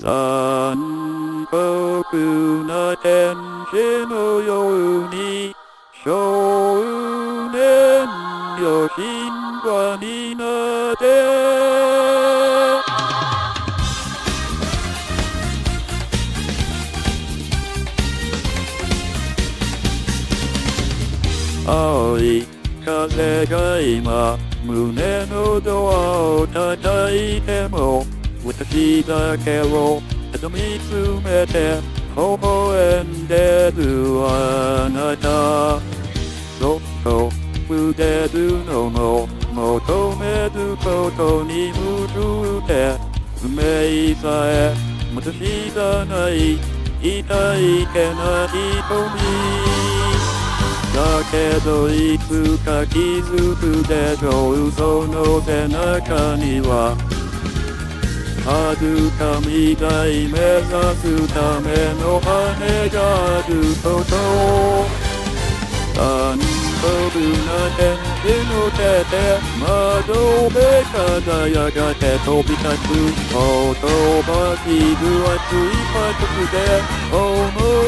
残酷な天使のように少年よ神話になって青い風が今胸のドアを叩いても私だけをただ見つめて微笑んでるあなたそっと触れるのも求めることに夢中で運命さえ私じゃない痛いけな瞳だけどいつか気づくでしょうその背中には遥か未来目指すための羽があること残酷な天使の手で窓辺輝がて飛び立つほとばしる熱いパトクで思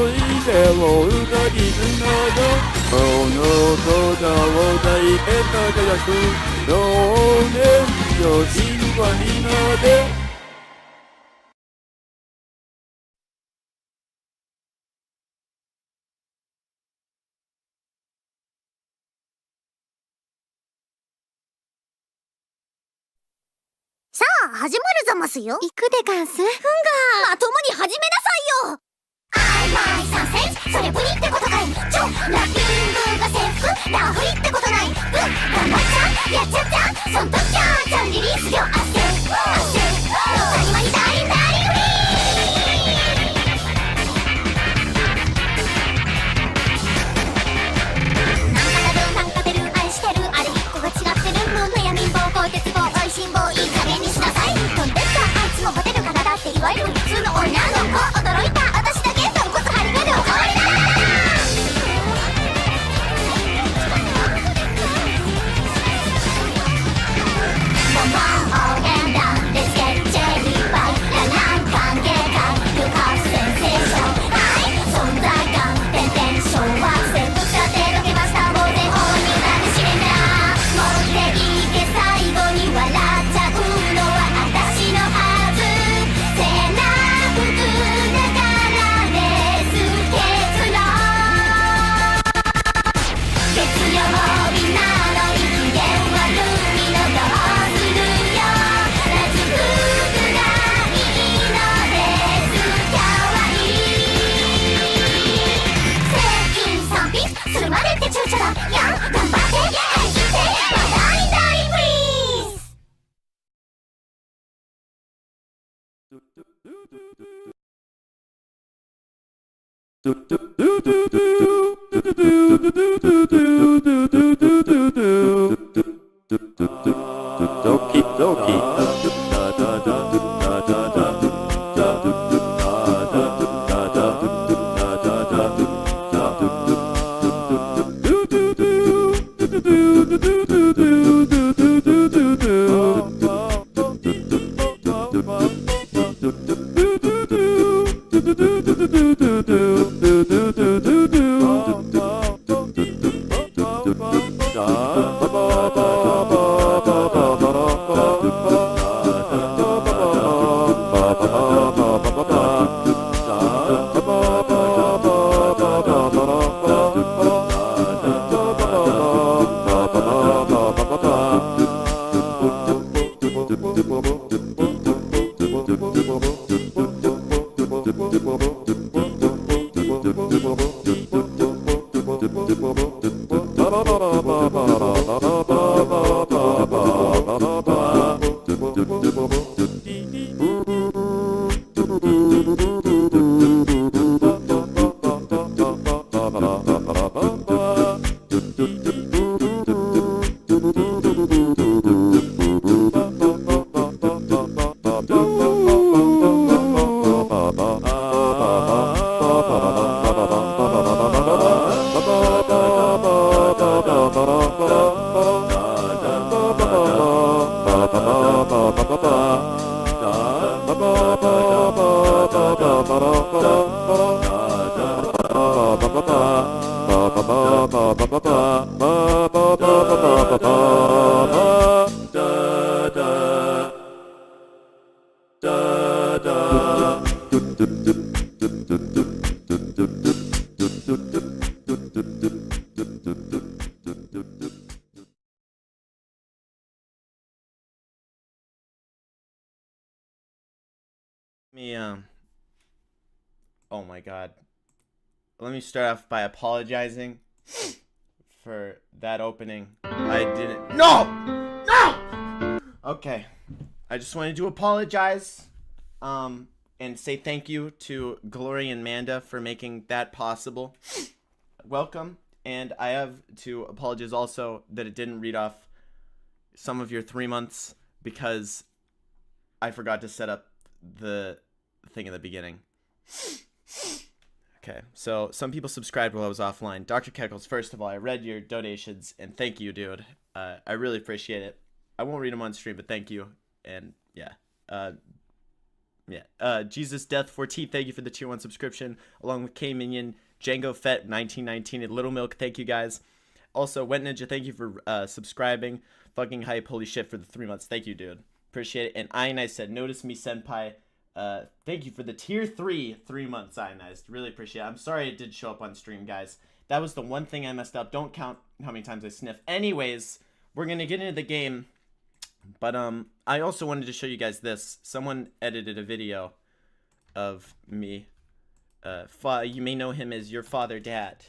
い出を裏切るなどこの空を抱いて輝く少年よ神話になってさあ始まるざますよ。行くでガンス。まともに始めなさいよ。I like sunset それプリってことかい。ちょラッピングが制服ラフリってことない。頑張っちゃやっちゃったそんときゃちゃんリリース料汗谷間にダリンダリンフリーなんか出る愛してるあれ一個が違ってる無悩み暴行絶望おいしん坊いい加減にしなさい。飛んでったあいつのホテルからだっていわゆる普通の女の子驚いた私だけ豚骨張り目でおかわりだボンボンオーゲンダンレスケッチェリーバイララン関係かルカスセンセーションはい存在感点々昭和全部使ってかけました大勢法になる試練だ持っていけ最後に笑っちゃうのは私のはず背中だからです結論月曜日なのに機嫌悪いのどうするよラジフグがいいのですかわいい接近賛否するまでって躊躇だやん頑張って張り切ってまだいたいプリーズドキドキ Oh my god. Let me start off by apologizing for that opening. I didn't. No! No! Okay. I just wanted to apologize. And say thank you to Glory and Manda for making that possible. Welcome. And I have to apologize also that it didn't read off some of your 3 months because I forgot to set up the thing in the beginning. Okay, so some people subscribed while I was offline. Dr. Keckles, first of all, I read your donations, and thank you, dude. I really appreciate it. I won't read them on stream, but thank you. And yeah. Jesus Death 14, thank you for the tier 1 subscription, along with K Minion, Django Fett 1919, and Little Milk, thank you guys. Also, Wet Ninja, thank you for subscribing. Fucking hype, holy shit, for the 3 months. Thank you, dude. Appreciate it. And Ionized said, notice me, senpai. Thank you for the tier 3 months, Ionized. Really appreciate it. I'm sorry it did show up on stream, guys. That was the one thing I messed up. Don't count how many times I sniff. Anyways, we're gonna get into the game. But I also wanted to show you guys this. Someone edited a video of me. You may know him as Your Father Dad.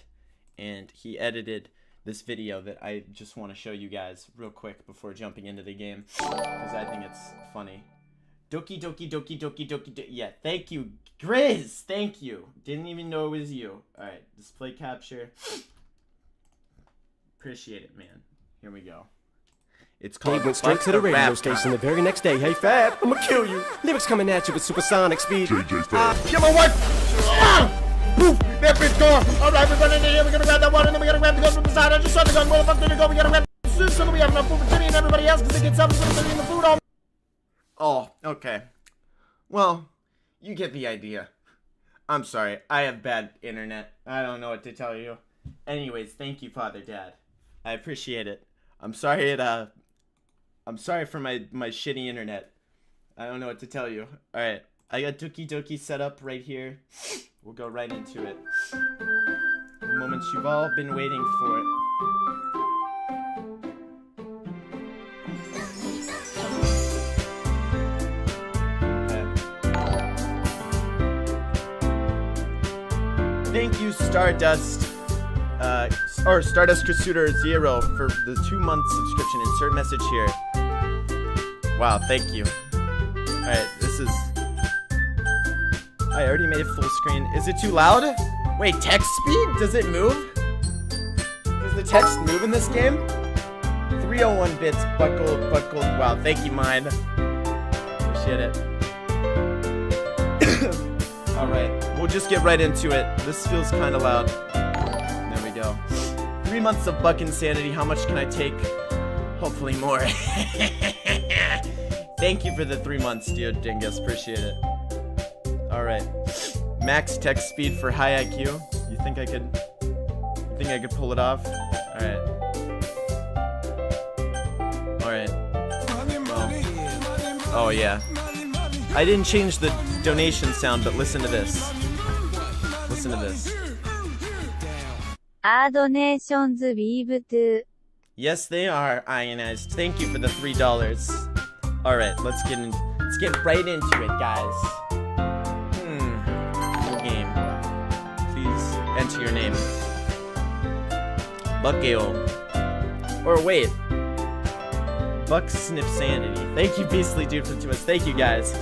And he edited this video that I just want to show you guys real quick before jumping into the game. Because I think it's funny. Doki Doki Doki Doki Doki. Yeah, thank you. Grizz, thank you. Didn't even know it was you. Alright, display capture. Appreciate it, man. Here we go. It's called. He went straight to the radio station the very next day. Hey, Fab, I'ma kill you. Lyrics coming at you with supersonic speed. Kill my wife! Poof! That bitch gone! Alright, we're gonna in here, we're gonna grab that one, and then we're gonna grab the gun from the side. I just saw the gun, where the fuck did it go? We gotta grab the suit so that we have enough food for Jimmy and everybody else, because they get something in the food on. Oh, okay. Well, you get the idea. I'm sorry, I have bad internet. I don't know what to tell you. Anyways, thank you, Father Dad. I appreciate it. I'm sorry I'm sorry for my shitty internet. I don't know what to tell you. Alright, I got Doki Doki set up right here. We'll go right into it. The moment you've all been waiting for. Okay. Thank you, Stardust. Or Stardust Crusader 0 for the 2-month subscription. Insert message here. Wow, thank you. Alright, this is... I already made it full screen. Is it too loud? Wait, text speed? Does it move? Does the text move in this game? 301 bits, buckled. Wow, thank you, mine. Appreciate it. Alright, we'll just get right into it. This feels kind of loud. There we go. 3 months of buck insanity. How much can I take? Hopefully more. Thank you for the 3 months, dear Dingus. Appreciate it. Alright. Max text speed for high IQ. You think I could pull it off? Alright. Alright. Well. Oh yeah. I didn't change the donation sound, but listen to this. Listen to this. Our donations leave to. Yes, they are ionized. Thank you for the $3. Alright, let's get right into it, guys. New game. Please enter your name. Buckale. Or wait. Buck Sniff Sanity. Thank you, Beastly Dude, for the 2 months. Thank you, guys.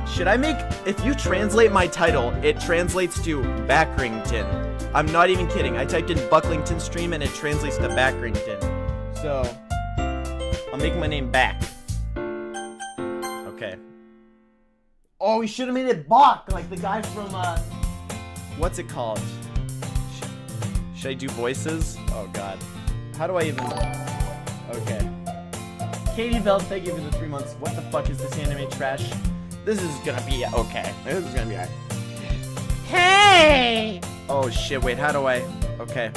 Should I make... If you translate my title, it translates to Backrington. I'm not even kidding. I typed in Bucklington stream and it translates to Backrington. So, I'll make my name Back. Okay. Oh, we should have made it Bach, like the guy from, what's it called? Should I do voices? Oh, God. How do I even... Okay. Katie Bell, thank you for the 3 months. What the fuck is this anime trash? This is gonna be okay. This is gonna be alright. Hey! Oh shit, wait, how do I... Okay.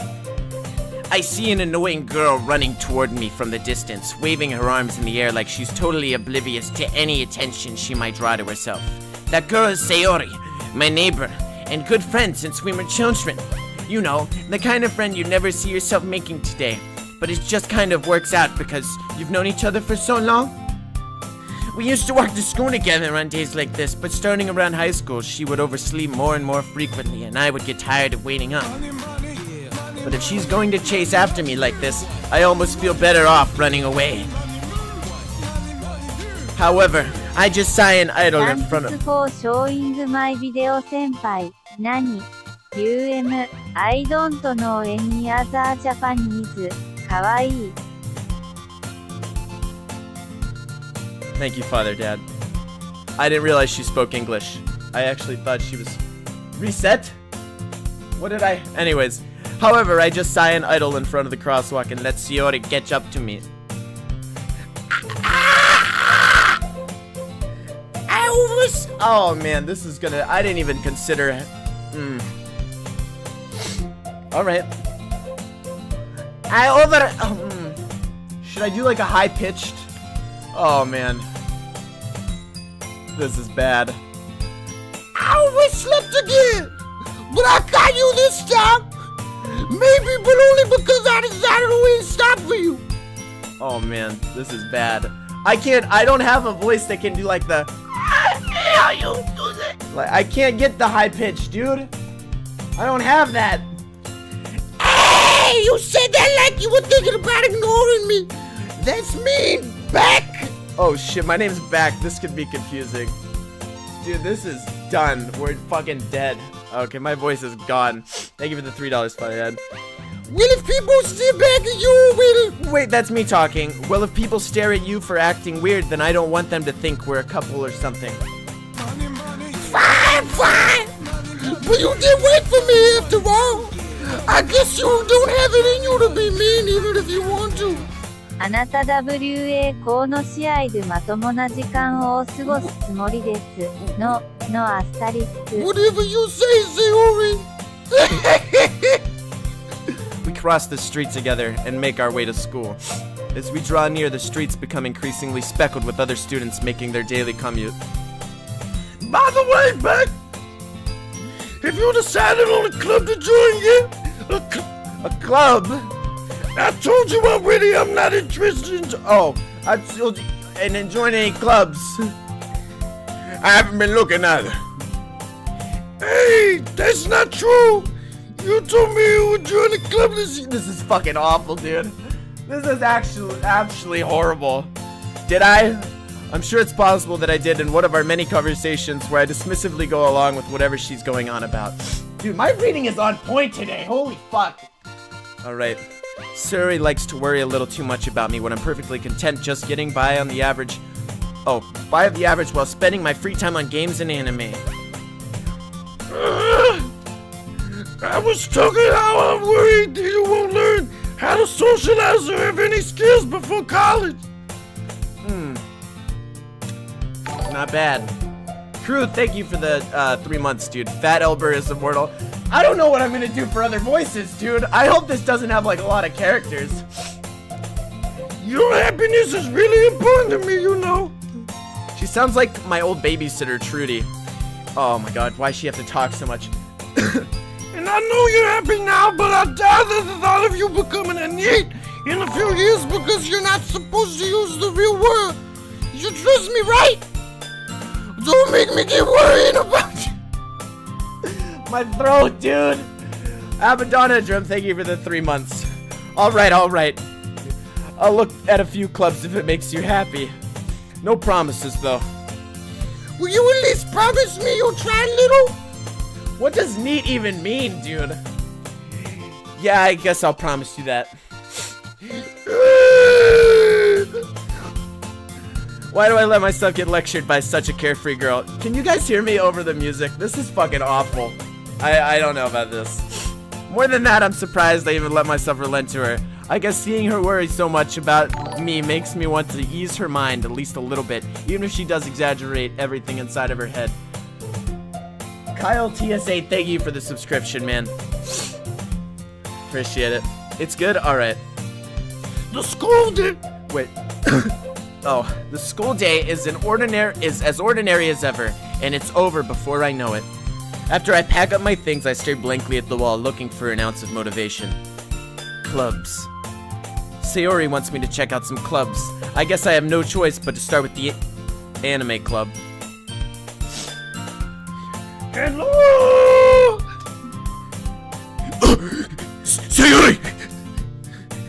I see an annoying girl running toward me from the distance, waving her arms in the air like she's totally oblivious to any attention she might draw to herself. That girl is Sayori, my neighbor, and good friend since we were children. You know, the kind of friend you never see yourself making today, but it just kind of works out because you've known each other for so long. We used to walk to school together on days like this, but starting around high school, she would oversleep more and more frequently, and I would get tired of waiting up. But if she's going to chase after me like this, I almost feel better off running away. However, I just sigh and idle in front of... Thanks for showing my video, senpai. Nani? UM, I don't know any other Japanese. Kawaii. Thank you, Father, Dad. I didn't realize she spoke English. I actually thought she was... Reset? What did I... Anyways. However, I just sigh and idle in front of the crosswalk and let Shiori catch up to me. Oh man, this is gonna... I didn't even consider... Alright. Should I do like a high-pitched? Oh man. This is bad. I overslept again, but I got you this time. Maybe, but only because I decided to wait and stop for you. Oh man, this is bad. I don't have a voice that can do like the... Like, I can't get the high pitch, dude. I don't have that. Hey, you said that like you were thinking about ignoring me. That's mean, Back. Oh shit, my name's Back. This could be confusing. Dude, this is done. We're fucking dead. Okay, my voice is gone. Thank you for the $3, Fatherhead. Well, if people stare back at you, will... Wait, that's me talking. Well, if people stare at you for acting weird, then I don't want them to think we're a couple or something. Fine, fine. But you did wait for me after all. I guess you don't have it in you to be mean even if you want to. あなた WA 校の試合でまともな時間を過ごすつもりです。のアスタリスク。Whatever you say, Sayori. We cross the street together and make our way to school. As we draw near, the streets become increasingly speckled with other students making their daily commute. By the way, Beck, have you decided on a club to join yet? A club? I told you already I'm not interested in... Oh, I told you, and then join any clubs. I haven't been looking either. Hey, that's not true. You told me you would join a club this year. This is fucking awful, dude. This is actually horrible. Did I? I'm sure it's possible that I did in one of our many conversations where I dismissively go along with whatever she's going on about. Dude, my reading is on point today. Holy fuck. Alright. Suri likes to worry a little too much about me when I'm perfectly content just getting by on the average. Oh, by the average while spending my free time on games and anime. I was talking how I'm worried that you won't learn how to socialize or have any skills before college. Not bad. Crew, thank you for the 3 months, dude. Fat Elber is immortal. I don't know what I'm gonna do for other voices, dude. I hope this doesn't have like a lot of characters. Your happiness is really important to me, you know. She sounds like my old babysitter, Trudy. Oh my god, why does she have to talk so much? And I know you're happy now, but I doubt that the thought of you becoming a NEET in a few years because you're not supposed to use the real word. You trust me, right? Don't make me get worried about you. My throat, dude. Abaddon Drum, thank you for the 3 months. Alright. I'll look at a few clubs if it makes you happy. No promises, though. Will you at least promise me you'll try a little? What does neat even mean, dude? Yeah, I guess I'll promise you that. Why do I let myself get lectured by such a carefree girl? Can you guys hear me over the music? This is fucking awful. I don't know about this. More than that, I'm surprised I even let myself relent to her. I guess seeing her worry so much about me makes me want to ease her mind at least a little bit, even if she does exaggerate everything inside of her head. Kyle TSA, thank you for the subscription, man. Appreciate it. It's good? Alright. The school day. Wait. Oh, the school day is as ordinary as ever, and it's over before I know it. After I pack up my things, I stare blankly at the wall, looking for an ounce of motivation. Clubs. Sayori wants me to check out some clubs. I guess I have no choice but to start with the anime club. Hello! Sayori!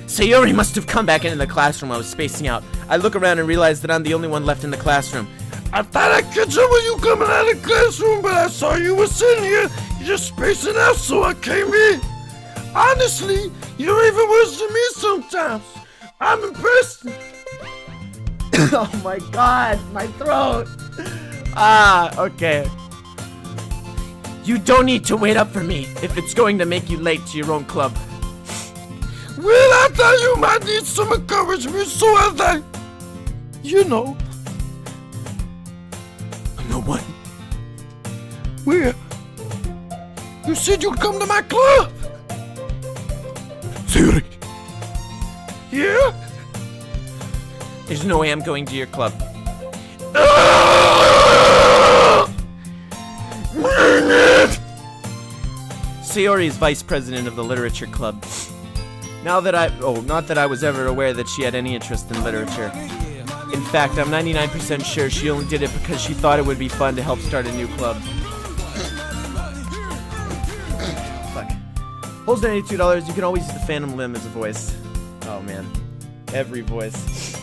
Sayori must have come back into the classroom while I was spacing out. I look around and realize that I'm the only one left in the classroom. I thought I'd catch up with you coming out of the classroom, but I saw you were sitting here, just spacing out, so I came in. Honestly, you're even worse than me sometimes. I'm impressed. Oh my god, my throat. Okay. You don't need to wait up for me if it's going to make you late to your own club. Well, I thought you might need some encouragement, so I thought, you know. No what? Where? You said you'd come to my club. Sayori. Yeah? There's no way I'm going to your club. Sayori is vice president of the literature club. Not that I was ever aware that she had any interest in literature. In fact, I'm 99% sure she only did it because she thought it would be fun to help start a new club. Fuck. Holds $92, you can always use the Phantom Limb as a voice. Oh man. Every voice.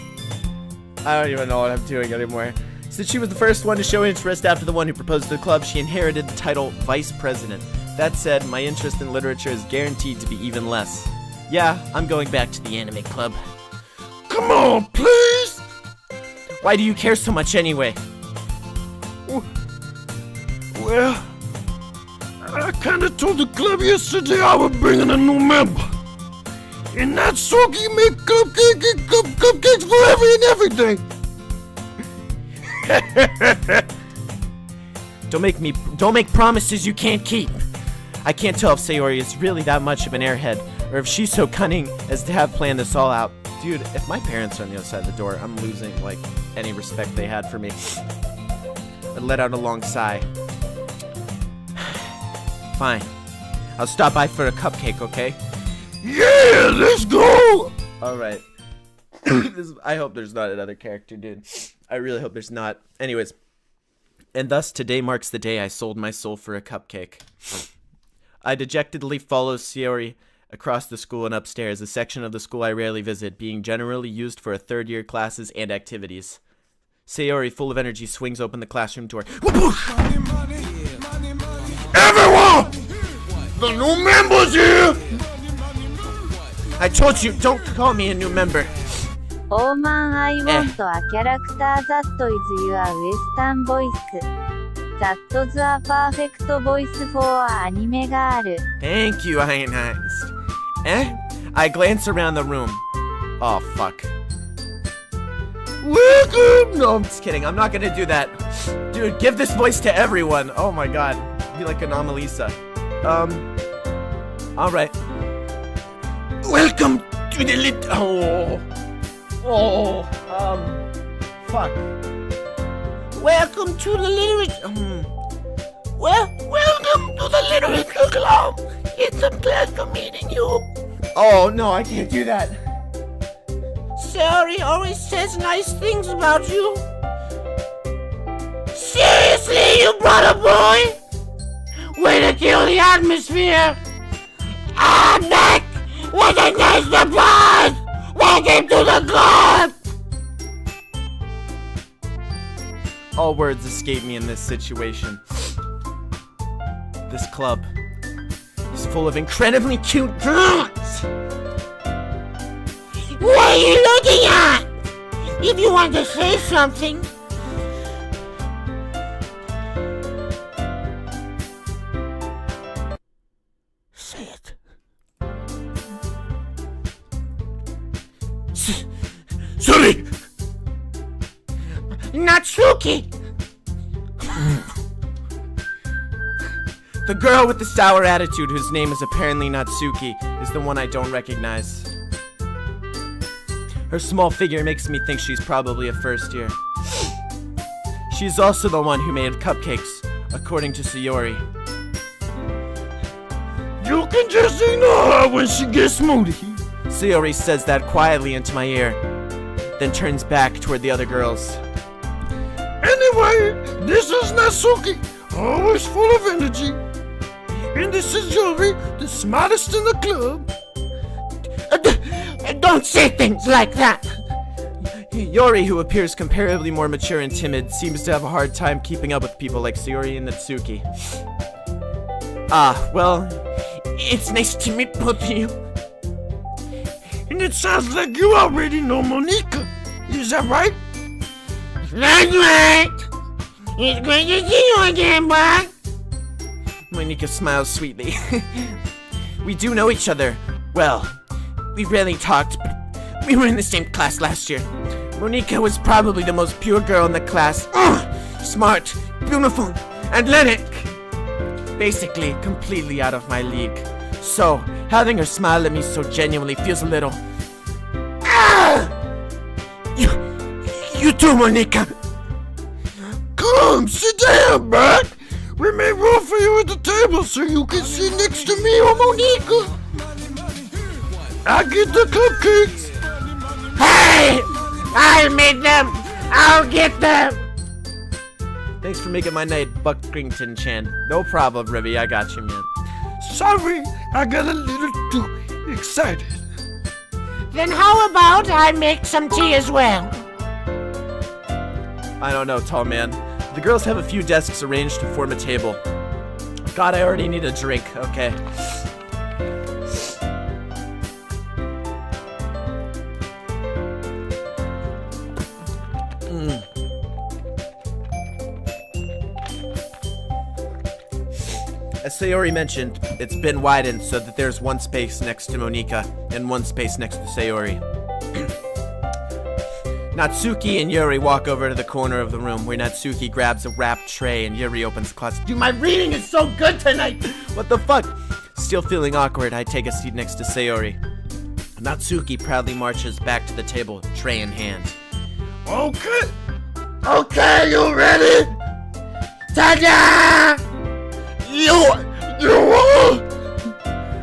I don't even know what I'm doing anymore. Since she was the first one to show interest after the one who proposed to the club, she inherited the title Vice President. That said, my interest in literature is guaranteed to be even less. Yeah, I'm going back to the anime club. Come on, please! Why do you care so much anyway? Well, I kinda told the club yesterday I was bringing a new member. And that Soki make cupcakes for everything. Don't make promises you can't keep. I can't tell if Sayori is really that much of an airhead, or if she's so cunning as to have planned this all out. Dude, if my parents are on the other side of the door, I'm losing, like, any respect they had for me. I let out a long sigh. Fine. I'll stop by for a cupcake, okay? Yeah, let's go! Alright. I hope there's not another character, dude. I really hope there's not. Anyways. And thus, today marks the day I sold my soul for a cupcake. I dejectedly follow Sayori across the school and upstairs, a section of the school I rarely visit, being generally used for third-year classes and activities. Sayori, full of energy, swings open the classroom door. Everyone! The new member's here! I told you, don't call me a new member. Oh man, I want a character that is your western voice. That's the perfect voice for anime girl. Thank you, Ionized. I glance around the room. Oh, fuck. Welcome! No, I'm just kidding. I'm not gonna do that. Dude, give this voice to everyone. Oh my god. Be like Anomalisa. Alright. Welcome to the Fuck. Welcome to the literature. Welcome to the literature club. It's a pleasure meeting you. Oh no, I can't do that. Sayori always says nice things about you. Seriously, you brought a boy? Way to kill the atmosphere. I'm back with a nice surprise. Welcome to the club. All words escape me in this situation. This club is full of incredibly cute girls. What are you looking at? If you want to say something. Say it. Sorry! Natsuki! The girl with the sour attitude, whose name is apparently Natsuki, is the one I don't recognize. Her small figure makes me think she's probably a first year. She's also the one who made cupcakes, according to Sayori. You can just ignore her when she gets moody. Sayori says that quietly into my ear, then turns back toward the other girls. Anyway, this is Natsuki, always full of energy. And this is Yuri, the smartest in the club. Don't say things like that. Yori, who appears comparably more mature and timid, seems to have a hard time keeping up with people like Sayori and Natsuki. Well, It's nice to meet both of you. And it sounds like you already know Monica. Is that right? That's right. It's great to see you again, bud. Monica smiles sweetly. We do know each other. Well, we rarely talked, but we were in the same class last year. Monica was probably the most pure girl in the class. Smart, beautiful, athletic. Basically, completely out of my league. So, having her smile at me so genuinely feels a little... You too, Monica. Come, sit down, bud. We made room for you at the table so you can sit next to me or Monica. I get the cupcakes. Hey! I made them. I'll get them. Thanks for making my night, Bucklington Chan. No problem, Ribby. I got you, man. Sorry, I got a little too excited. Then how about I make some tea as well? I don't know, tall man. The girls have a few desks arranged to form a table. God, I already need a drink. Okay. As Sayori mentioned, it's been widened so that there's one space next to Monica and one space next to Sayori. Natsuki and Yuri walk over to the corner of the room where Natsuki grabs a wrapped tray and Yuri opens the closet. Dude, my reading is so good tonight! What the fuck? Still feeling awkward, I take a seat next to Sayori. Natsuki proudly marches back to the table, tray in hand. Okay, you ready? Ta-da!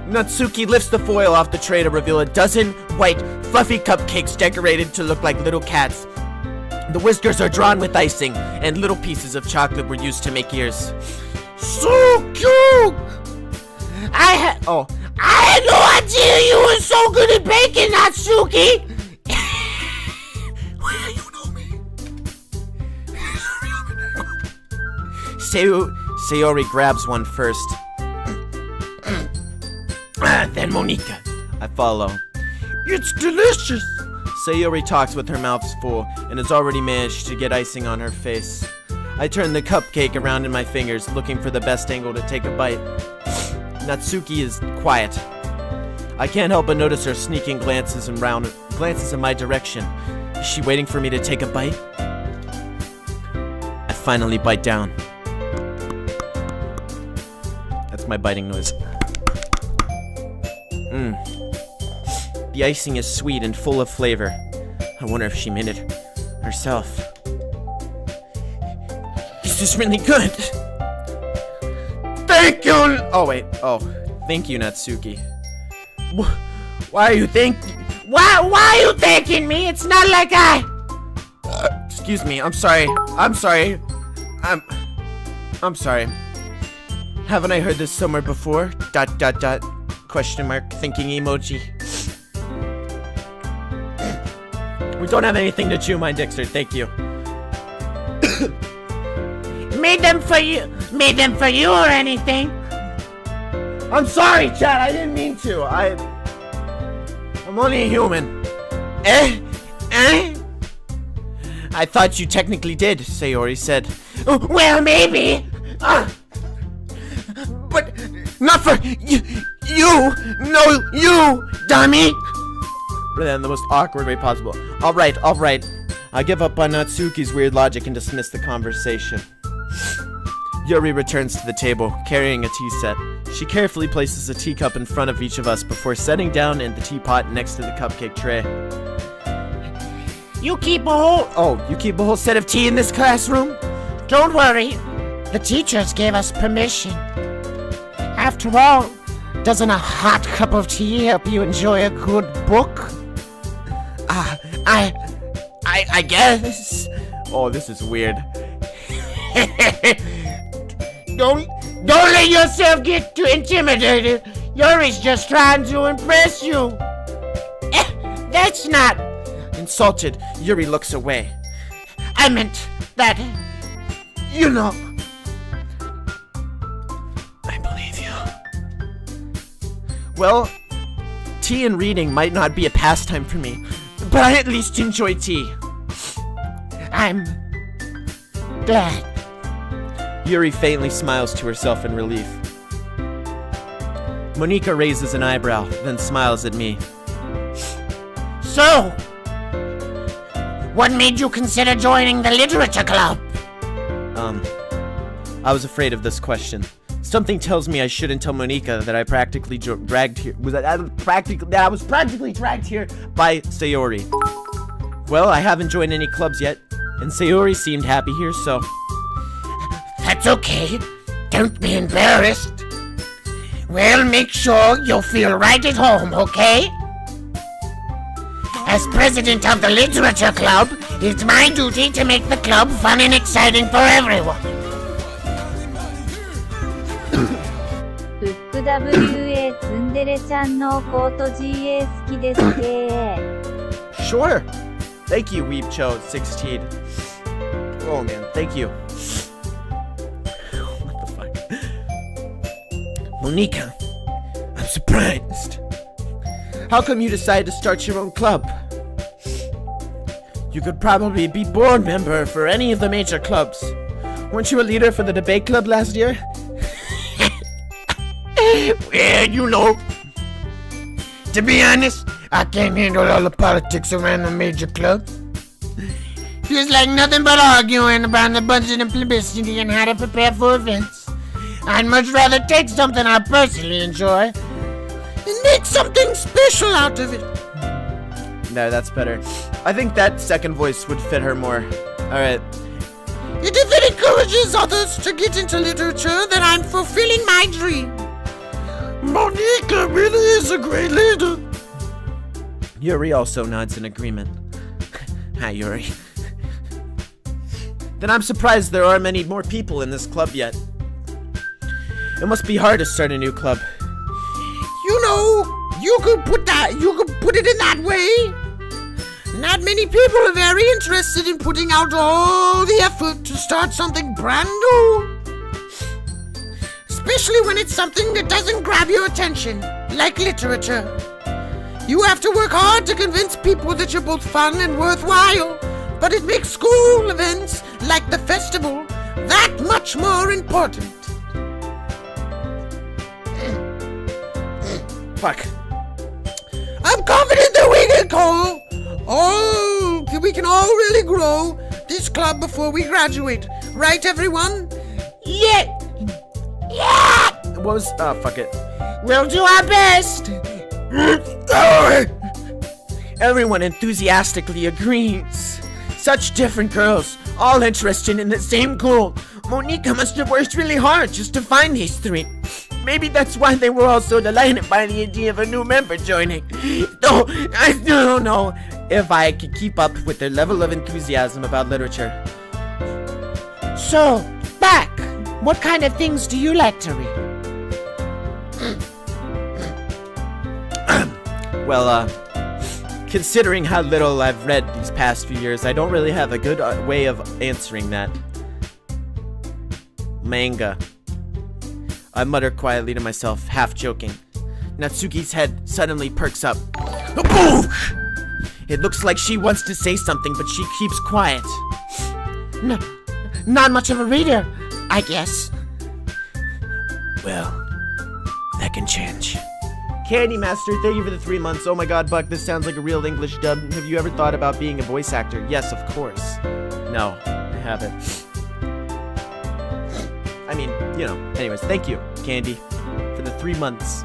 Natsuki lifts the foil off the tray to reveal a dozen white, fluffy cupcakes decorated to look like little cats. The whiskers are drawn with icing, and little pieces of chocolate were used to make ears. So cute! I had no idea you were so good at baking, Natsuki! Where you know me? Sayori grabs one first. Then Monica. I follow. It's delicious! Sayori talks with her mouth full and has already managed to get icing on her face. I turn the cupcake around in my fingers, looking for the best angle to take a bite. Natsuki is quiet. I can't help but notice her sneaking glances in my direction. Is she waiting for me to take a bite? I finally bite down. That's my biting noise. The icing is sweet and full of flavor. I wonder if she made it herself. This is really good. Thank you! Oh, wait. Oh, thank you, Natsuki. Why are you Why are you thanking me? It's not like I... excuse me, I'm sorry. I'm sorry. I'm sorry. Haven't I heard this somewhere before? ... Question mark, thinking emoji. We don't have anything to chew, my Dexter, thank you. Made them for you or anything? I'm sorry, Chad, I didn't mean to. I'm only a human. I thought you technically did, Sayori said. Well, maybe. But not for you, dummy! In the most awkward way possible. Alright. I give up on Natsuki's weird logic and dismiss the conversation. Yuri returns to the table, carrying a tea set. She carefully places a teacup in front of each of us before setting down in the teapot next to the cupcake tray. You keep a whole set of tea in this classroom? Don't worry. The teachers gave us permission. After all, doesn't a hot cup of tea help you enjoy a good book? I guess. Oh, this is weird. Don't let yourself get too intimidated. Yuri's just trying to impress you. That's not... Insulted, Yuri looks away. I meant that... You know... I believe you. Well, tea and reading might not be a pastime for me, but I at least enjoy tea. I'm... glad. Yuri faintly smiles to herself in relief. Monika raises an eyebrow, then smiles at me. So... what made you consider joining the literature club? I was afraid of this question. Something tells me I shouldn't tell Monika that I practically dragged here. I was practically dragged here by Sayori. Well, I haven't joined any clubs yet, and Sayori seemed happy here, so... That's okay. Don't be embarrassed. Well, make sure you'll feel right at home, okay? As president of the literature club, it's my duty to make the club fun and exciting for everyone. Book WA ツンデレちゃんのコート GA 好きですけ Sure. Thank you, Weepcho16. Oh man, thank you. What the fuck? Monika, I'm surprised. How come you decided to start your own club? You could probably be board member for any of the major clubs. Weren't you a leader for the debate club last year? Well, you know, to be honest, I can't handle all the politics around the major clubs. Feels like nothing but arguing about the budget and publicity and how to prepare for events. I'd much rather take something I personally enjoy and make something special out of it. No, that's better. I think that second voice would fit her more. Alright. And if it encourages others to get into literature, then I'm fulfilling my dream. Monika really is a great leader. Yuri also nods in agreement. Hi, Yuri. Then I'm surprised there aren't many more people in this club yet. It must be hard to start a new club. You know, you could put it in that way. Not many people are very interested in putting out all the effort to start something brand new. Especially when it's something that doesn't grab your attention, like literature. You have to work hard to convince people that you're both fun and worthwhile, but it makes school events, like the festival, that much more important. Fuck. I'm confident that we can all really grow this club before we graduate. Right, everyone? Yeah! Yeah! What was... fuck it. We'll do our best! Everyone enthusiastically agrees. Such different girls, all interested in the same goal. Monika must have worked really hard just to find these three. Maybe that's why they were all so delighted by the idea of a new member joining. Though, I still don't know if I could keep up with their level of enthusiasm about literature. So, Back, what kind of things do you like to read? Well, considering how little I've read these past few years, I don't really have a good way of answering that. Manga. I mutter quietly to myself, half joking. Natsuki's head suddenly perks up. Boom! It looks like she wants to say something, but she keeps quiet. No, not much of a reader, I guess. Well, that can change. Candy Master, thank you for the 3 months. Oh my god, Buck, this sounds like a real English dub. Have you ever thought about being a voice actor? Yes, of course. No, I haven't. I mean, you know, anyways, thank you, Candy, for the 3 months.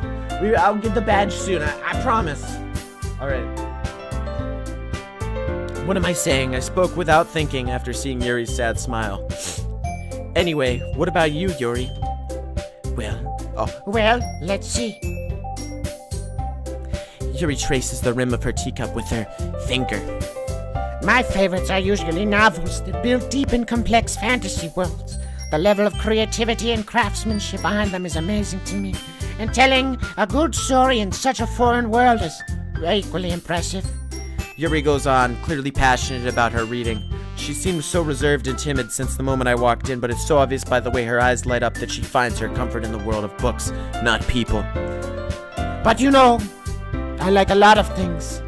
I'll get the badge soon, I promise. Alright. What am I saying? I spoke without thinking after seeing Yuri's sad smile. Anyway, what about you, Yuri? Well, let's see. Yuri traces the rim of her teacup with her finger. My favorites are usually novels that build deep and complex fantasy worlds. The level of creativity and craftsmanship behind them is amazing to me. And telling a good story in such a foreign world is equally impressive. Yuri goes on, clearly passionate about her reading. She seems so reserved and timid since the moment I walked in, but it's so obvious by the way her eyes light up that she finds her comfort in the world of books, not people. But you know, I like a lot of things.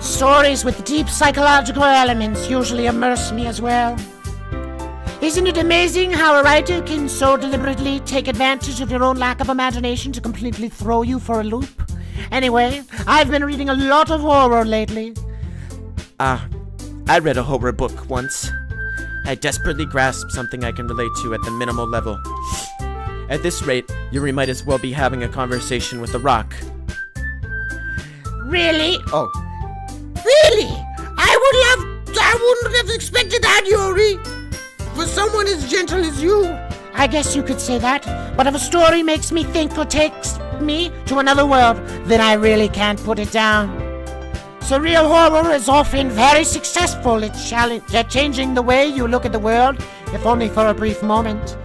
Stories with deep psychological elements usually immerse me as well. Isn't it amazing how a writer can so deliberately take advantage of your own lack of imagination to completely throw you for a loop? Anyway, I've been reading a lot of horror lately. I read a horror book once. I desperately grasped something I can relate to at the minimal level. At this rate, Yuri might as well be having a conversation with a rock. Really? Oh, Really? I wouldn't have expected that, Yuri. For someone as gentle as you. I guess you could say that. But if a story makes me think or takes me to another world, then I really can't put it down. Surreal horror is often very successful at changing the way you look at the world, if only for a brief moment.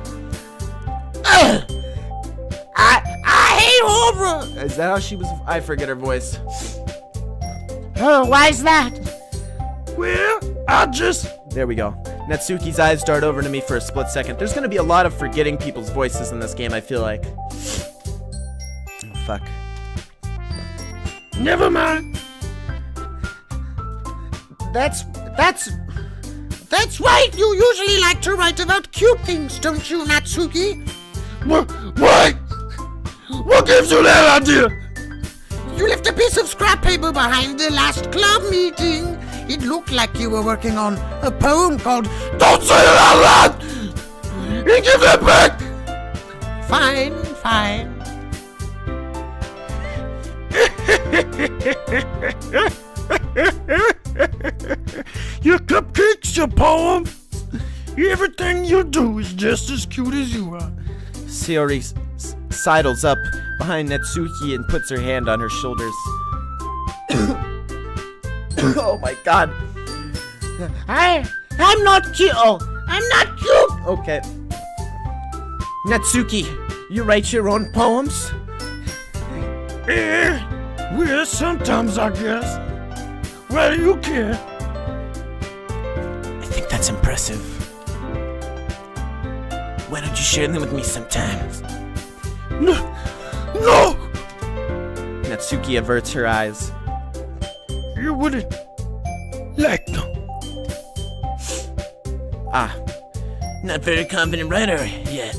Ugh! I hate horror! is that how she was? I forget her voice. Oh, why's that? Well, I just... There we go. Natsuki's eyes dart over to me for a split second. There's gonna be a lot of forgetting people's voices in this game, I feel like. Oh, fuck. Never mind. That's right. You usually like to write about cute things, don't you, Natsuki? What? What gives you that idea? You left a piece of scrap paper behind the last club meeting. It looked like you were working on a poem called Don't Say It Out Loud! Give that back! Fine. Your cupcakes, your poems, everything you do is just as cute as you are. Sayori sidles up behind Natsuki and puts her hand on her shoulders. Oh my god. I'm not cute. Oh, I'm not cute. Okay. Natsuki, you write your own poems? Well, sometimes I guess. Well, you can. I think that's impressive. Why don't you share them with me sometimes? No! Natsuki averts her eyes. You wouldn't like them. Not very confident writer yet.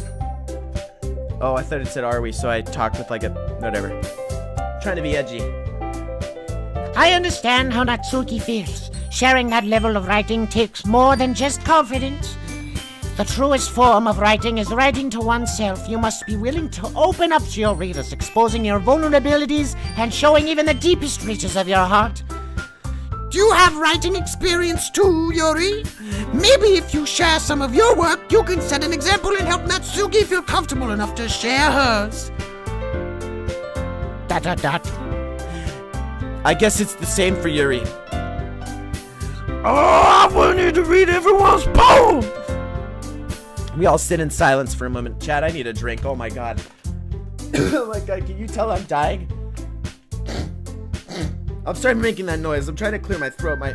Oh, I thought it said are we, so I talked with like a... whatever. Trying to be edgy. I understand how Natsuki feels. Sharing that level of writing takes more than just confidence. The truest form of writing is writing to oneself. You must be willing to open up to your readers, exposing your vulnerabilities and showing even the deepest reaches of your heart. Do you have writing experience too, Yuri? Maybe if you share some of your work, you can set an example and help Natsuki feel comfortable enough to share hers. ... I guess it's the same for Yuri. Oh, I wanted to read everyone's poem. We all sit in silence for a moment. Chad, I need a drink. Oh my god. Oh my god, can you tell I'm dying? I'm starting making that noise. I'm trying to clear my throat. I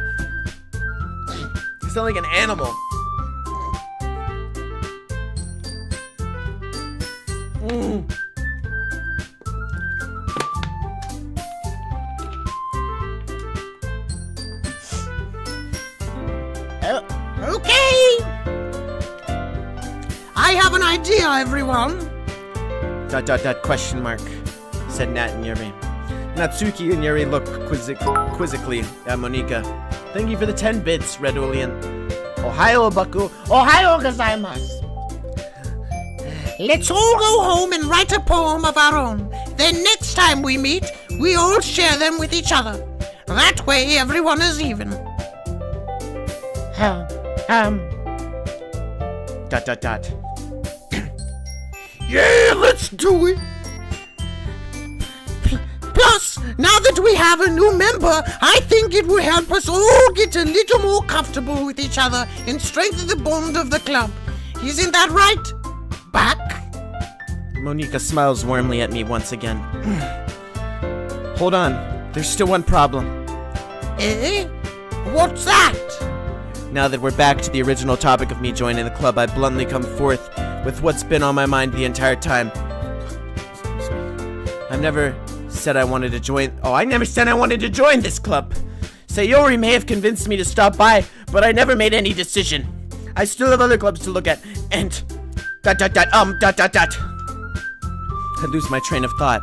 sound like an animal. Okay! I have an idea, everyone. ... Question mark, said Nat and Yuri. Natsuki and Yuri look quizzically at Monika. Thank you for the 10 bits, Red Ulian. Ohio, Baku. Ohio gozaimasu. Let's all go home and write a poem of our own. Then next time we meet, we all share them with each other. That way everyone is even. ... Yeah, let's do it. Plus, now that we have a new member, I think it will help us all get a little more comfortable with each other and strengthen the bond of the club. Isn't that right, Buck? Monica smiles warmly at me once again. Hold on, there's still one problem. Eh? What's that? Now that we're back to the original topic of me joining the club, I bluntly come forth with what's been on my mind the entire time. I've never said I wanted to join. Oh, I never said I wanted to join this club. Sayori may have convinced me to stop by, but I never made any decision. I still have other clubs to look at, and I lose my train of thought.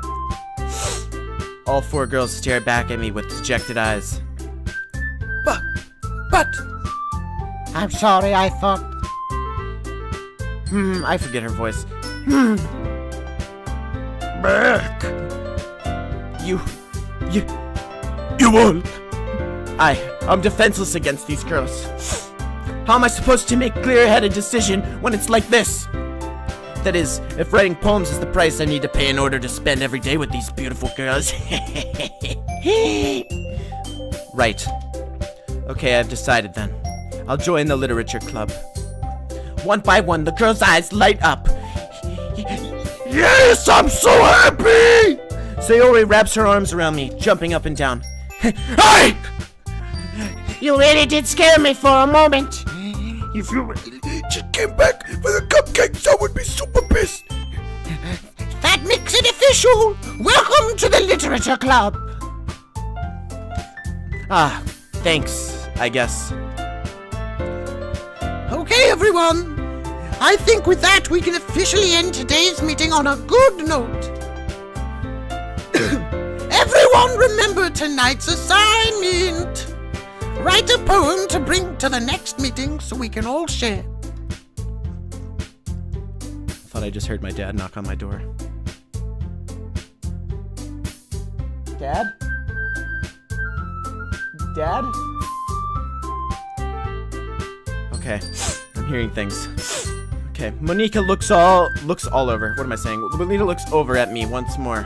All four girls stare back at me with dejected eyes. But I'm sorry, I thought. I forget her voice. Buck. You won't. I'm defenseless against these girls. How am I supposed to make a clear-headed decision when it's like this? That is, if writing poems is the price I need to pay in order to spend every day with these beautiful girls. Right. Okay, I've decided then. I'll join the literature club. One by one, the girls' eyes light up. Yes, I'm so happy! Sayori wraps her arms around me, jumping up and down. Hey! You really did scare me for a moment. If you just came back for the cupcakes, I would be super pissed. That makes it official. Welcome to the literature club. Ah, thanks, I guess. Okay, everyone. I think with that we can officially end today's meeting on a good note. Everyone remember tonight's assignment. Write a poem to bring to the next meeting so we can all share. I thought I just heard my dad knock on my door. Dad? Dad? Okay, I'm hearing things. Okay, Monica looks all over. What am I saying? Monica looks over at me once more.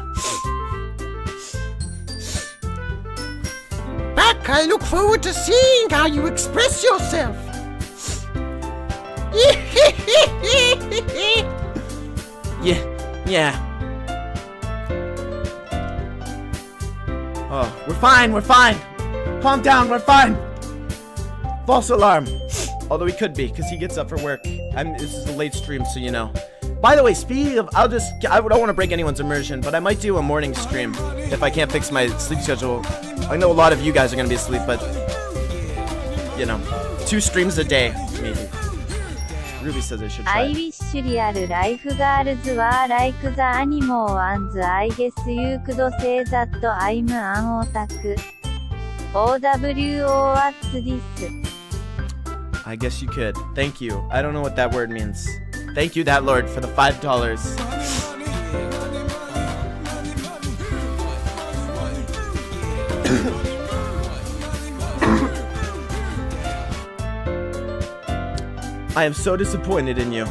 Buck, I look forward to seeing how you express yourself. Yeah. Oh, we're fine. Calm down, we're fine. False alarm. Although he could be, because he gets up for work. This is a late stream, so you know. By the way, speaking of, I don't want to break anyone's immersion, but I might do a morning stream if I can't fix my sleep schedule. I know a lot of you guys are going to be asleep, but, you know, 2 streams a day, maybe. Ruby says I should try. I wish real life girls were like the anime ones. I guess you could say that I'm an otaku. OWO, what's this? I guess you could. Thank you. I don't know what that word means. Thank you, that Lord, for the $5. I am so disappointed in you.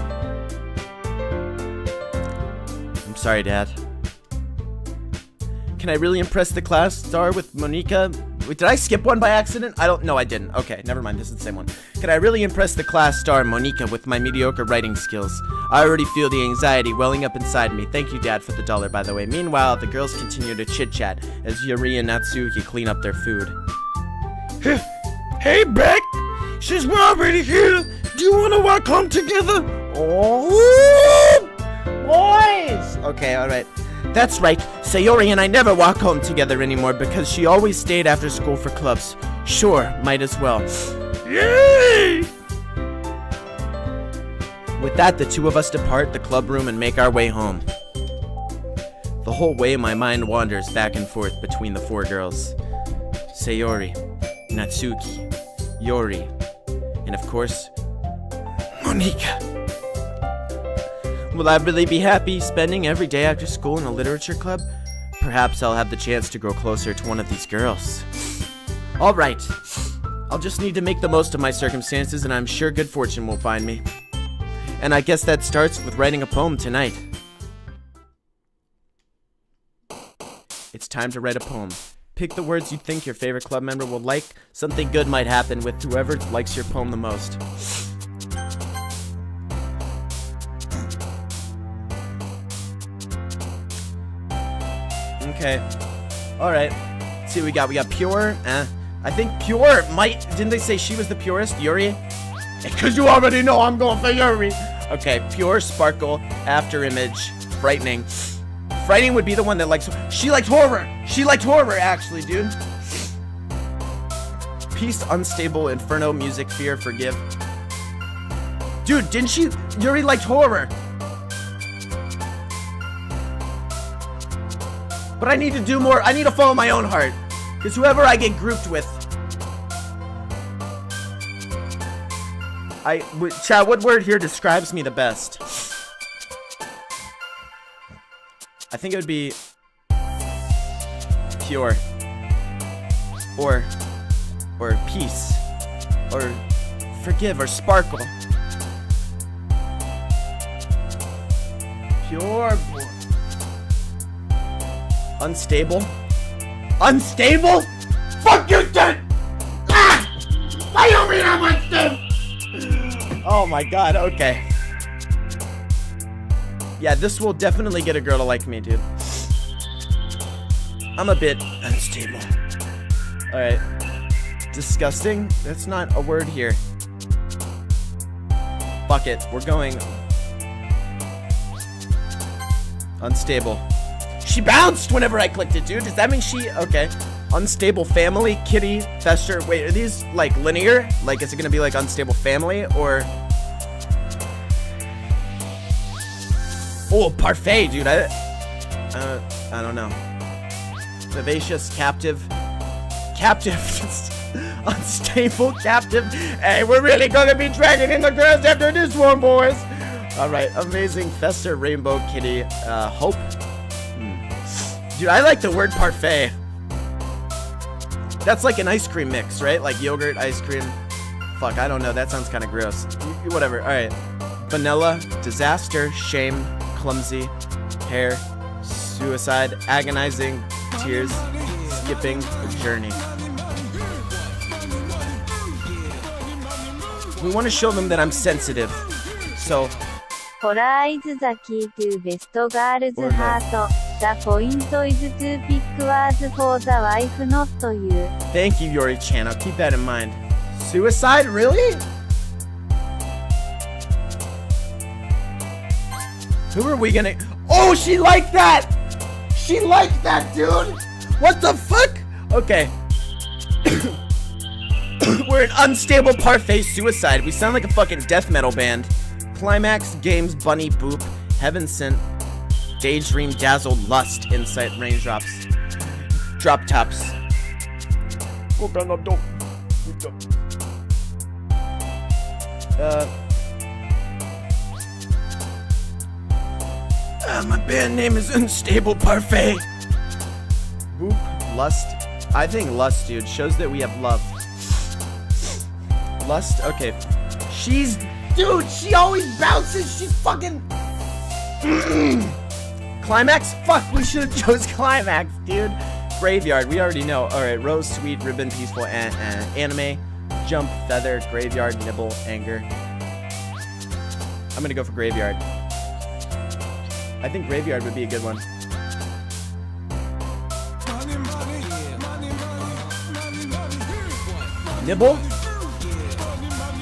I'm sorry, Dad. Can I really impress the class star with Monica? Wait, did I skip one by accident? No, I didn't. Okay, never mind. This is the same one. Can I really impress the class star Monica with my mediocre writing skills? I already feel the anxiety welling up inside me. Thank you, Dad, for the $1, by the way. Meanwhile, the girls continue to chit-chat as Yuri and Natsuki clean up their food. Hey, Beck. Since we're already here, do you want to walk home together? Oh, boys! Okay, alright. That's right. Sayori and I never walk home together anymore because she always stayed after school for clubs. Sure, might as well. Yay! With that, the two of us depart the club room and make our way home. The whole way, my mind wanders back and forth between the 4 girls. Sayori, Natsuki, Yori, and of course, Monica. Will I really be happy spending every day after school in a literature club? Perhaps I'll have the chance to grow closer to one of these girls. Alright, I'll just need to make the most of my circumstances and I'm sure good fortune will find me. And I guess that starts with writing a poem tonight. It's time to write a poem. Pick the words you think your favorite club member will like. Something good might happen with whoever likes your poem the most. Okay. Alright. Let's see what we got. We got Pure. I think Pure might... Didn't they say she was the purest? Yuri? Because you already know I'm going for Yuri. Okay. Pure, Sparkle, After Image, Frightening. Frightening would be the one that likes... She liked horror. She liked horror, actually, dude. Peace, Unstable, Inferno, Music, Fear, Forgive. Dude, didn't she... Yuri liked horror. But I need to do more. I need to follow my own heart. Because whoever I get grouped with... Chad, what word here describes me the best? I think it would be... Pure. Or peace. Or forgive. Or sparkle. Pure boy. Unstable? Unstable? Fuck you, Ted! Ah! I don't mean I'm unstable! Oh my god, okay. Yeah, this will definitely get a girl to like me, dude. I'm a bit unstable. Alright. Disgusting? That's not a word here. Fuck it, we're going... Unstable. She bounced whenever I clicked it, dude. Does that mean she... Okay. Unstable Family, Kitty, Fester. Wait, are these, like, linear? Like, is it gonna be, like, Unstable Family, or... Oh, Parfait, dude. I don't know. Vivacious, Captive. Captive. Unstable, Captive. Hey, we're really gonna be dragging in the girls after this one, boys. Alright, Amazing, Fester, Rainbow, Kitty, Hope. Dude, I like the word parfait. That's like an ice cream mix, right? Like yogurt, ice cream. Fuck, I don't know. That sounds kind of gross. Whatever. Alright. Vanilla, Disaster, Shame, Clumsy, Hair, Suicide, Agonizing, Tears, Skipping, Journey. We want to show them that I'm sensitive. So... ホラーイズザキートゥベストガールズハート。The point is to pick words for the wife, not you. Thank you, Yuri-chan. I'll keep that in mind. Suicide? Really? Who are we gonna... Oh, she liked that! She liked that, dude! What the fuck? Okay. We're an unstable parfait suicide. We sound like a fucking death metal band. Climax, Games, Bunny, Boop, Heaven Sent, Daydream, Dazzle, Lust, Insight, Raindrops, Drop Tops. My band name is Unstable Parfait. Boop, Lust. I think Lust, dude, shows that we have love. Lust, okay. She's... Dude, she always bounces. She's fucking... Climax? Fuck, we should have chose Climax, dude. Graveyard, we already know. Alright, Rose, Sweet, Ribbon, Peaceful, Anime, Jump, Feather, Graveyard, Nibble, Anger. I'm gonna go for Graveyard. I think Graveyard would be a good one. Nibble?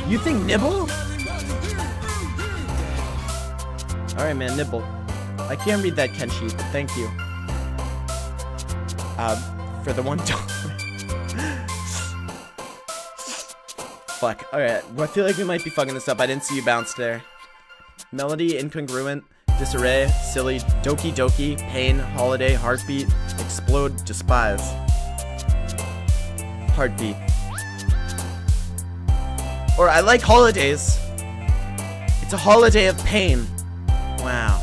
You think Nibble? Alright, man, Nibble. I can't read that Kenshi, but thank you. For the $1. Fuck. Alright, well, I feel like we might be fucking this up. I didn't see you bounce there. Melody, Incongruent, Disarray, Silly, Doki Doki, Pain, Holiday, Heartbeat, Explode, Despise. Heartbeat. Or I like holidays. It's a holiday of pain. Wow.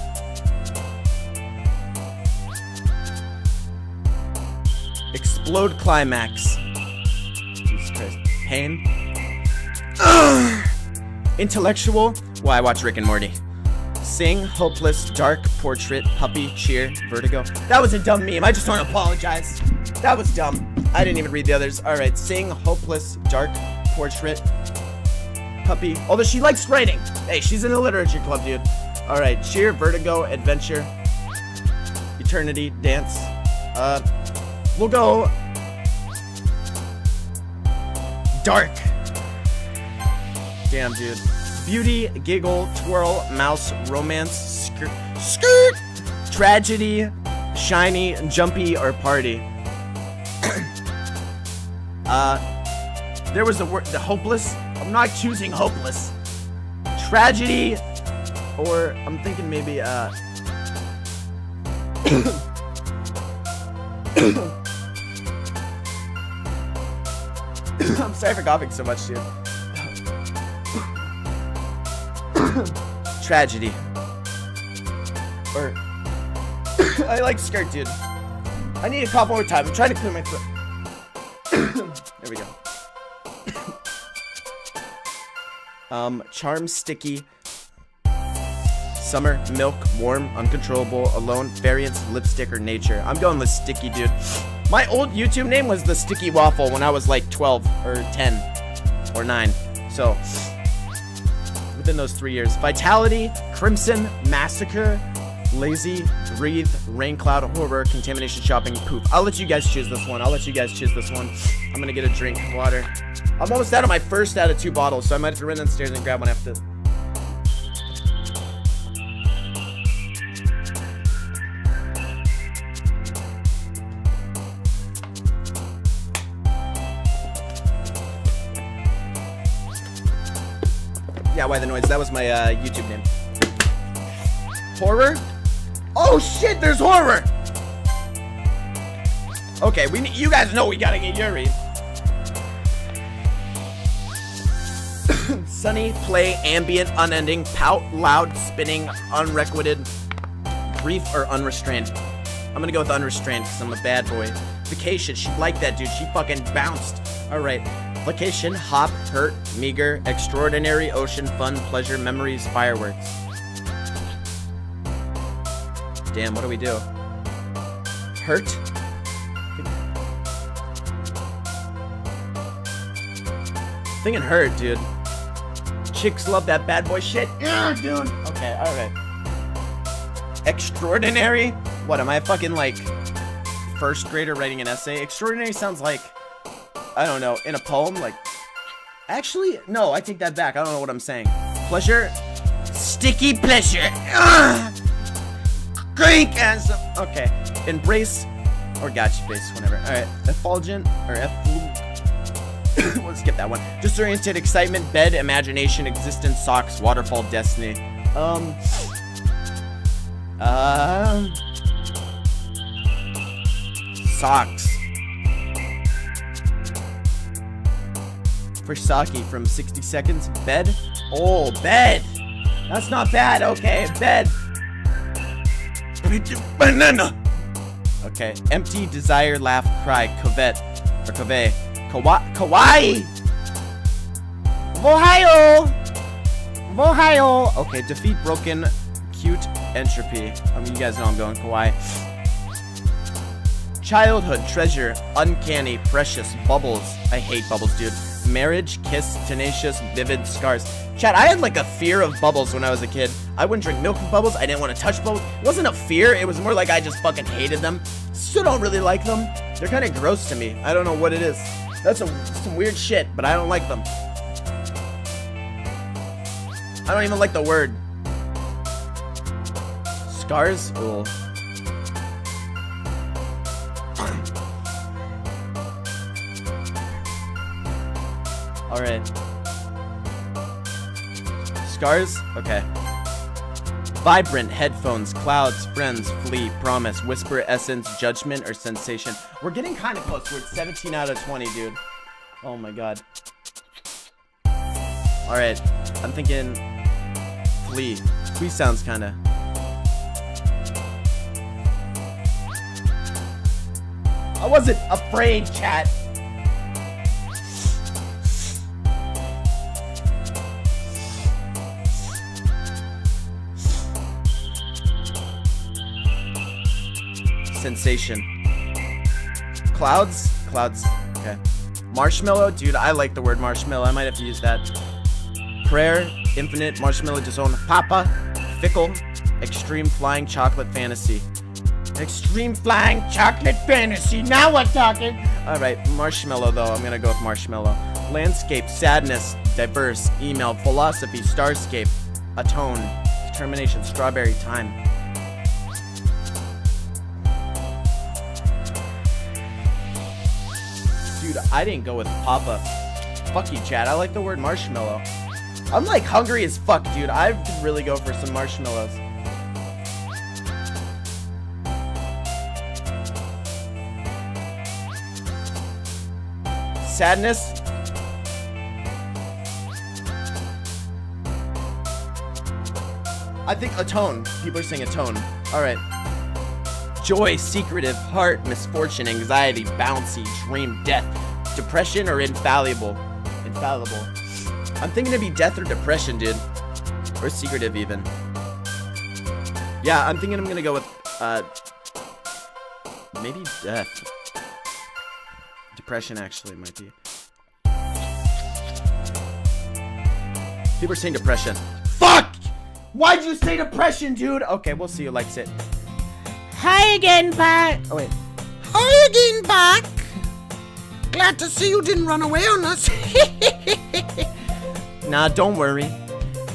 Explode Climax. Jesus Christ. Pain. Ugh. Intellectual. Well, I watch Rick and Morty. Sing, hopeless, dark, portrait, puppy, cheer, vertigo. That was a dumb meme. I just want to apologize. That was dumb. I didn't even read the others. All right, sing, hopeless, dark, portrait, puppy. Although she likes writing. Hey, she's in the literature club, dude. All right, cheer, vertigo, adventure, eternity, dance. We'll go dark. Damn, dude. Beauty, giggle, twirl, mouse, romance, skirt, tragedy, shiny, jumpy, or party. There was the word, the hopeless. I'm not choosing hopeless. Tragedy, or I'm thinking maybe, I'm sorry for coughing so much, dude. Tragedy. Or I like skirt, dude. I need to cough one more time. I'm trying to clear my throat. There we go. Charm, sticky. Summer, milk, warm, uncontrollable, alone, variance, lipstick, or nature. I'm going with sticky, dude. My old YouTube name was the Sticky Waffle when I was like 12 or 10 or 9. So, within those 3 years. Vitality, crimson, massacre, lazy, breathe, rain cloud, horror, contamination, shopping, poof. I'll let you guys choose this one. I'm gonna get a drink of water. I'm almost out of my first out of 2 bottles, so I might have to run downstairs and grab one after this. Yeah, why the noise? That was my YouTube name. Horror? Oh shit, there's horror! Okay, you guys know we gotta get Yuri. Sunny, play, ambient, unending, pout, loud, spinning, unrequited, brief, or unrestrained. I'm gonna go with unrestrained because I'm a bad boy. Vacation, she liked that, dude. She fucking bounced. Alright. Vacation, hop, hurt, meager, extraordinary, ocean, fun, pleasure, memories, fireworks. Damn, what do we do? Hurt? Thinking hurt, dude. Chicks love that bad boy shit. Yeah, dude. Okay, alright. Extraordinary? What, am I fucking like first grader writing an essay? Extraordinary sounds like, I don't know, in a poem, like, actually, no, I take that back. I don't know what I'm saying. Pleasure? Sticky pleasure. Crank ass. Okay. Embrace or gotcha face, whatever. Alright. Effulgent or we'll skip that one. Disoriented, excitement, bed, imagination, existence, socks, waterfall, destiny. Socks. For Saki from 60 Seconds. Bed? Oh, bed! That's not bad, okay, bed. Banana! Okay, empty, desire, laugh, cry, covet, or cove. Kawaii! Ohio! Okay, defeat, broken, cute, entropy. You guys know I'm going kawaii. Childhood, treasure, uncanny, precious, bubbles. I hate bubbles, dude. Marriage, kiss, tenacious, vivid, scars. Chat, I had like a fear of bubbles when I was a kid. I wouldn't drink milk with bubbles. I didn't want to touch bubbles. It wasn't a fear. It was more like I just fucking hated them. Still don't really like them. They're kind of gross to me. I don't know what it is. That's some weird shit, but I don't like them. I don't even like the word. Scars? Oh. Alright. Scars? Okay. Vibrant, headphones, clouds, friends, flee, promise, whisper, essence, judgment, or sensation. We're getting kind of close. We're at 17 out of 20, dude. Oh my god. Alright. I'm thinking flee. Flee sounds kind of... I wasn't afraid, chat. Sensation. Clouds? Clouds. Okay. Marshmallow? Dude, I like the word marshmallow. I might have to use that. Prayer, infinite, marshmallow, disown, papa, fickle, extreme flying chocolate fantasy. Extreme flying chocolate fantasy. Now we're talking. Alright, marshmallow though. I'm gonna go with marshmallow. Landscape, sadness, diverse, email, philosophy, starscape, atone, determination, strawberry, time. Dude, I didn't go with papa. Fuck you, Chad. I like the word marshmallow. I'm like hungry as fuck, dude. I could really go for some marshmallows. Sadness. I think atone. People are saying atone. Alright. Joy, secretive, heart, misfortune, anxiety, bouncy, dream, death, depression, or infallible. Infallible. I'm thinking it'd be death or depression, dude. Or secretive, even. Yeah, I'm thinking I'm gonna go with, maybe death. Depression, actually, might be. People are saying depression. Fuck! Why'd you say depression, dude? Okay, we'll see who likes it. Hi again, Pat. Oh, wait. Hi again, Buck. Glad to see you didn't run away on us. Nah, don't worry.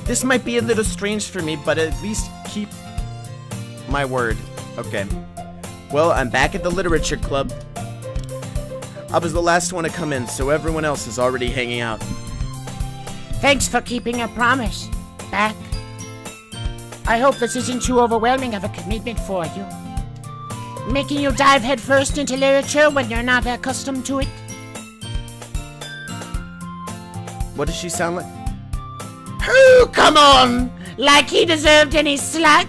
This might be a little strange for me, but at least keep my word. Okay. Well, I'm back at the literature club. I was the last one to come in, so everyone else is already hanging out. Thanks for keeping a promise, Buck. I hope this isn't too overwhelming of a commitment for you. Making you dive headfirst into literature when you're not accustomed to it. What does she sound like? Oh, come on! Like he deserved any slack?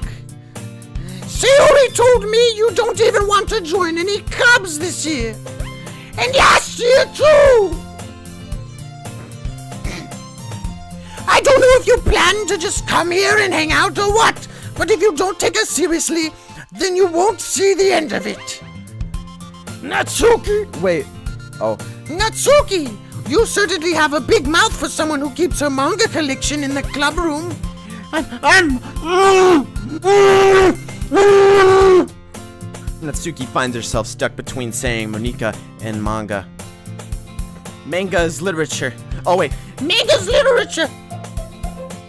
Sayori told me you don't even want to join any clubs this year. And last year, too! I don't know if you plan to just come here and hang out or what, but if you don't take us seriously, then you won't see the end of it. Natsuki! Wait. Oh. Natsuki! You certainly have a big mouth for someone who keeps her manga collection in the club room. Natsuki finds herself stuck between saying Monika and manga. Manga is literature. Oh, wait. Manga's literature!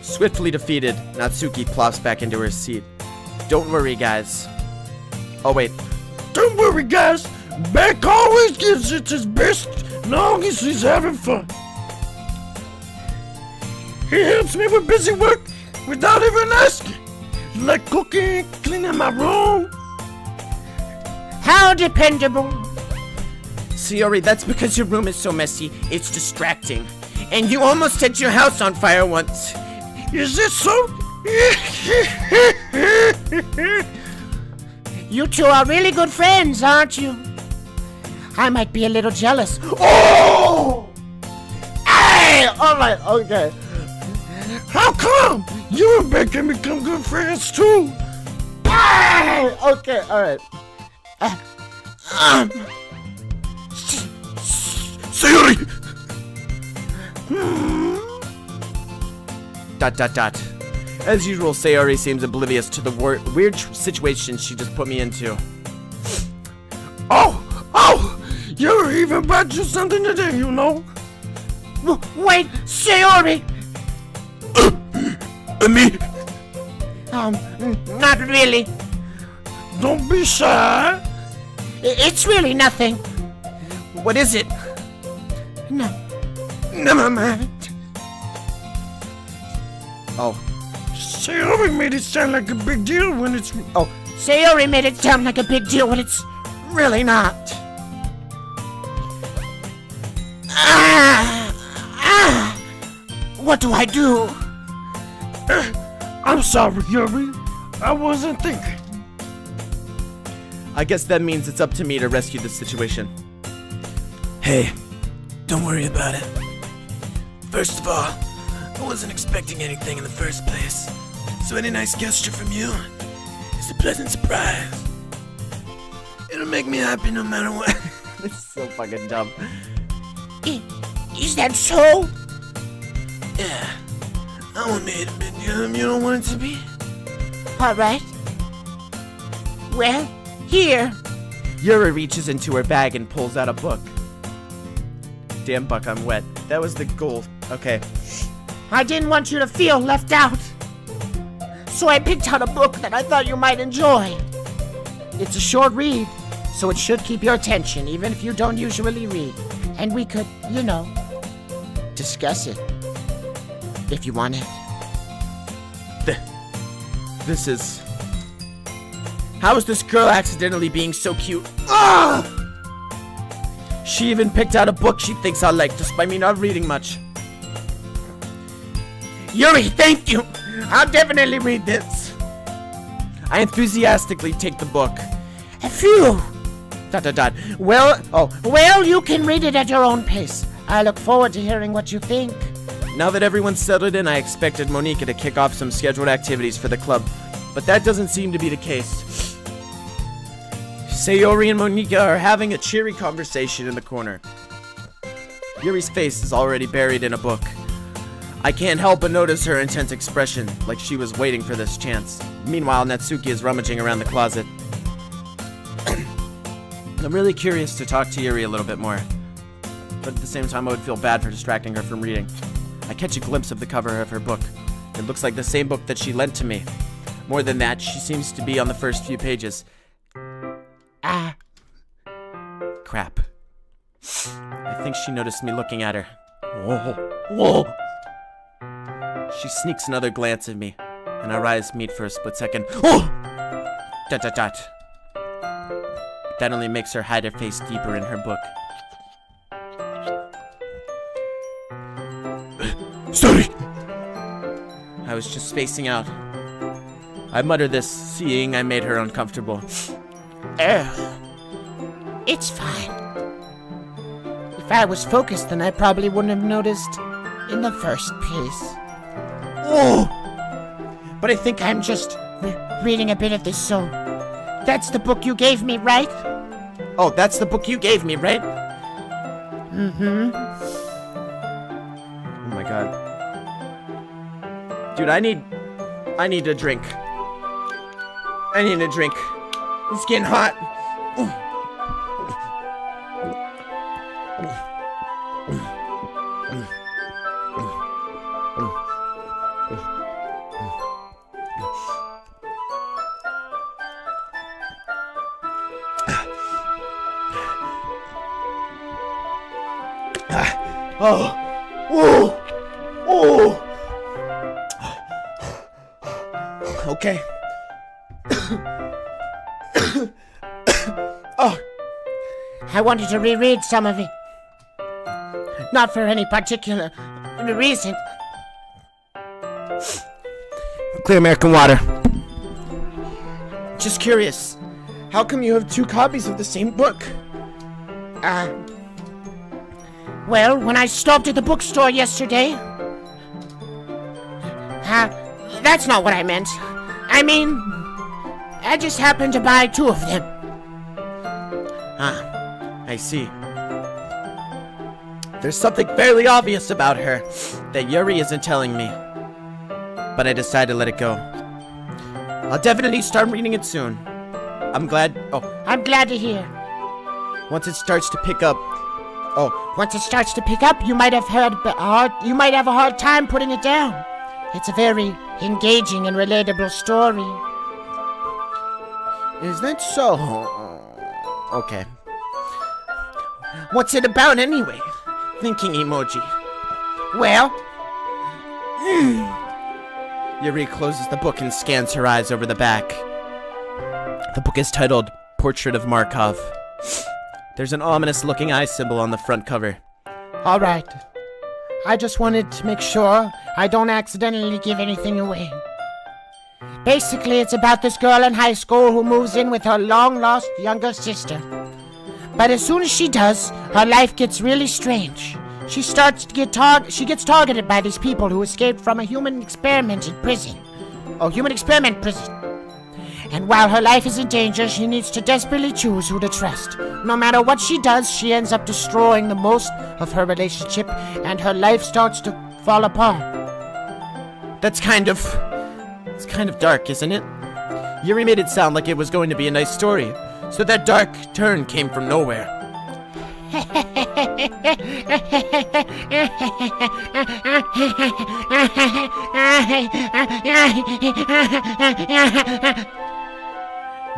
Swiftly defeated, Natsuki plops back into her seat. Don't worry, guys. Oh, wait. Don't worry, guys. Beck always gives it his best, long as he's having fun. He helps me with busy work without even asking, like cooking, cleaning my room. How dependable. Sayori, that's because your room is so messy, it's distracting. And you almost set your house on fire once. Is this so? You two are really good friends, aren't you? I might be a little jealous. Oh! Hey! Alright, okay. How come? You and Beck can become good friends too. Hey! Okay, alright. Sayori! ... As usual, Sayori seems oblivious to the weird situation she just put me into. Oh! You're even about you something today, you know? Wait, Sayori! Me? Not really. Don't be shy. It's really nothing. What is it? No. Never mind. Oh. Sayori made it sound like a big deal when it's... Oh. Sayori made it sound like a big deal when it's really not. What do I do? I'm sorry, Yuri. I wasn't thinking. I guess that means it's up to me to rescue this situation. Hey, don't worry about it. First of all, I wasn't expecting anything in the first place, so any nice gesture from you is a pleasant surprise. It'll make me happy no matter what. It's so fucking dumb. Is that so? Yeah. I want it to be dumb. You don't want it to be? Alright. Well, here. Yuri reaches into her bag and pulls out a book. Damn, Buck, I'm wet. That was the goal. Okay. I didn't want you to feel left out. So I picked out a book that I thought you might enjoy. It's a short read, so it should keep your attention, even if you don't usually read. And we could, discuss it. If you want it. This is... How is this girl accidentally being so cute? She even picked out a book she thinks I'll like, despite me not reading much. Yuri, thank you! I'll definitely read this. I enthusiastically take the book. Phew! ... Well, you can read it at your own pace. I look forward to hearing what you think. Now that everyone's settled in, I expected Monika to kick off some scheduled activities for the club, but that doesn't seem to be the case. Sayori and Monika are having a cheery conversation in the corner. Yuri's face is already buried in a book. I can't help but notice her intense expression, like she was waiting for this chance. Meanwhile, Natsuki is rummaging around the closet. I'm really curious to talk to Yuri a little bit more, but at the same time I would feel bad for distracting her from reading. I catch a glimpse of the cover of her book. It looks like the same book that she lent to me. More than that, she seems to be on the first few pages. Crap. I think she noticed me looking at her. Whoa. She sneaks another glance at me, and our eyes meet for a split second. That only makes her hide her face deeper in her book. Sorry! I was just spacing out. I muttered this, seeing I made her uncomfortable. It's fine. If I was focused, then I probably wouldn't have noticed in the first place. But I think I'm just reading a bit of this, so... That's the book you gave me, right? Oh, that's the book you gave me, right? Mm-hmm. Oh my god. Dude, I need a drink. I need a drink. It's getting hot. Okay. I wanted to reread some of it. Not for any particular reason. Clear American water. Just curious. How come you have 2 copies of the same book? Well, when I stopped at the bookstore yesterday... that's not what I meant. I mean, I just happened to buy 2 of them. I see. There's something fairly obvious about her that Yuri isn't telling me. But I decided to let it go. I'll definitely start reading it soon. I'm glad to hear. Once it starts to pick up... Once it starts to pick up, you might have a hard time putting it down. It's a very engaging and relatable story. Is that so? Okay. What's it about anyway? Thinking emoji. Well... Yuri closes the book and scans her eyes over the back. The book is titled Portrait of Markov. There's an ominous-looking eye symbol on the front cover. Alright. I just wanted to make sure I don't accidentally give anything away. Basically, it's about this girl in high school who moves in with her long-lost younger sister. But as soon as she does, her life gets really strange. She gets targeted by these people who escaped from a human experiment prison. And while her life is in danger, she needs to desperately choose who to trust. No matter what she does, she ends up destroying the most of her relationship, and her life starts to fall apart. It's kind of dark, isn't it? Yuri made it sound like it was going to be a nice story, so that dark turn came from nowhere.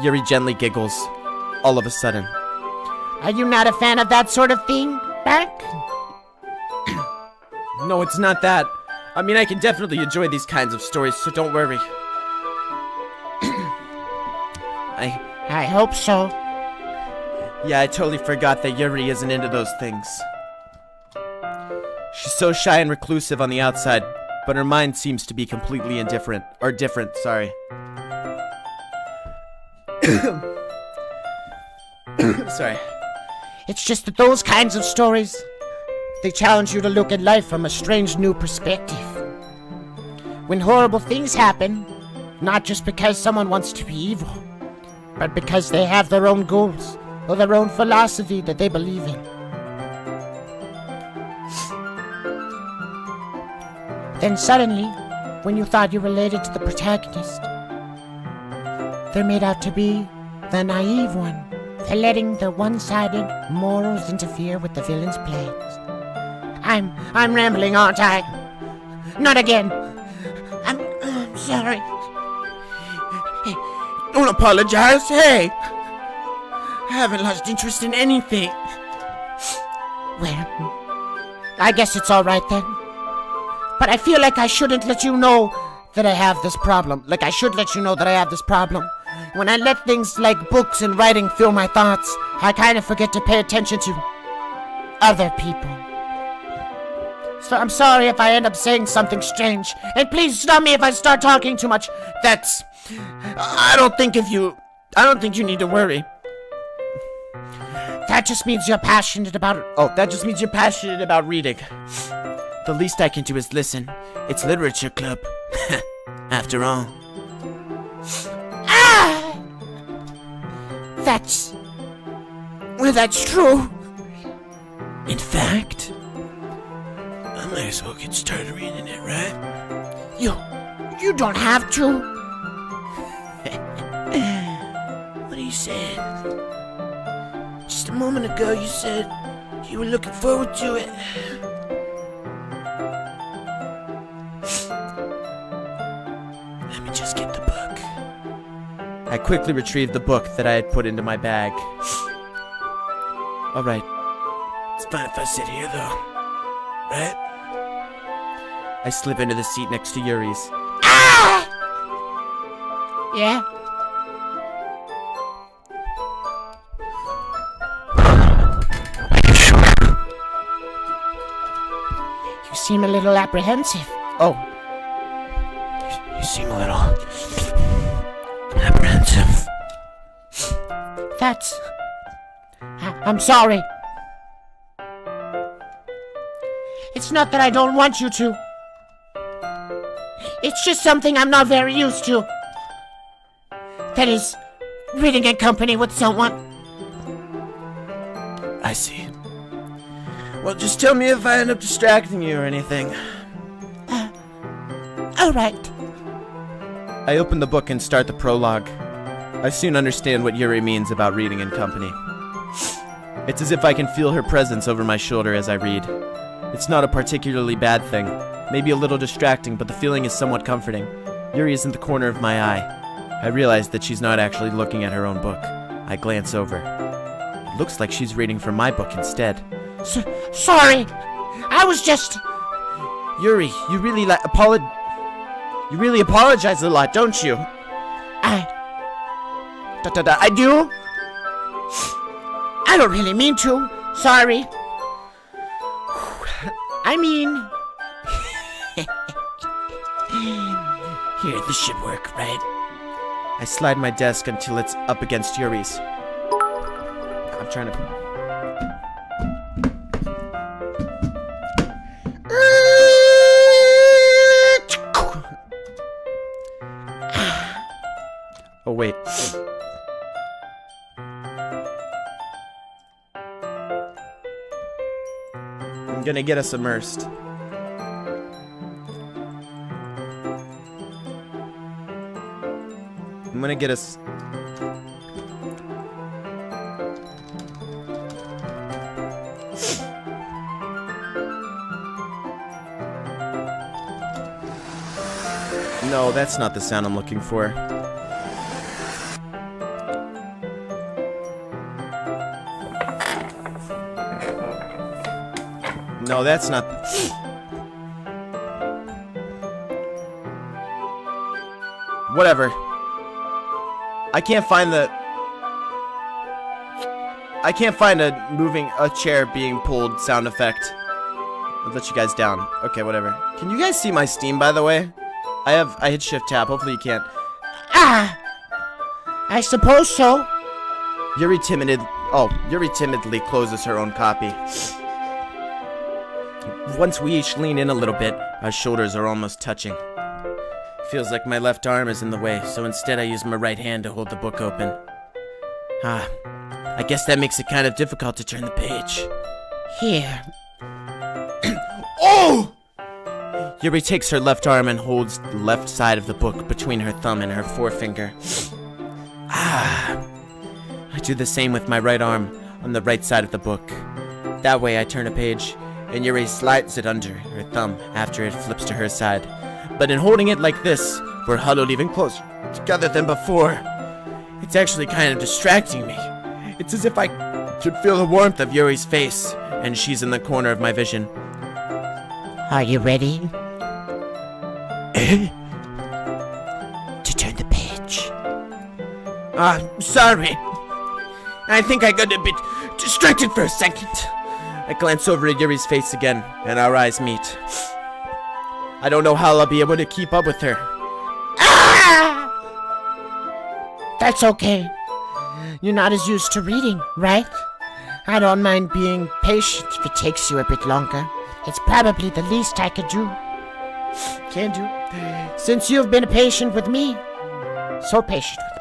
Yuri gently giggles, all of a sudden. Are you not a fan of that sort of thing, Back? No, it's not that. I mean, I can definitely enjoy these kinds of stories, so don't worry. I hope so. Yeah, I totally forgot that Yuri isn't into those things. She's so shy and reclusive on the outside, but her mind seems to be completely indifferent. Or different, sorry. Sorry. It's just that those kinds of stories, they challenge you to look at life from a strange new perspective. When horrible things happen, not just because someone wants to be evil, but because they have their own goals, or their own philosophy that they believe in. Then suddenly, when you thought you related to the protagonist, they're made out to be the naive one. They're letting their one-sided morals interfere with the villain's plans. I'm rambling, aren't I? Not again. I'm sorry. Hey, don't apologize. Hey, I haven't lost interest in anything. Well, I guess it's all right then. But I feel like I shouldn't let you know that I have this problem. Like I should let you know that I have this problem. When I let things like books and writing fill my thoughts, I kind of forget to pay attention to other people. So I'm sorry if I end up saying something strange. And please stop me if I start talking too much. I don't think you need to worry. That just means you're passionate about it. Oh, that just means you're passionate about reading. The least I can do is listen. It's literature club. After all. That's true. In fact, I might as well get started reading it, right? You don't have to. What are you saying? Just a moment ago you said you were looking forward to it. Let me just get the book. I quickly retrieved the book that I had put into my bag. Alright. It's fine if I sit here, though. Right? I slip into the seat next to Yuri's. Yeah? You seem a little apprehensive. Oh. You seem a little apprehensive. I'm sorry. It's not that I don't want you to. It's just something I'm not very used to. That is, reading in company with someone. I see. Well, just tell me if I end up distracting you or anything. Alright. I open the book and start the prologue. I soon understand what Yuri means about reading in company. It's as if I can feel her presence over my shoulder as I read. It's not a particularly bad thing. Maybe a little distracting, but the feeling is somewhat comforting. Yuri is in the corner of my eye. I realize that she's not actually looking at her own book. I glance over. It looks like she's reading from my book instead. Sorry! I was just... Yuri, you really apologize a lot, don't you? I do? I don't really mean to. Sorry. I mean... Here, this should work, right? I slide my desk until it's up against Yuri's. I'm trying to... Oh, wait. I'm gonna get us immersed. I'm gonna get us... No, that's not the sound I'm looking for. No, that's not... Whatever. I can't find a moving a chair being pulled sound effect. I'll let you guys down. Okay, whatever. Can you guys see my Steam, by the way? I hit shift tab. Hopefully you can't. Ah! I suppose so. Yuri timidly closes her own copy. Once we each lean in a little bit, our shoulders are almost touching. Feels like my left arm is in the way, so instead I use my right hand to hold the book open. I guess that makes it kind of difficult to turn the page. Here. Oh! Yuri takes her left arm and holds the left side of the book between her thumb and her forefinger. I do the same with my right arm on the right side of the book. That way I turn a page, and Yuri slides it under her thumb after it flips to her side. But in holding it like this, we're huddled even closer together than before. It's actually kind of distracting me. It's as if I could feel the warmth of Yuri's face, and she's in the corner of my vision. Are you ready? To turn the page. Sorry. I think I got a bit distracted for a second. I glance over at Yuri's face again, and our eyes meet. I don't know how I'll be able to keep up with her. Ah! That's okay. You're not as used to reading, right? I don't mind being patient if it takes you a bit longer. It's probably the least I could do. Can do. Since you've been patient with me. So patient with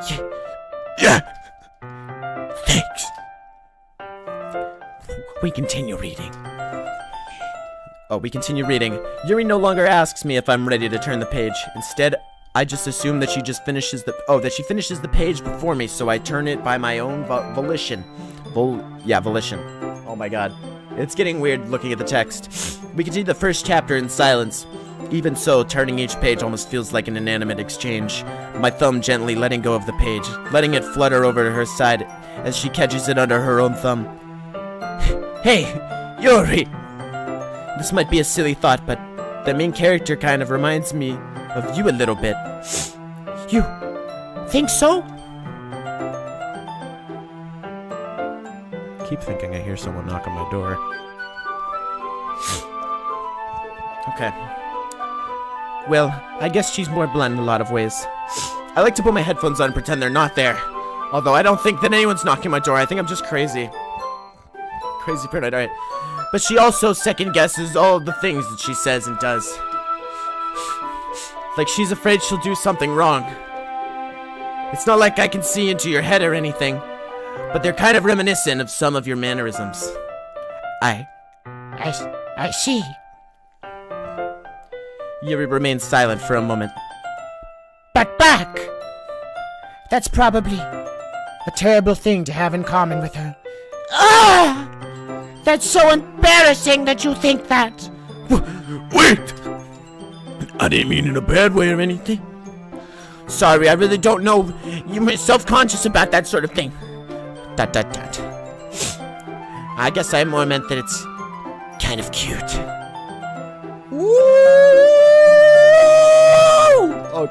me. Yeah. Thanks. We continue reading. Oh, we continue reading. Yuri no longer asks me if I'm ready to turn the page. Instead, I just assume that she finishes the page before me, so I turn it by my own volition. Volition. Oh my god. It's getting weird looking at the text. We continue the first chapter in silence. Even so, turning each page almost feels like an inanimate exchange. My thumb gently letting go of the page, letting it flutter over to her side as she catches it under her own thumb. Hey, Yuri! This might be a silly thought, but the main character kind of reminds me of you a little bit. You think so? Keep thinking I hear someone knock on my door. Okay. Well, I guess she's more blunt in a lot of ways. I like to put my headphones on and pretend they're not there. Although I don't think that anyone's knocking my door. I think I'm just crazy. Crazy paranoid, alright. But she also second guesses all of the things that she says and does. Like she's afraid she'll do something wrong. It's not like I can see into your head or anything, but they're kind of reminiscent of some of your mannerisms. I see. Yuri remains silent for a moment. But Buck! That's probably a terrible thing to have in common with her. Ah! That's so embarrassing that you think that. Wait! I didn't mean in a bad way or anything. Sorry, I really don't know. You're self-conscious about that sort of thing. ... I guess I more meant that it's kind of cute. Woo! Oh,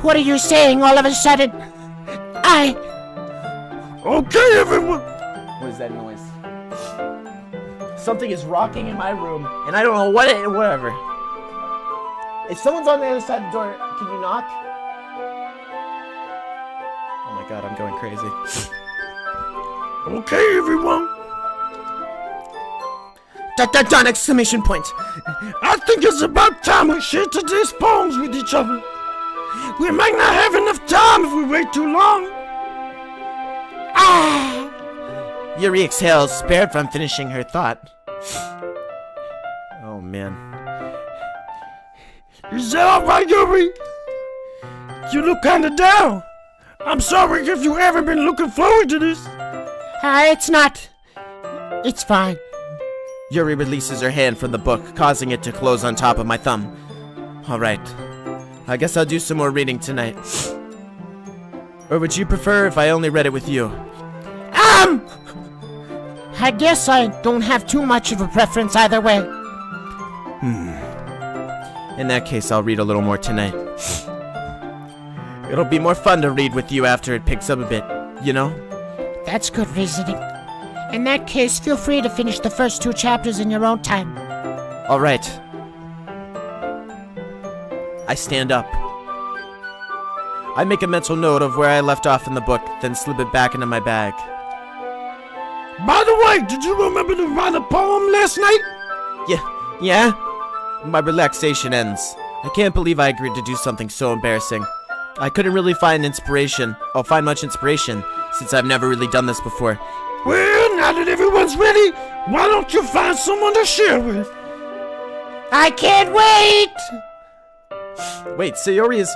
What are you saying all of a sudden? Okay, everyone. what is that noise? Something is rocking in my room, and I don't know what it. Whatever. If someone's on the other side of the door, can you knock? Oh my god, I'm going crazy. Okay, everyone. Dot exclamation point. I think it's about time we share today's poems with each other. We might not have enough time if we wait too long. Yuri exhales, spared from finishing her thought. Oh man. Is that alright, Yuri? You look kinda down. I'm sorry if you haven't been looking forward to this. It's not. It's fine. Yuri releases her hand from the book, causing it to close on top of my thumb. Alright. I guess I'll do some more reading tonight. Or would you prefer if I only read it with you? I guess I don't have too much of a preference either way. In that case, I'll read a little more tonight. It'll be more fun to read with you after it picks up a bit, you know? That's good reasoning. In that case, feel free to finish the first 2 chapters in your own time. Alright. I stand up. I make a mental note of where I left off in the book, then slip it back into my bag. By the way, did you remember to write a poem last night? Yeah? My relaxation ends. I can't believe I agreed to do something so embarrassing. I couldn't really find much inspiration, since I've never really done this before. Well, now that everyone's ready, why don't you find someone to share with? I can't wait! Wait, Sayori is...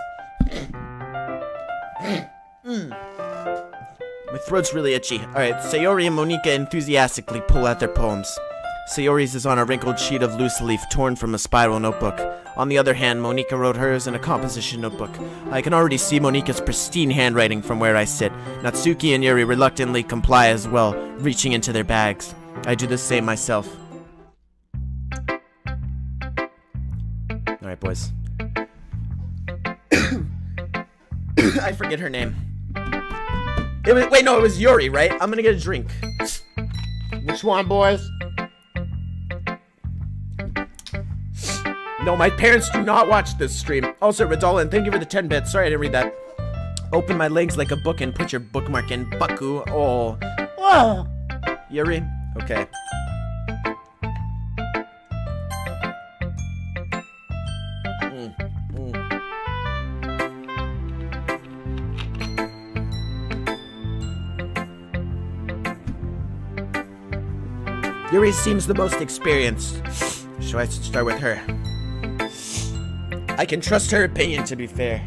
My throat's really itchy. Alright, Sayori and Monika enthusiastically pull out their poems. Sayori's is on a wrinkled sheet of loose leaf torn from a spiral notebook. On the other hand, Monika wrote hers in a composition notebook. I can already see Monika's pristine handwriting from where I sit. Natsuki and Yuri reluctantly comply as well, reaching into their bags. I do the same myself. Alright, boys. I forget her name. It was Yuri, right? I'm gonna get a drink. Which one, boys? No, my parents do not watch this stream. Also, Radolin, thank you for the 10 bits. Sorry I didn't read that. Open my legs like a book and put your bookmark in. Baku. Oh. Yuri? Okay. Yuri seems the most experienced, so I should start with her. I can trust her opinion, to be fair. ...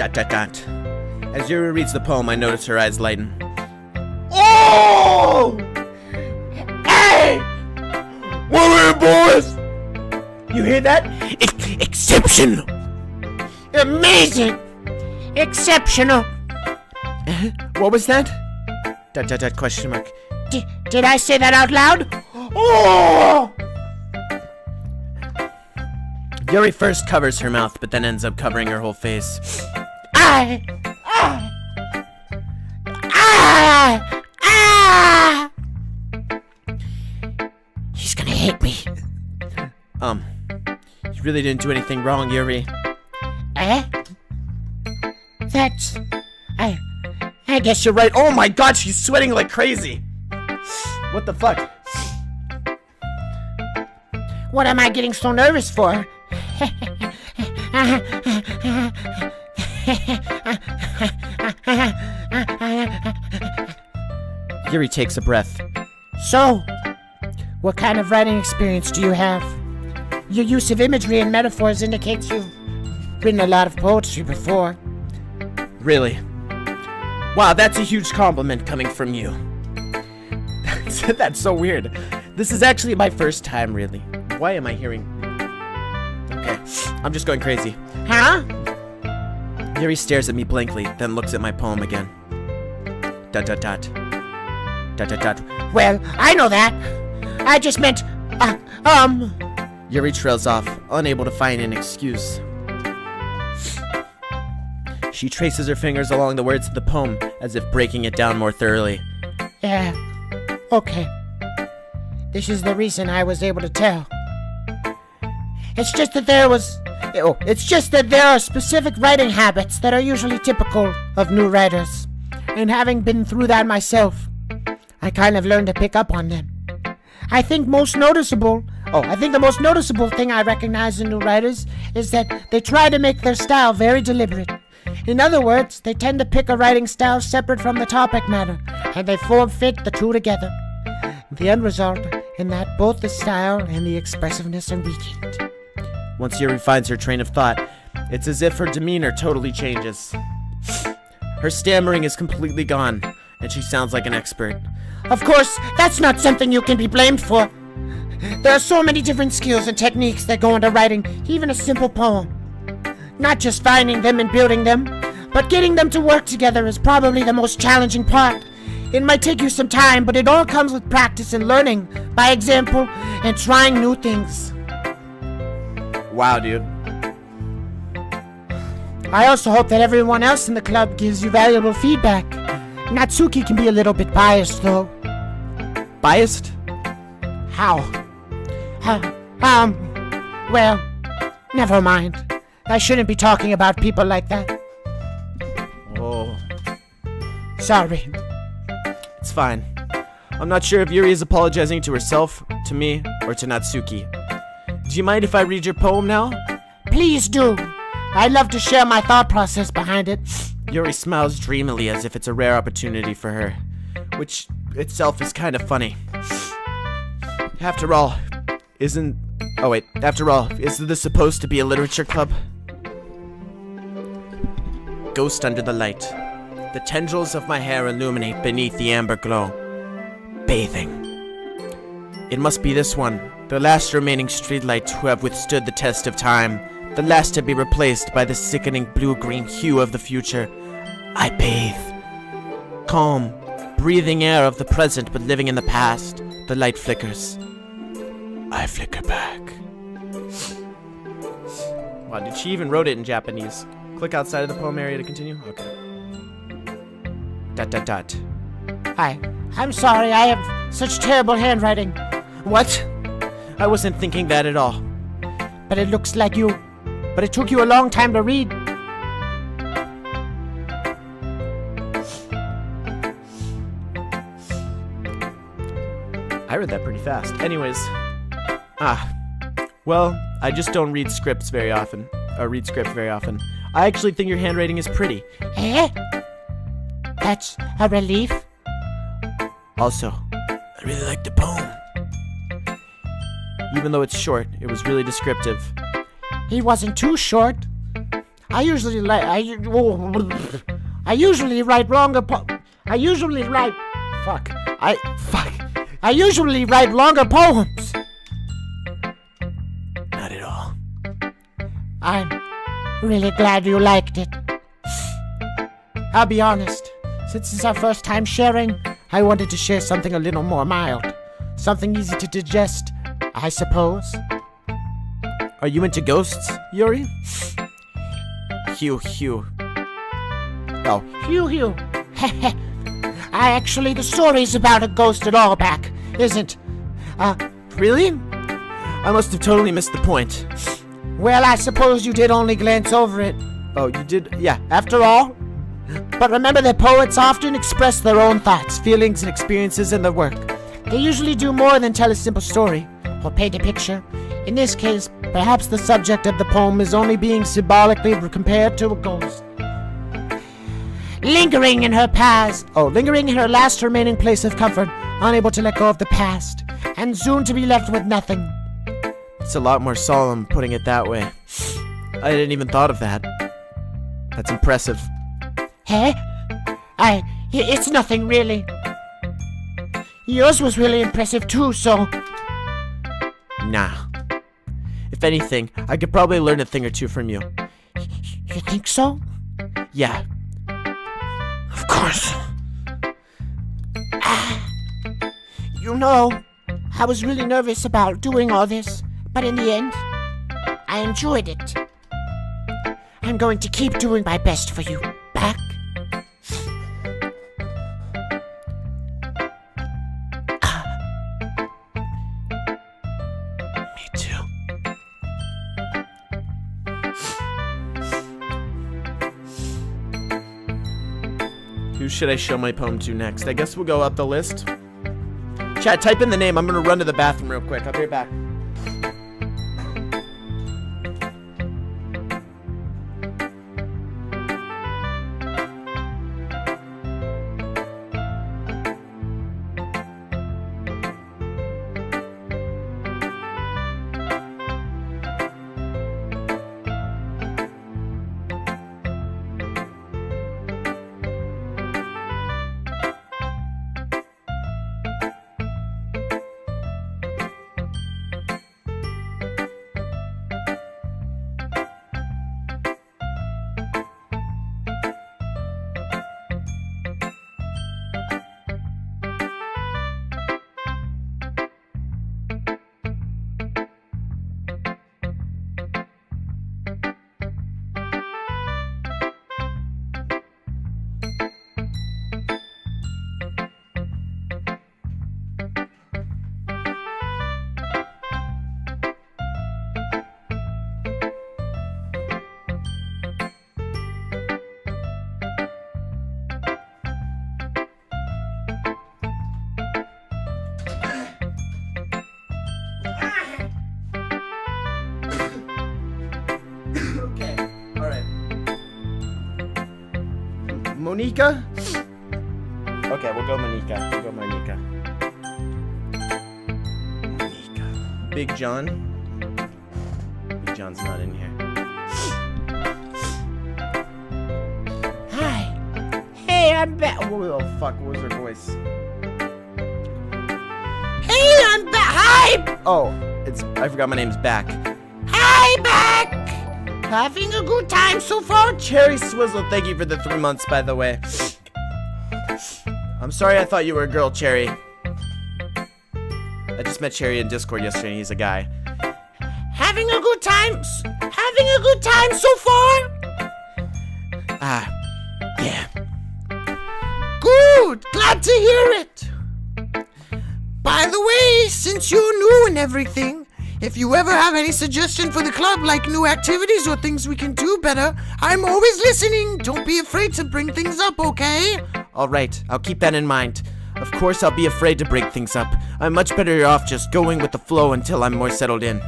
As Yuri reads the poem, I notice her eyes lighten. Oh! Hey! We're in, boys! You hear that? Exceptional! Amazing! Exceptional! What was that? ... question mark. Did I say that out loud? Oh! Yuri first covers her mouth, but then ends up covering her whole face. He's gonna hate me. You really didn't do anything wrong, Yuri. That's... I guess You're right. Oh my god, she's sweating like crazy. What the fuck? What am I getting so nervous for? Yuri takes a breath. So, what kind of writing experience do you have? Your use of imagery and metaphors indicates you've written a lot of poetry before. Really? Wow, that's a huge compliment coming from you. That's so weird. This is actually my first time, really. Why am I hearing... Okay, I'm just going crazy. Huh? Yuri stares at me blankly, then looks at my poem again. ... Well, I know that. I just meant, Yuri trails off, unable to find an excuse. She traces her fingers along the words of the poem, as if breaking it down more thoroughly. Yeah, okay. This is the reason I was able to tell. It's just that there are specific writing habits that are usually typical of new writers. And having been through that myself, I kind of learned to pick up on them. I think the most noticeable thing I recognize in new writers is that they try to make their style very deliberate. In other words, they tend to pick a writing style separate from the topic matter, and they form-fit the two together. The end result in that both the style and the expressiveness are weakened. Once Yuri finds her train of thought, it's as if her demeanor totally changes. Her stammering is completely gone, and she sounds like an expert. Of course, that's not something you can be blamed for. There are so many different skills and techniques that go into writing even a simple poem. Not just finding them and building them, but getting them to work together is probably the most challenging part. It might take you some time, but it all comes with practice and learning, by example, and trying new things. Wow, dude. I also hope that everyone else in the club gives you valuable feedback. Natsuki can be a little bit biased, though. Biased? How? Well, never mind. I shouldn't be talking about people like that. Oh. Sorry. It's fine. I'm not sure if Yuri is apologizing to herself, to me, or to Natsuki. Do you mind if I read your poem now? Please do. I'd love to share my thought process behind it. Yuri smiles dreamily as if it's a rare opportunity for her, which itself is kind of funny. After all, isn't this supposed to be a literature club? Ghost under the light. The tendrils of my hair illuminate beneath the amber glow. Bathing. It must be this one, the last remaining streetlight who have withstood the test of time, the last to be replaced by the sickening blue-green hue of the future. I bathe. Calm, breathing air of the present but living in the past. The light flickers. I flicker back. Wow, did she even wrote it in Japanese? Click outside of the poem area to continue? Okay. ... Hi. I'm sorry, I have such terrible handwriting. What? I wasn't thinking that at all. But it looks like you... But it took you a long time to read. I read that pretty fast. Anyways. Well, I just don't read scripts very often. Read script very often. I actually think your handwriting is pretty. Eh? That's a relief. Also, I really like the poem. Even though it's short, it was really descriptive. He wasn't too short. I usually write longer I usually write longer poems. Not at all. I'm really glad you liked it. I'll be honest. Since it's our first time sharing, I wanted to share something a little more mild. Something easy to digest, I suppose. Are you into ghosts, Yuri? Hugh. Oh, Hugh. The story's about a ghost at all back, isn't? Really? I must have totally missed the point. Well, I suppose you did only glance over it. Oh, you did? Yeah. After all. But remember that poets often express their own thoughts, feelings, and experiences in their work. They usually do more than tell a simple story, or paint a picture. In this case, perhaps the subject of the poem is only being symbolically compared to a ghost. Lingering in her last remaining place of comfort, unable to let go of the past, and soon to be left with nothing. It's a lot more solemn putting it that way. I didn't even thought of that. That's impressive. Hey? It's nothing really. Yours was really impressive too, so... Nah. If anything, I could probably learn a thing or two from you. You think so? Yeah. Of course. You know, I was really nervous about doing all this, but in the end, I enjoyed it. I'm going to keep doing my best for you. Back. Me too. Who should I show my poem to next? I guess we'll go up the list. Chat, type in the name. I'm gonna run to the bathroom real quick. I'll be right back. Monica? Okay, we'll go Monica. Monica. Big John? Big John's not in here. Hi. Hey, I'm back. Oh, fuck, what was her voice? Hey, I'm back. Hi. Oh, I forgot my name's Back. Hi, back. Having a good time so far? Cherry Swizzle, thank you for the 3 months, by the way. I'm sorry I thought you were a girl, Cherry. I just met Cherry in Discord yesterday and he's a guy. Having a good time? Having a good time so far? Yeah. Good. Glad to hear it. By the way, since you're new and everything, if you ever have any suggestion for the club, like new activities or things we can do better, I'm always listening. Don't be afraid to bring things up, okay? Alright, I'll keep that in mind. Of course I'll be afraid to break things up. I'm much better off just going with the flow until I'm more settled in.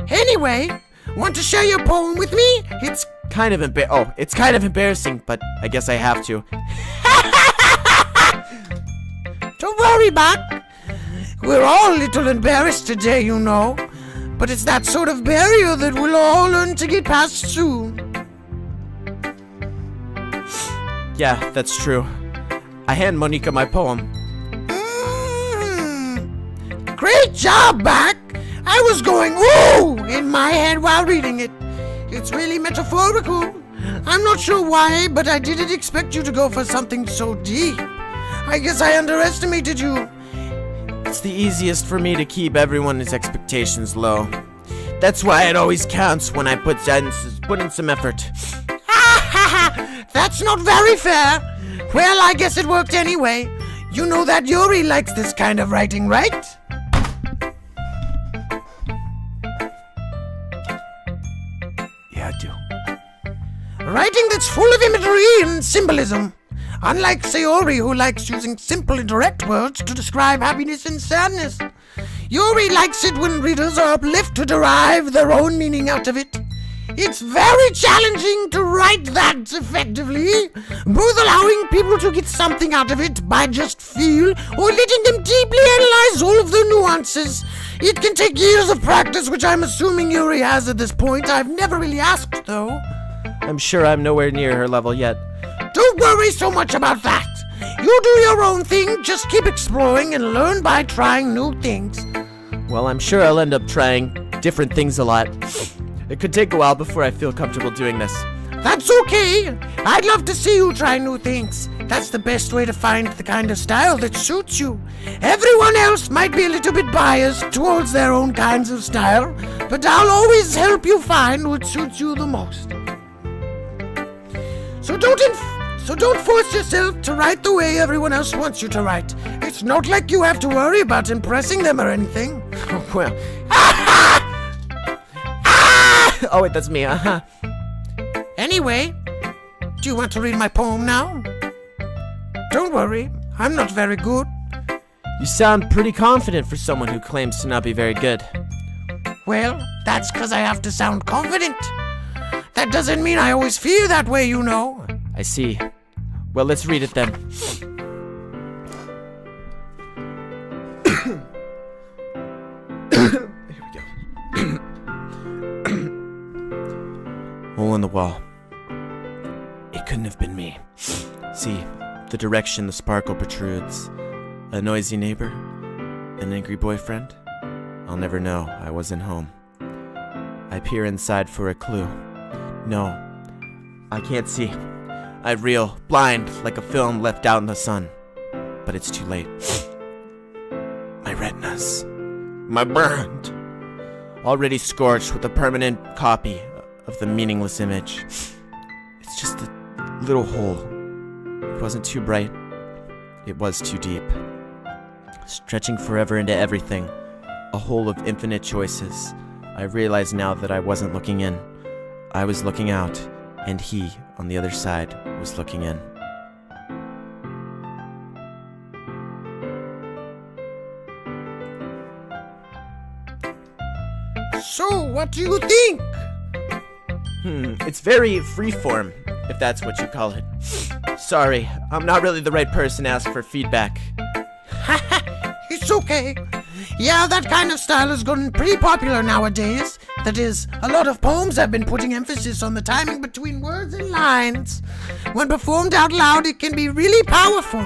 Anyway, want to share your poem with me? It's kind of embarrassing, but I guess I have to. Don't worry, Buck. We're all a little embarrassed today, you know. But it's that sort of barrier that we'll all learn to get past soon. Yeah, that's true. I hand Monica my poem. Great job, Buck. I was going ooh in my head while reading it. It's really metaphorical. I'm not sure why, but I didn't expect you to go for something so deep. I guess I underestimated you. It's the easiest for me to keep everyone's expectations low. That's why it always counts when I put in some effort. That's not very fair. Well, I guess it worked anyway. You know that Yuri likes this kind of writing, right? Yeah, I do. Writing that's full of imagery and symbolism. Unlike Sayori, who likes using simple and direct words to describe happiness and sadness. Yuri likes it when readers are uplifted to derive their own meaning out of it. It's very challenging to write that effectively, both allowing people to get something out of it by just feel, or letting them deeply analyze all of the nuances. It can take years of practice, which I'm assuming Yuri has at this point. I've never really asked, though. I'm sure I'm nowhere near her level yet. Don't worry so much about that. You do your own thing, just keep exploring and learn by trying new things. Well, I'm sure I'll end up trying different things a lot. It could take a while before I feel comfortable doing this. That's okay. I'd love to see you try new things. That's the best way to find the kind of style that suits you. Everyone else might be a little bit biased towards their own kinds of style, but I'll always help you find what suits you the most. So don't force yourself to write the way everyone else wants you to write. It's not like you have to worry about impressing them or anything. Oh, well. Oh, wait, that's me. Anyway, do you want to read my poem now? Don't worry, I'm not very good. You sound pretty confident for someone who claims to not be very good. Well, that's 'cause I have to sound confident. That doesn't mean I always feel that way, you know. I see. Well, let's read it then. Here we go. Hole in the wall. It couldn't have been me. See, the direction the sparkle protrudes. A noisy neighbor? An angry boyfriend? I'll never know. I wasn't home. I peer inside for a clue. No, I can't see. I reel, blind, like a film left out in the sun. But it's too late. My retinas. My burned. Already scorched with a permanent copy of the meaningless image. It's just a little hole. It wasn't too bright. It was too deep. Stretching forever into everything. A hole of infinite choices. I realize now that I wasn't looking in. I was looking out, and he, on the other side, was looking in. So, what do you think? It's very freeform, if that's what you call it. Sorry, I'm not really the right person to ask for feedback. It's okay. Yeah, that kind of style has gotten pretty popular nowadays. That is, a lot of poems have been putting emphasis on the timing between words and lines. When performed out loud, it can be really powerful.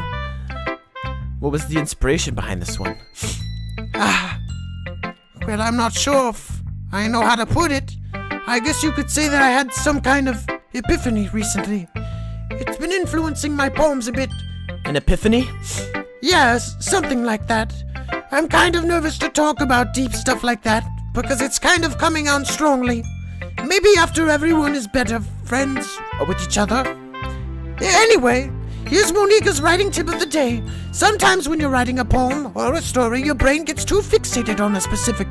What was the inspiration behind this one? Well, I'm not sure if I know how to put it. I guess you could say that I had some kind of epiphany recently. It's been influencing my poems a bit. An epiphany? Yes, something like that. I'm kind of nervous to talk about deep stuff like that, because it's kind of coming on strongly. Maybe after everyone is better friends with each other. Anyway, here's Monica's writing tip of the day. Sometimes when you're writing a poem or a story, your brain gets too fixated on a specific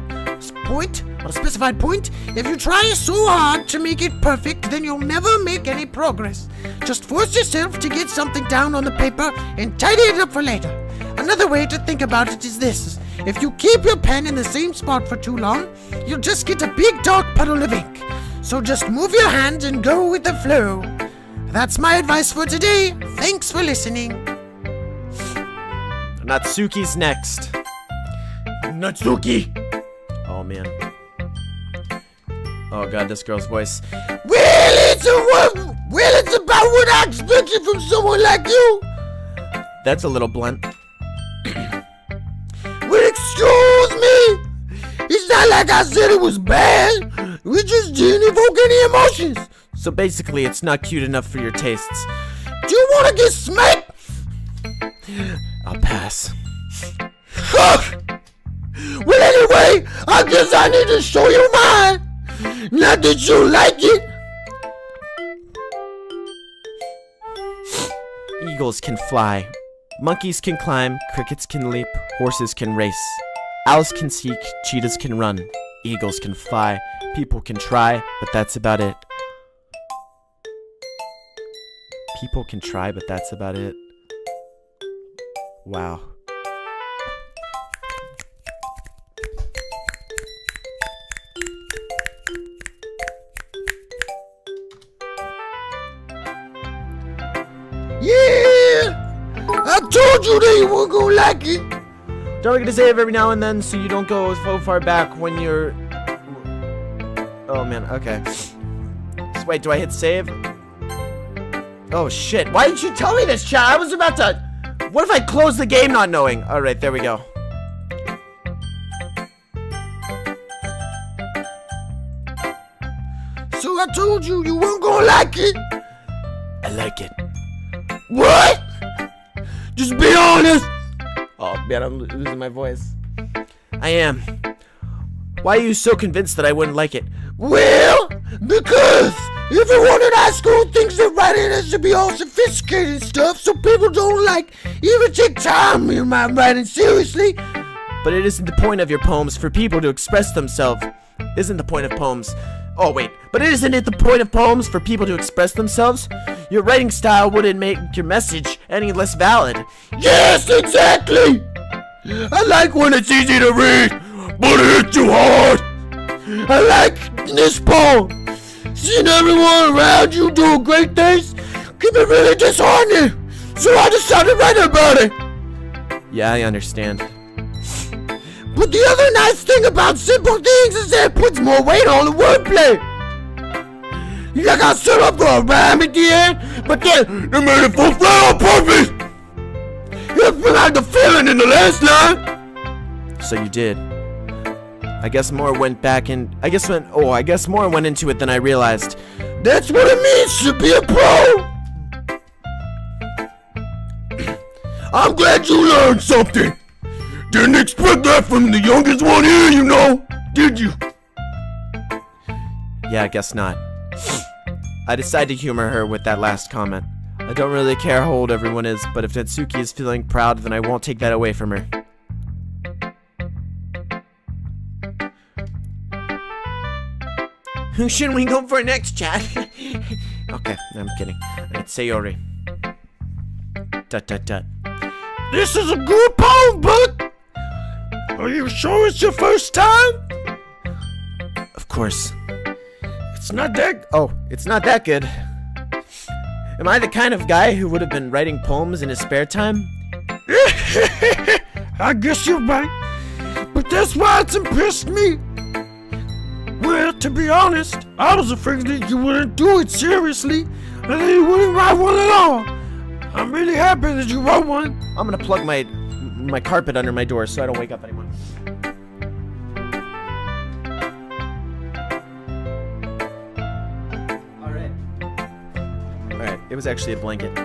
point, or a specified point. If you try so hard to make it perfect, then you'll never make any progress. Just force yourself to get something down on the paper and tidy it up for later. Another way to think about it is this. If you keep your pen in the same spot for too long, you'll just get a big dark puddle of ink. So just move your hand and go with the flow. That's my advice for today. Thanks for listening. Natsuki's next. Natsuki. Oh man. Oh god, this girl's voice. Well, it's about what I expected from someone like you. That's a little blunt. Well, excuse me. It's not like I said it was bad. We just didn't evoke any emotions. So basically, it's not cute enough for your tastes. Do you want to get smacked? I'll pass. Well, anyway, I guess I need to show you mine. Not that you like it. Eagles can fly. Monkeys can climb. Crickets can leap. Horses can race. Owls can seek. Cheetahs can run. Eagles can fly. People can try, but that's about it. People can try, but that's about it. Wow. Yeah! I told you they weren't gonna like it. Don't forget to save every now and then so you don't go so far back when you're... Oh man, okay. So wait, do I hit save? Oh shit, why didn't you tell me this, chat? I was about to... What if I close the game not knowing? Alright, there we go. So I told you you weren't gonna like it. I like it. What? Just be honest. Oh man, I'm losing my voice. I am. Why are you so convinced that I wouldn't like it? Well, because everyone in high school thinks that writing has to be all sophisticated and stuff, so people don't even take time in my writing seriously. But it isn't the point of your poems for people to express themselves. Isn't the point of poems? Oh wait, but isn't it the point of poems for people to express themselves? Your writing style wouldn't make your message any less valid. Yes, exactly! I like when it's easy to read, but it hits you hard. I like this poem. Seeing everyone around you doing great things can be really disheartening. So I decided to write about it. Yeah, I understand. But the other nice thing about simple things is that it puts more weight on the wordplay. Like I set up for a rhyme at the end, but then they made it full flat on purpose. You feel like the feeling in the last line. So you did. I guess more went into it than I realized. That's what it means to be a pro. I'm glad you learned something. Didn't expect that from the youngest one here, you know. Did you? Yeah, I guess not. I decided to humor her with that last comment. I don't really care how old everyone is, but if Natsuki is feeling proud, then I won't take that away from her. Who should we go for next, Chad? Okay, I'm kidding. It's Sayori. Tut tut tut. This is a good poem, bud. Are you sure it's your first time? Of course. It's not that. It's not that good. Am I the kind of guy who would have been writing poems in his spare time? I guess you're right. But that's why it's impressed me. Well, to be honest, I was afraid that you wouldn't do it seriously and that you wouldn't write one at all. I'm really happy that you wrote one. I'm gonna plug my carpet under my door so I don't wake up anymore. Alright, it was actually a blanket.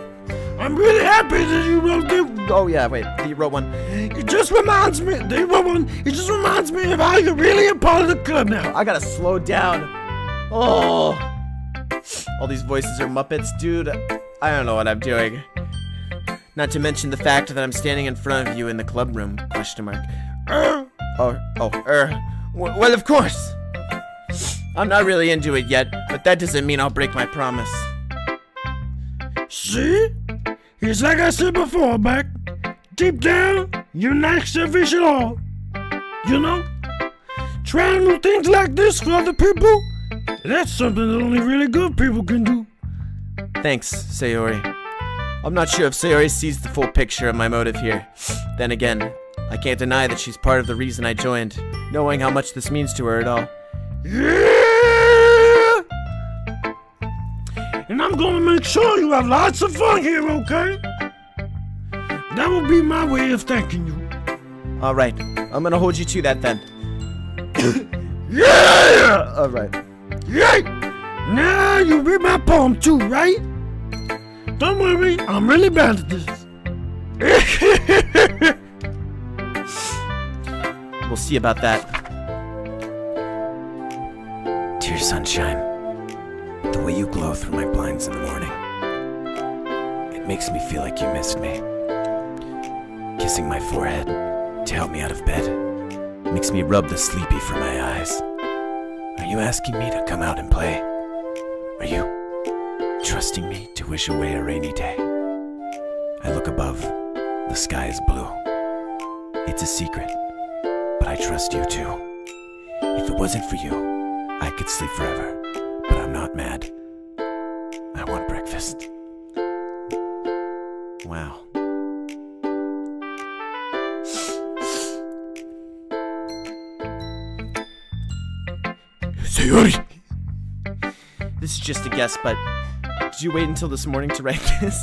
I'm really happy that you wrote it. Oh yeah, wait, you wrote one. It just reminds me, they wrote one. It just reminds me of how you're really a part of the club now. I gotta slow down. Oh, all these voices are Muppets, dude. I don't know what I'm doing. Not to mention the fact that I'm standing in front of you in the club room, question mark. Well, of course. I'm not really into it yet, but that doesn't mean I'll break my promise. See? It's like I said before, Beck. Deep down, you're not selfish at all. You know? Trying new things like this for other people, that's something that only really good people can do. Thanks, Sayori. I'm not sure if Sayori sees the full picture of my motive here. Then again, I can't deny that she's part of the reason I joined, knowing how much this means to her at all. Yeah! And I'm gonna make sure you have lots of fun here, okay? That will be my way of thanking you. Alright, I'm gonna hold you to that then. Yeah! Alright. Yeah! Now you read my poem too, right? Don't worry, I'm really bad at this. We'll see about that. Dear sunshine, the way you glow through my blinds in the morning, it makes me feel like you missed me. Kissing my forehead to help me out of bed makes me rub the sleepy from my eyes. Are you asking me to come out and play? Are you trusting me to wish away a rainy day? I look above, the sky is blue. It's a secret, but I trust you too. If it wasn't for you, I could sleep forever, but I'm not mad. I want breakfast. Wow. Sayori! This is just a guess, but did you wait until this morning to write this?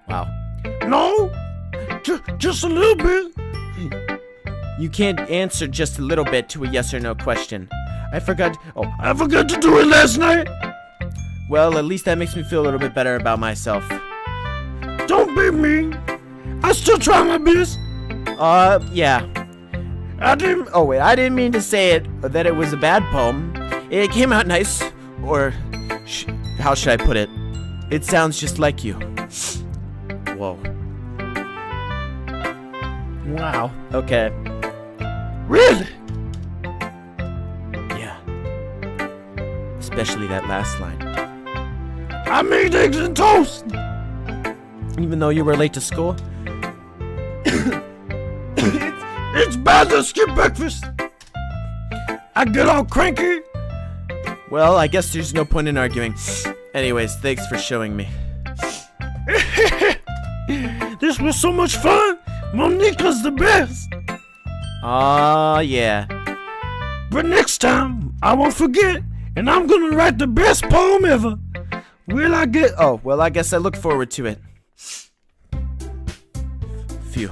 Wow. No! Just a little bit. You can't answer just a little bit to a yes or no question. I forgot to do it last night. Well, at least that makes me feel a little bit better about myself. Don't be mean. I still try my best. Yeah. I didn't mean to say that it was a bad poem. It came out nice, or how should I put it? It sounds just like you. Whoa. Wow. Okay. Really? Yeah. Especially that last line. I made eggs and toast. Even though you were late to school? it's bad to skip breakfast. I get all cranky. Well, I guess there's no point in arguing. Anyways, thanks for showing me. This was so much fun. Monica's the best. Aw, yeah. But next time, I won't forget, and I'm gonna write the best poem ever. Will I get... Oh, well, I guess I look forward to it. Phew.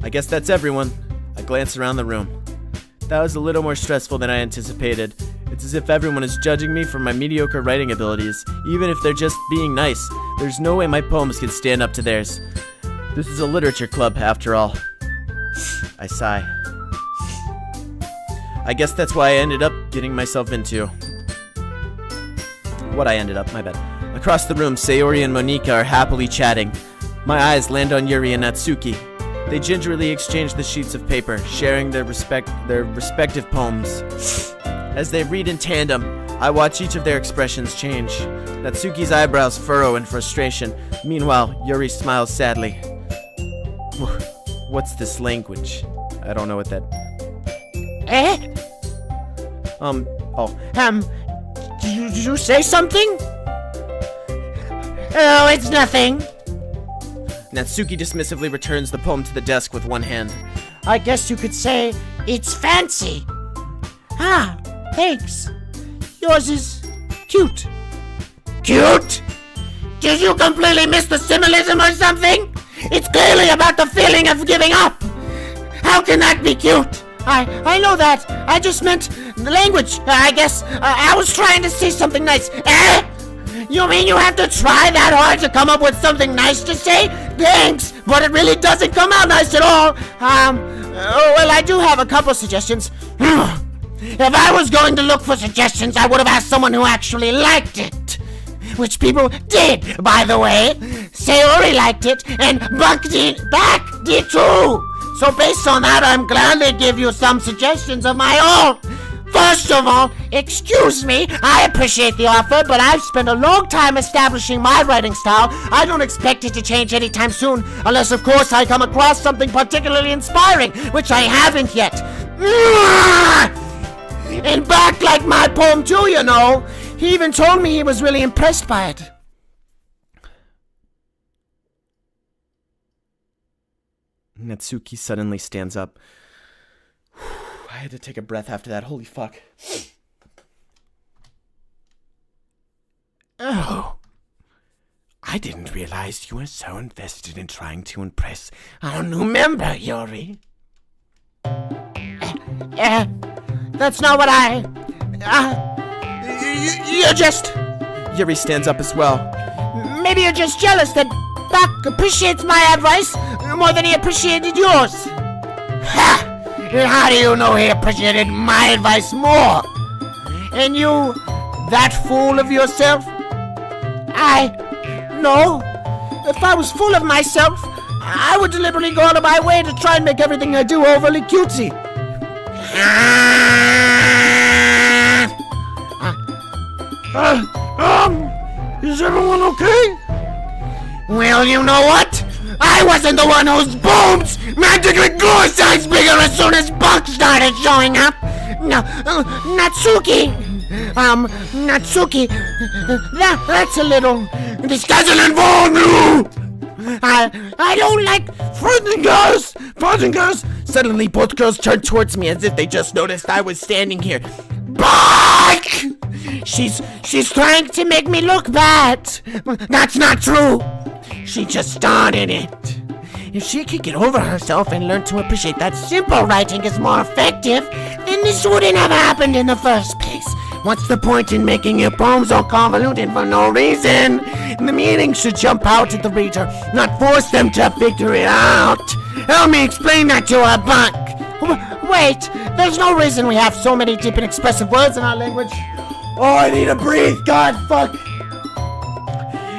I guess that's everyone. I glance around the room. That was a little more stressful than I anticipated. It's as if everyone is judging me for my mediocre writing abilities, even if they're just being nice. There's no way my poems can stand up to theirs. This is a literature club, after all. I sigh. I guess that's why I ended up getting myself into. My bad. Across the room, Sayori and Monika are happily chatting. My eyes land on Yuri and Natsuki. They gingerly exchange the sheets of paper, sharing their respective poems. As they read in tandem, I watch each of their expressions change. Natsuki's eyebrows furrow in frustration. Meanwhile, Yuri smiles sadly. What's this language? I don't know what that... Did you say something? Oh, it's nothing. Natsuki dismissively returns the poem to the desk with one hand. I guess you could say it's fancy. Ah, thanks. Yours is cute. Cute? Did you completely miss the symbolism or something? It's clearly about the feeling of giving up. How can that be cute? I know that. I just meant the language. I guess I was trying to say something nice. You mean you have to try that hard to come up with something nice to say? Thanks, but it really doesn't come out nice at all. Well, I do have a couple suggestions. If I was going to look for suggestions, I would have asked someone who actually liked it. Which people did, by the way. Sayori liked it, and Buck did too. So based on that, I'm glad to give you some suggestions of my own. First of all, excuse me, I appreciate the offer, but I've spent a long time establishing my writing style. I don't expect it to change anytime soon, unless of course I come across something particularly inspiring, which I haven't yet. And Buck liked my poem too, you know. He even told me he was really impressed by it. Natsuki suddenly stands up. I had to take a breath after that. Holy fuck. Oh. I didn't realize you were so invested in trying to impress our new member, Yuri. That's not what you're just... Yuri stands up as well. Maybe you're just jealous that Buck appreciates my advice more than he appreciated yours. Ha! How do you know he appreciated my advice more? And you, that fool of yourself? No. If I was full of myself, I would deliberately go out of my way to try and make everything I do overly cutesy. Is everyone okay? Well, you know what? I wasn't the one whose boobs magically grew a size bigger as soon as Buck started showing up. No, Natsuki. Natsuki. That's a little... This doesn't involve you! I don't like... Frozen girls! Suddenly, both girls turned towards me as if they just noticed I was standing here. Buck! She's trying to make me look bad. That's not true! She just started it. If she could get over herself and learn to appreciate that simple writing is more effective, then this wouldn't have happened in the first place. What's the point in making your poems all convoluted for no reason? The meaning should jump out at the reader, not force them to figure it out. Help me explain that to her, Buck. Wait, there's no reason we have so many deep and expressive words in our language. Oh, I need to breathe, God, fuck!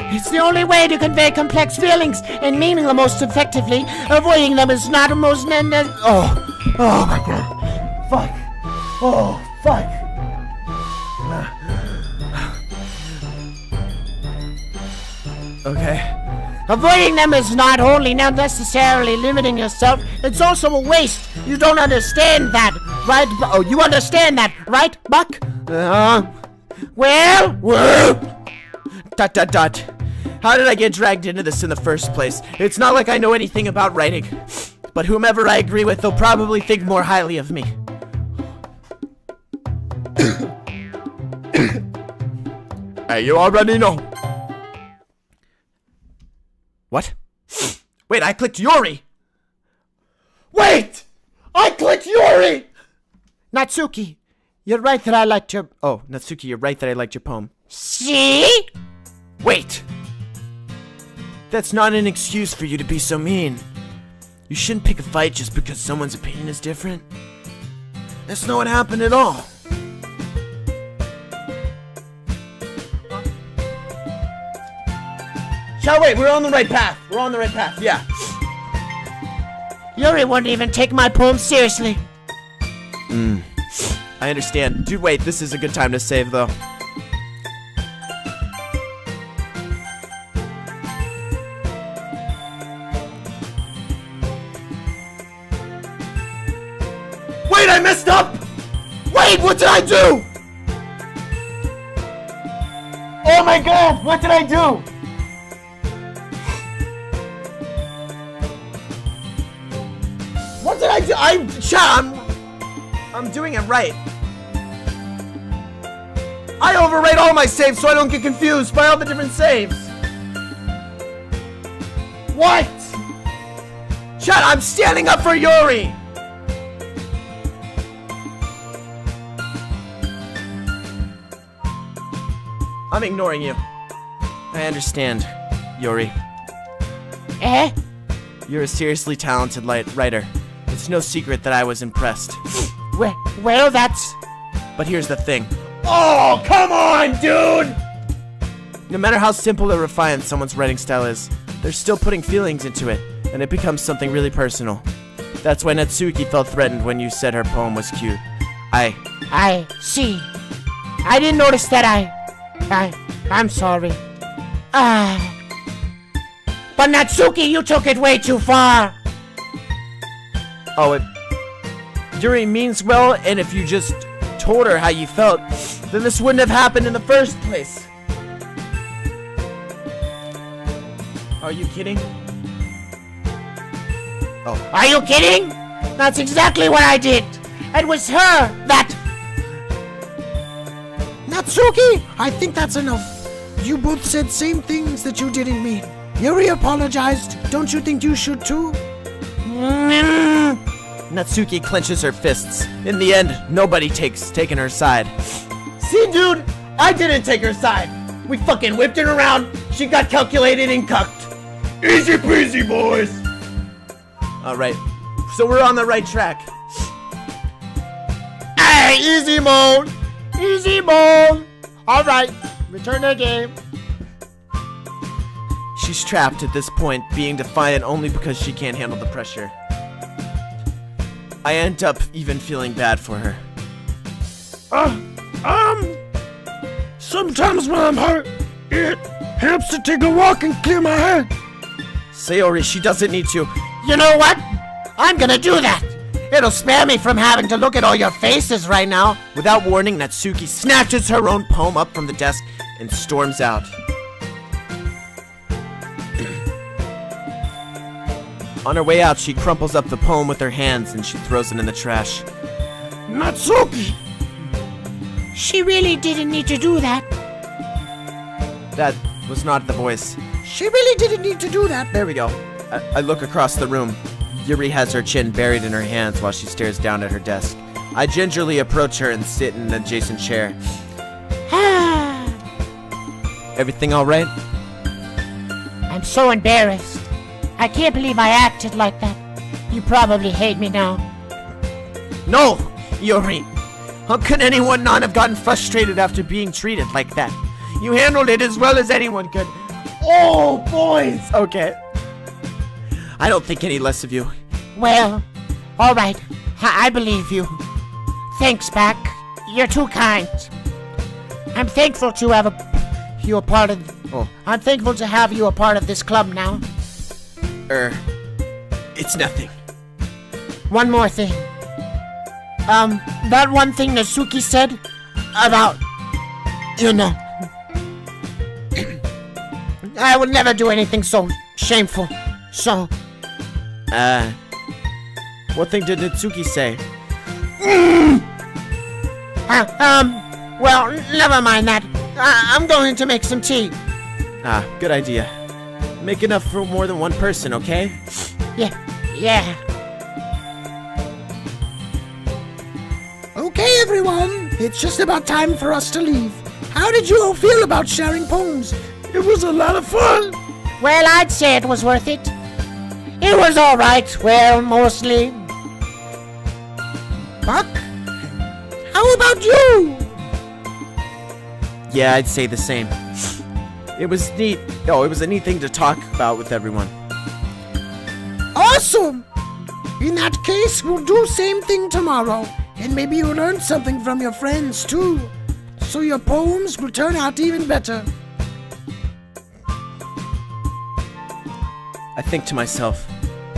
It's the only way to convey complex feelings and meaning the most effectively. Avoiding them is not the most... Oh my God. Fuck. Oh, fuck. Okay. Avoiding them is not only not necessarily limiting yourself, it's also a waste. You don't understand that, right? Oh, you understand that, right, Buck? Well? Dot. How did I get dragged into this in the first place? It's not like I know anything about writing. But whomever I agree with, they'll probably think more highly of me. Hey, you already know. What? Wait, I clicked Yuri! Wait! I clicked Yuri! Natsuki, you're right that I liked your... Oh, Natsuki, you're right that I liked your poem. See? Wait! That's not an excuse for you to be so mean. You shouldn't pick a fight just because someone's opinion is different. That's not what happened at all. Yeah, wait, we're on the right path. We're on the right path, yeah. Yuri wouldn't even take my poem seriously. I understand. Dude, wait, this is a good time to save, though. Wait, I messed up! Wait, what did I do? Oh my god, what did I do? What did I do? I'm doing it right. I overwrite all my saves so I don't get confused by all the different saves. What? Chat, I'm standing up for Yuri! I'm ignoring you. I understand, Yuri. Eh? You're a seriously talented writer. It's no secret that I was impressed. Well, that's... But here's the thing. Oh, come on, dude! No matter how simple or refined someone's writing style is, they're still putting feelings into it, and it becomes something really personal. That's why Natsuki felt threatened when you said her poem was cute. I see. I didn't notice that I'm sorry. But Natsuki, you took it way too far. Oh, Yuri means well, and if you just told her how you felt, then this wouldn't have happened in the first place. Are you kidding? Oh. Are you kidding? That's exactly what I did. It was her that... Natsuki, I think that's enough. You both said same things that you didn't mean. Yuri apologized. Don't you think you should too? Natsuki clenches her fists. In the end, nobody taken her side. See, dude, I didn't take her side. We fucking whipped it around. She got calculated and cucked. Easy peasy, boys. Alright, so we're on the right track. Hey, easy mode. Easy mode. Alright, return the game. She's trapped at this point, being defiant only because she can't handle the pressure. I end up even feeling bad for her. Sometimes when I'm hurt, it helps to take a walk and clear my head. Sayori, she doesn't need to. You know what? I'm gonna do that. It'll spare me from having to look at all your faces right now. Without warning, Natsuki snatches her own poem up from the desk and storms out. On her way out, she crumples up the poem with her hands and she throws it in the trash. Natsuki! She really didn't need to do that. That was not the voice. She really didn't need to do that. There we go. I look across the room. Yuri has her chin buried in her hands while she stares down at her desk. I gingerly approach her and sit in an adjacent chair. Everything all right? I'm so embarrassed. I can't believe I acted like that. You probably hate me now. No! Yuri! How could anyone not have gotten frustrated after being treated like that? You handled it as well as anyone could. Oh, boys. Okay. I don't think any less of you. Well, alright. I believe you. Thanks, Back. You're too kind. I'm thankful to have you a part of Oh, I'm thankful to have you a part of this club now. it's nothing. One more thing. That one thing Natsuki said about, you know, I would never do anything so shameful. So, What thing did Natsuki say? well, never mind that. I'm going to make some tea. Ah, good idea. Make enough for more than one person, okay? Yeah. Okay, everyone, it's just about time for us to leave. How did you all feel about sharing poems? It was a lot of fun. Well, I'd say it was worth it. It was alright, well, mostly. Buck? How about you? Yeah, I'd say the same. It was neat. Oh, it was a neat thing to talk about with everyone. Awesome! In that case, we'll do same thing tomorrow. And maybe you'll learn something from your friends, too. So your poems will turn out even better. I think to myself,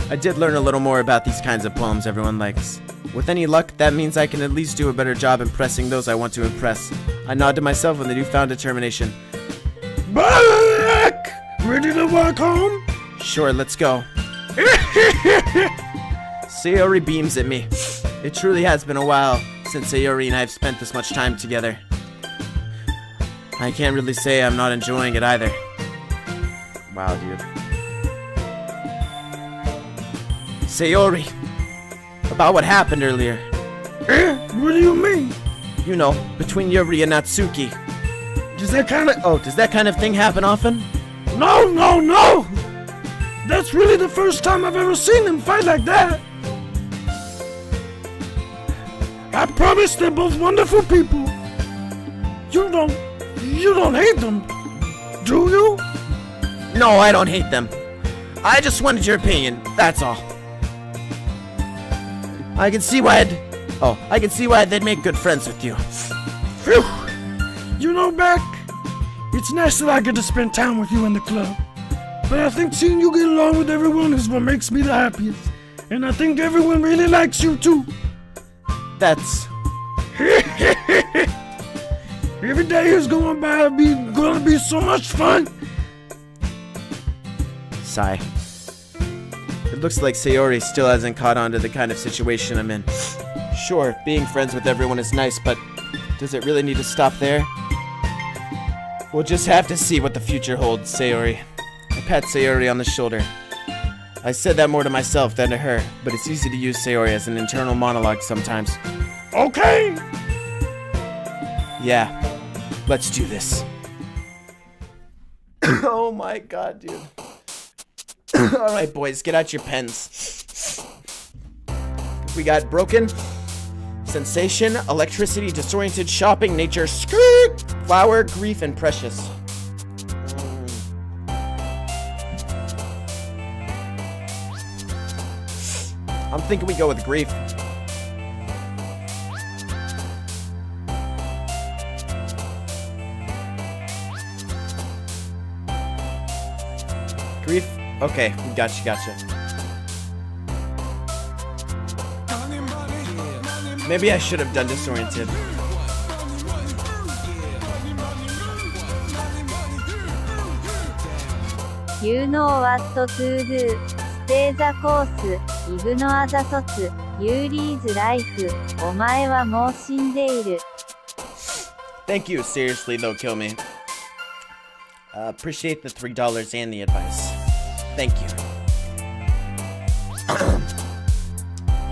I did learn a little more about these kinds of poems everyone likes. With any luck, that means I can at least do a better job impressing those I want to impress. I nod to myself with a newfound determination. Back! Ready to walk home? Sure, let's go. Sayori beams at me. It truly has been a while since Sayori and I have spent this much time together. I can't really say I'm not enjoying it either. Wow, dude. Sayori, about what happened earlier. What do you mean? You know, between Yuri and Natsuki. Does that kind of thing happen often? No! That's really the first time I've ever seen them fight like that. I promise they're both wonderful people. You don't hate them, do you? No, I don't hate them. I just wanted your opinion, that's all. I can see why they'd make good friends with you. Phew! You know, Beck, it's nice that I get to spend time with you in the club. But I think seeing you get along with everyone is what makes me the happiest. And I think everyone really likes you too. That's... Every day is going by gonna be so much fun. Sigh. It looks like Sayori still hasn't caught on to the kind of situation I'm in. Sure, being friends with everyone is nice, but does it really need to stop there? We'll just have to see what the future holds, Sayori. I pat Sayori on the shoulder. I said that more to myself than to her, but it's easy to use Sayori as an internal monologue sometimes. Okay! Yeah, let's do this. Oh my god, dude. Alright, boys, get out your pens. We got broken, sensation, electricity, disoriented, shopping, nature, skirt, flower, grief, and precious. I'm thinking we go with grief. Grief? Okay, gotcha. Maybe I should have done disoriented. You know what to do. Stay the course. Ignore the thoughts. You lead life. お前はもう死んでいる。Thank you, seriously though, kill me. Appreciate the $3 and the advice. Thank you.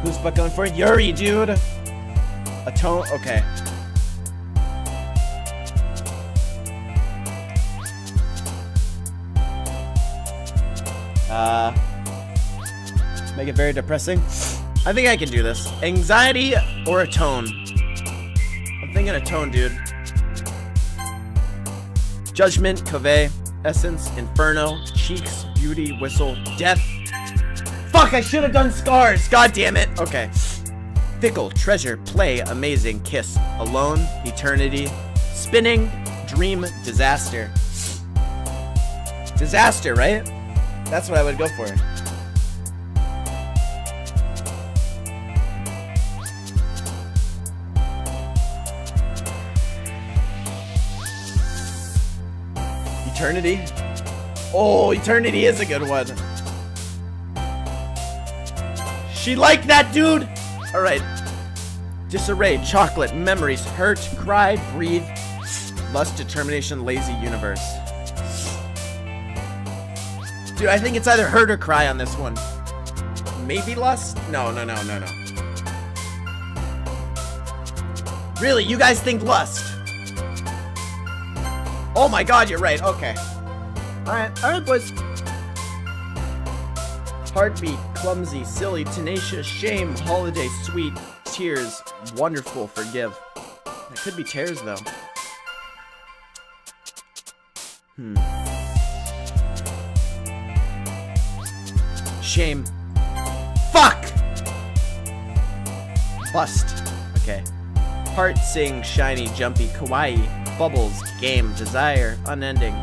Who's but going for it? Yuri, dude! A tone? Okay. Make it very depressing. I think I can do this. Anxiety or a tone? I'm thinking a tone, dude. Judgment, Cave, Essence, Inferno, Cheeks, Beauty, Whistle, Death. Fuck, I should have done Scars! God damn it! Okay. Fickle, Treasure, Play, Amazing, Kiss, Alone, Eternity, Spinning, Dream, Disaster. Disaster, right? That's what I would go for. Eternity? Oh, Eternity is a good one. She liked that, dude! Alright. Disarray, chocolate, memories, hurt, cry, breathe, lust, determination, lazy universe. Dude, I think it's either hurt or cry on this one. Maybe lust? No. Really, you guys think lust? Oh my god, you're right. Okay. Alright, boys. Heartbeat, clumsy, silly, tenacious, shame, holiday, sweet, tears, wonderful, forgive. That could be tears, though. Shame. Fuck! Bust. Okay. Heart, sing, shiny, jumpy, kawaii, bubbles, game, desire, unending.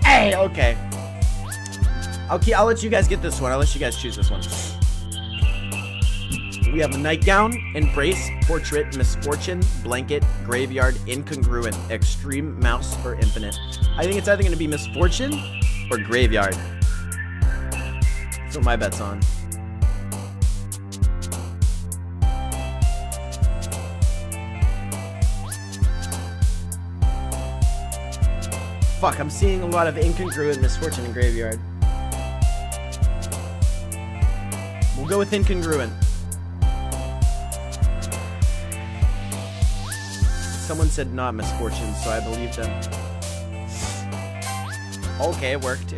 Hey, okay. I'll let you guys get this one. I'll let you guys choose this one. We have nightgown, embrace, portrait, misfortune, blanket, graveyard, incongruent, extreme, mouse, or infinite. I think it's either going to be misfortune or graveyard. That's what my bet's on. Fuck, I'm seeing a lot of incongruent, misfortune, and graveyard. We'll go with incongruent. Someone said not misfortune, so I believe them. Okay, it worked.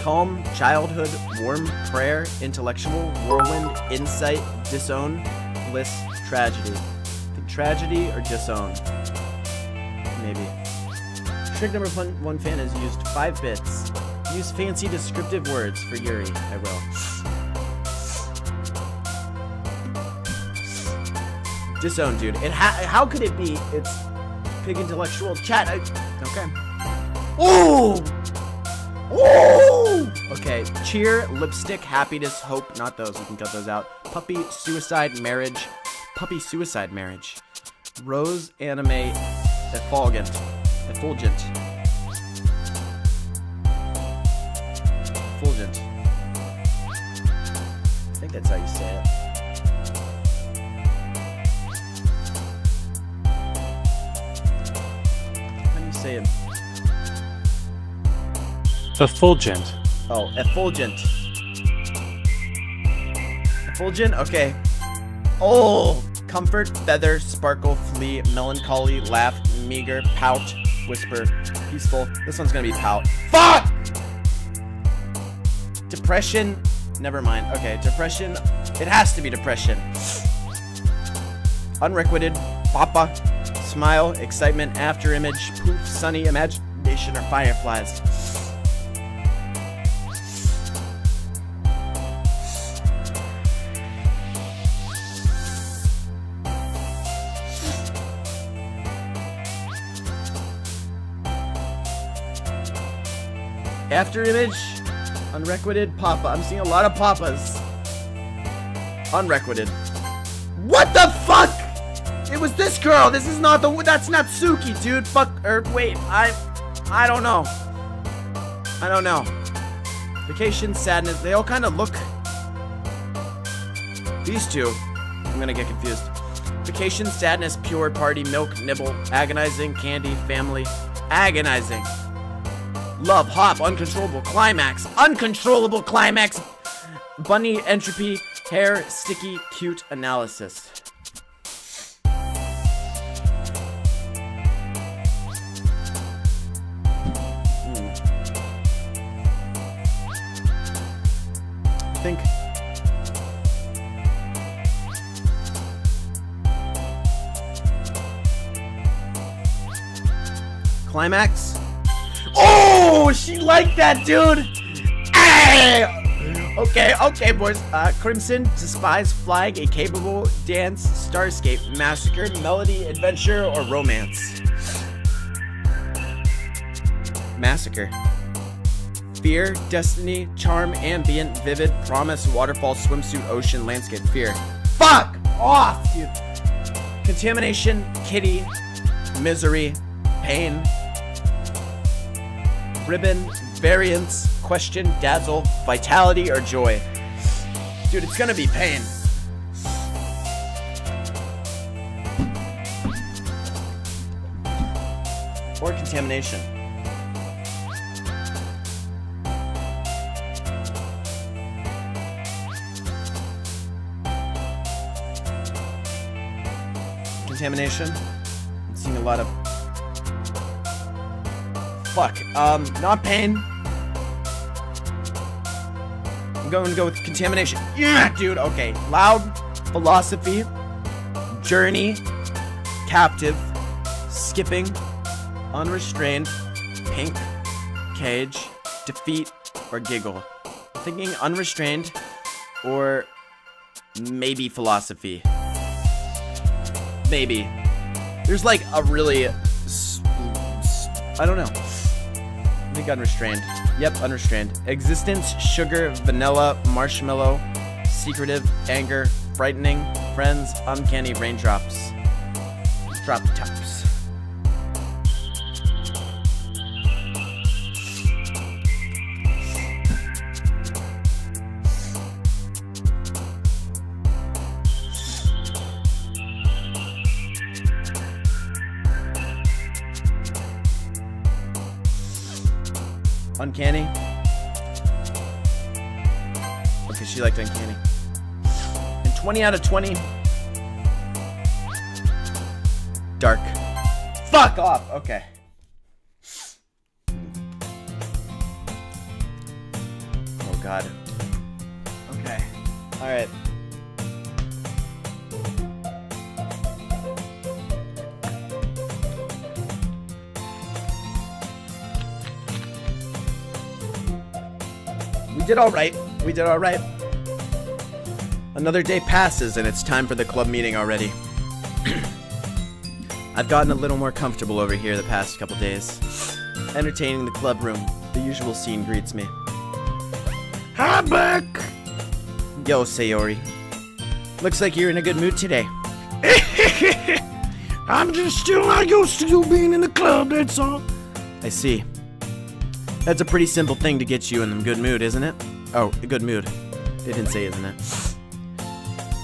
Calm, childhood, warm, prayer, intellectual, whirlwind, insight, disown, bliss, tragedy. I think tragedy or disown. Maybe. Trick number 1 fan has used 5 bits. Use fancy descriptive words for Yuri. I will. Disown, dude. How could it be? It's pig intellectual chat. Okay. Ooh! Ooh! Okay. Cheer, lipstick, happiness, hope. Not those. We can cut those out. Puppy, suicide, marriage. Puppy, suicide, marriage. Rose, anime, effulgent. Effulgent. I think that's how you say it. How do you say it? Effulgent. Oh, effulgent. Effulgent? Okay. Oh! Comfort, feather, sparkle, flee, melancholy, laugh, meager, pout, whisper, peaceful. This one's gonna be pout. Fuck! Depression. Never mind. Okay, depression. It has to be depression. Unrequited. Papa. Smile. Excitement. After image. Poof. Sunny. Imagination. Or fireflies. After image. Unrequited, Papa. I'm seeing a lot of Papas. Unrequited. What the fuck? It was this girl. This is not the. That's not Suki, dude. Fuck. Or wait. I don't know. I don't know. Vacation, sadness. They all kind of look. These two. I'm gonna get confused. Vacation, sadness, pure, party, milk, nibble, agonizing, candy, family, agonizing. Love, hop, uncontrollable climax, bunny, entropy, hair, sticky, cute, analysis. I think climax. Oh, she liked that, dude. Hey! Okay, boys. Crimson, despise, flag, a capable, dance, starscape, massacre, melody, adventure, or romance. Massacre. Fear, destiny, charm, ambient, vivid, promise, waterfall, swimsuit, ocean, landscape, fear. Fuck off, dude. Contamination, kitty, misery, pain, ribbon, variance, question, dazzle, vitality, or joy. Dude, it's gonna be pain. Or contamination. Contamination. I'm seeing a lot of... Fuck. Not pain. I'm going to go with contamination. Yeah, dude. Okay. Loud. Philosophy. Journey. Captive. Skipping. Unrestrained. Pink. Cage. Defeat. Or giggle. I'm thinking unrestrained. Or maybe philosophy. Maybe. There's like a really... I don't know. I think unrestrained. Yep, unrestrained. Existence, sugar, vanilla, marshmallow, secretive, anger, frightening, friends, uncanny, raindrops. Drop tops. Uncanny. Okay, she liked uncanny. And 20 out of 20. Dark. Fuck off. Okay. Oh god. Okay. Alright. We did alright. We did alright. Another day passes and it's time for the club meeting already. I've gotten a little more comfortable over here the past couple days. Entertaining the club room, the usual scene greets me. Hi, Buck. Yo, Sayori. Looks like you're in a good mood today. I'm just still not used to you being in the club, that's all. I see. That's a pretty simple thing to get you in a good mood, isn't it? Oh, a good mood. They didn't say isn't it.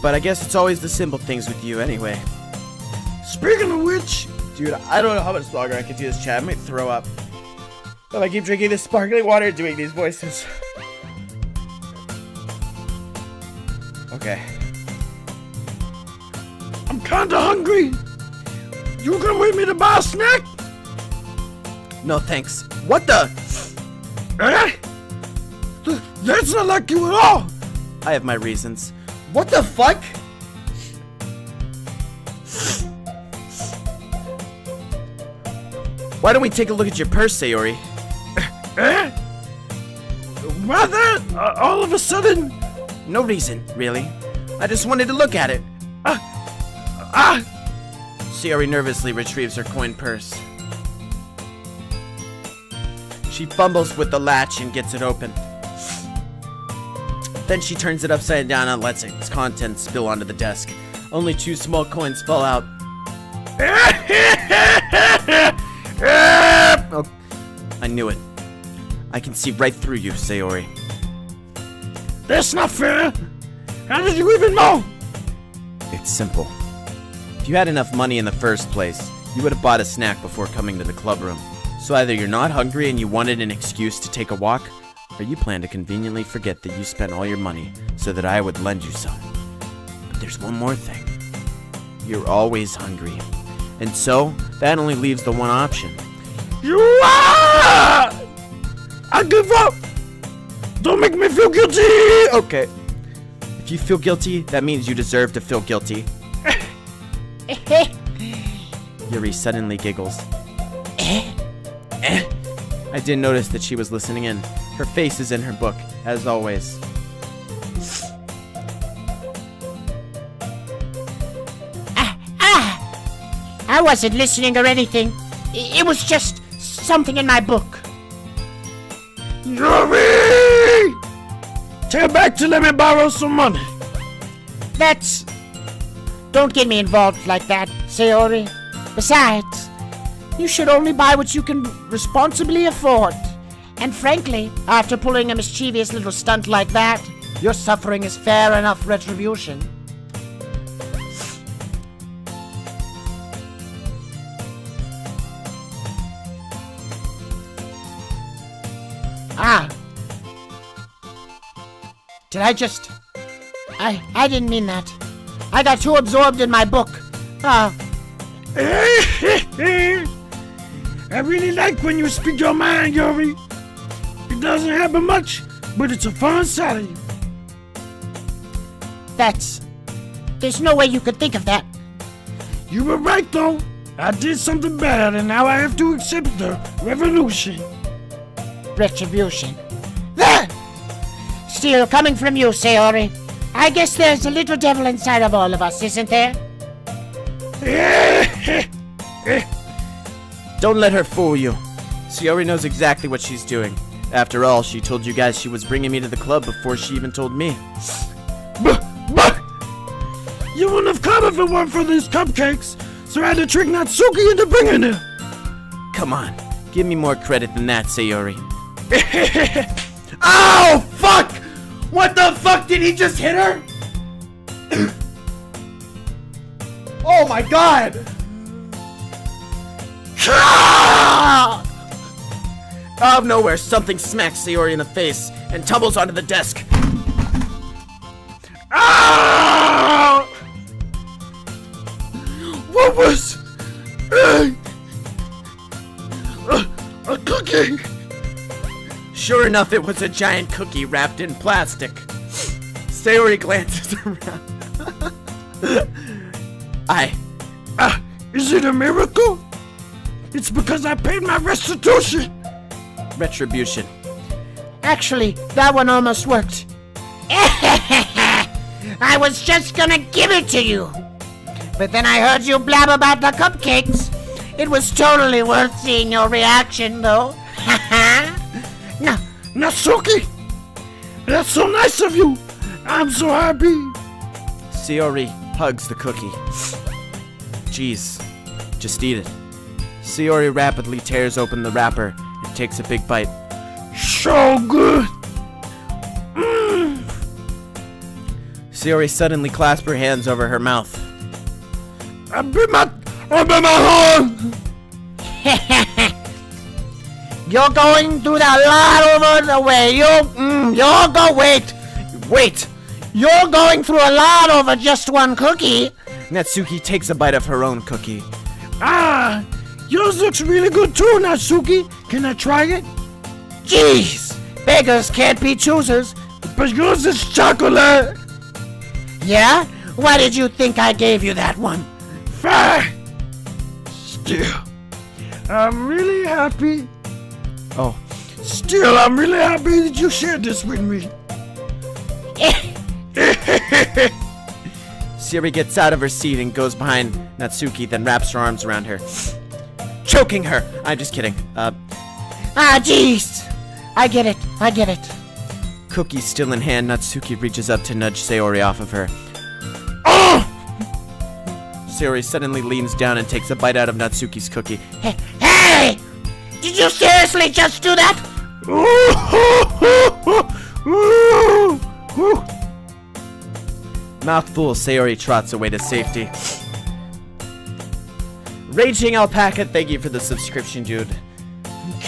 But I guess it's always the simple things with you anyway. Speaking of which... Dude, I don't know how much longer I can do this chat. I might throw up. If I keep drinking this sparkling water doing these voices. Okay. I'm kinda hungry. You come with me to buy a snack? No thanks. What the? Eh? That's not like you at all. I have my reasons. What the fuck? Why don't we take a look at your purse, Sayori? Eh? Why that? All of a sudden? No reason, really. I just wanted to look at it. Sayori nervously retrieves her coin purse. She fumbles with the latch and gets it open. Then she turns it upside down and lets its contents spill onto the desk. Only 2 small coins fall out. Oh, I knew it. I can see right through you, Sayori. That's not fair. How did you even know? It's simple. If you had enough money in the first place, you would have bought a snack before coming to the club room. So either you're not hungry and you wanted an excuse to take a walk, or you plan to conveniently forget that you spent all your money so that I would lend you some. But there's one more thing. You're always hungry. And so, that only leaves the one option. You are! I give up! Don't make me feel guilty! Okay. If you feel guilty, that means you deserve to feel guilty. Yuri suddenly giggles. I didn't notice that she was listening in. Her face is in her book, as always. I wasn't listening or anything. It was just something in my book. Yuri! Tell back to let me borrow some money. That's... Don't get me involved like that, Sayori. Besides, you should only buy what you can responsibly afford. And frankly, after pulling a mischievous little stunt like that, your suffering is fair enough retribution. Ah. Did I just... I didn't mean that. I got too absorbed in my book. Ah. I really like when you speak your mind, Yuri. It doesn't happen much, but it's a fun side of you. There's no way you could think of that. You were right, though. I did something bad, and now I have to accept the revolution. Retribution. There! Still coming from you, Sayori. I guess there's a little devil inside of all of us, isn't there? Don't let her fool you. Sayori knows exactly what she's doing. After all, she told you guys she was bringing me to the club before she even told me. But you wouldn't have come if it weren't for these cupcakes, so I had to trick Natsuki into bringing them. Come on, give me more credit than that, Sayori. Oh, fuck! What the fuck? Did he just hit her? Oh my god! Out of nowhere, something smacks Sayori in the face and tumbles onto the desk. Ah! What was... a cookie? Sure enough, it was a giant cookie wrapped in plastic. Sayori glances around. Is it a miracle? It's because I paid my restitution. Retribution. Actually, that one almost worked. I was just gonna give it to you. But then I heard you blab about the cupcakes. It was totally worth seeing your reaction, though. No, Natsuki! That's so nice of you! I'm so happy! Sayori hugs the cookie. Jeez, just eat it. Sayori rapidly tears open the wrapper and takes a big bite. So good! Sayori suddenly clasps her hands over her mouth. I bit my horn! You're going through the lot over the way. Wait. You're going through a lot over just one cookie. Natsuki takes a bite of her own cookie. Ah! Yours looks really good too, Natsuki. Can I try it? Jeez, beggars can't be choosers. But yours is chocolate! Yeah? Why did you think I gave you that one? Fine! Still, I'm really happy. Oh, Still, I'm really happy that you shared this with me. Sayori gets out of her seat and goes behind Natsuki, then wraps her arms around her, choking her. I'm just kidding. Jeez. I get it. Cookie still in hand, Natsuki reaches up to nudge Sayori off of her. Oh! Sayori suddenly leans down and takes a bite out of Natsuki's cookie. Hey! Did you seriously just do that? Mouthful, Sayori trots away to safety. Raging Alpaca, thank you for the subscription, dude.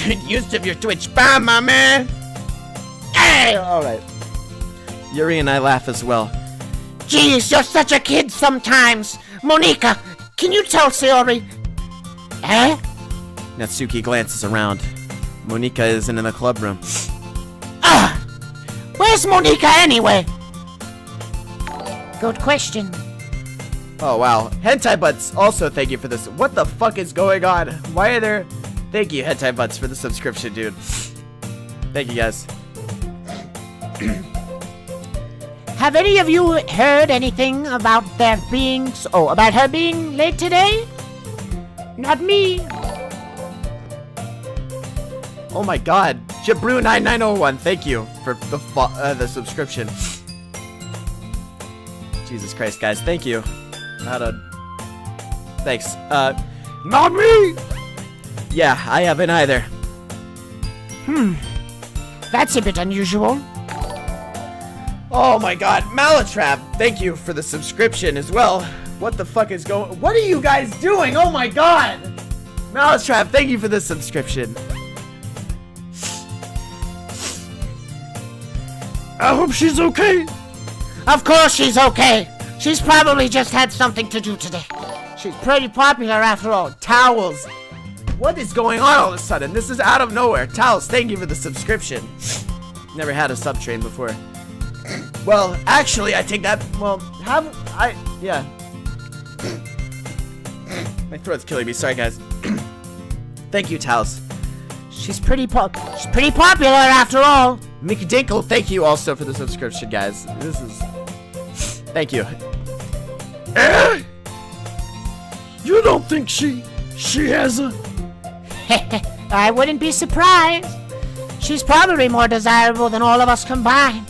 Good use of your Twitch bomb, my man. Hey! Alright. Yuri and I laugh as well. Jeez, you're such a kid sometimes. Monika, can you tell Sayori? Eh? Natsuki glances around. Monika isn't in the club room. Where's Monika anyway? Good question. Oh wow. Hentai Butts, also thank you for this. What the fuck is going on? Why are there... Thank you, Hentai Butts, for the subscription, dude. Thank you, guys. Have any of you heard anything about about her being late today? Not me. Oh my god. Jabrew9901, thank you for the subscription. Jesus Christ, guys, thank you. Thanks. Not me! Yeah, I haven't either. That's a bit unusual. Oh my god, Malatrap, thank you for the subscription as well. What the fuck is going? What are you guys doing? Oh my god! Malatrap, thank you for the subscription. I hope she's okay. Of course she's okay. She's probably just had something to do today. She's pretty popular after all. Towels. What is going on all of a sudden? This is out of nowhere. Towels, thank you for the subscription. Never had a sub train before. Well, actually, I take that. Well, yeah. My throat's killing me. Sorry, guys. Thank you, Towels. She's pretty popular after all. Mickey Dinkle, thank you also for the subscription, guys. This is. Thank you. You don't think she has a... I wouldn't be surprised. She's probably more desirable than all of us combined.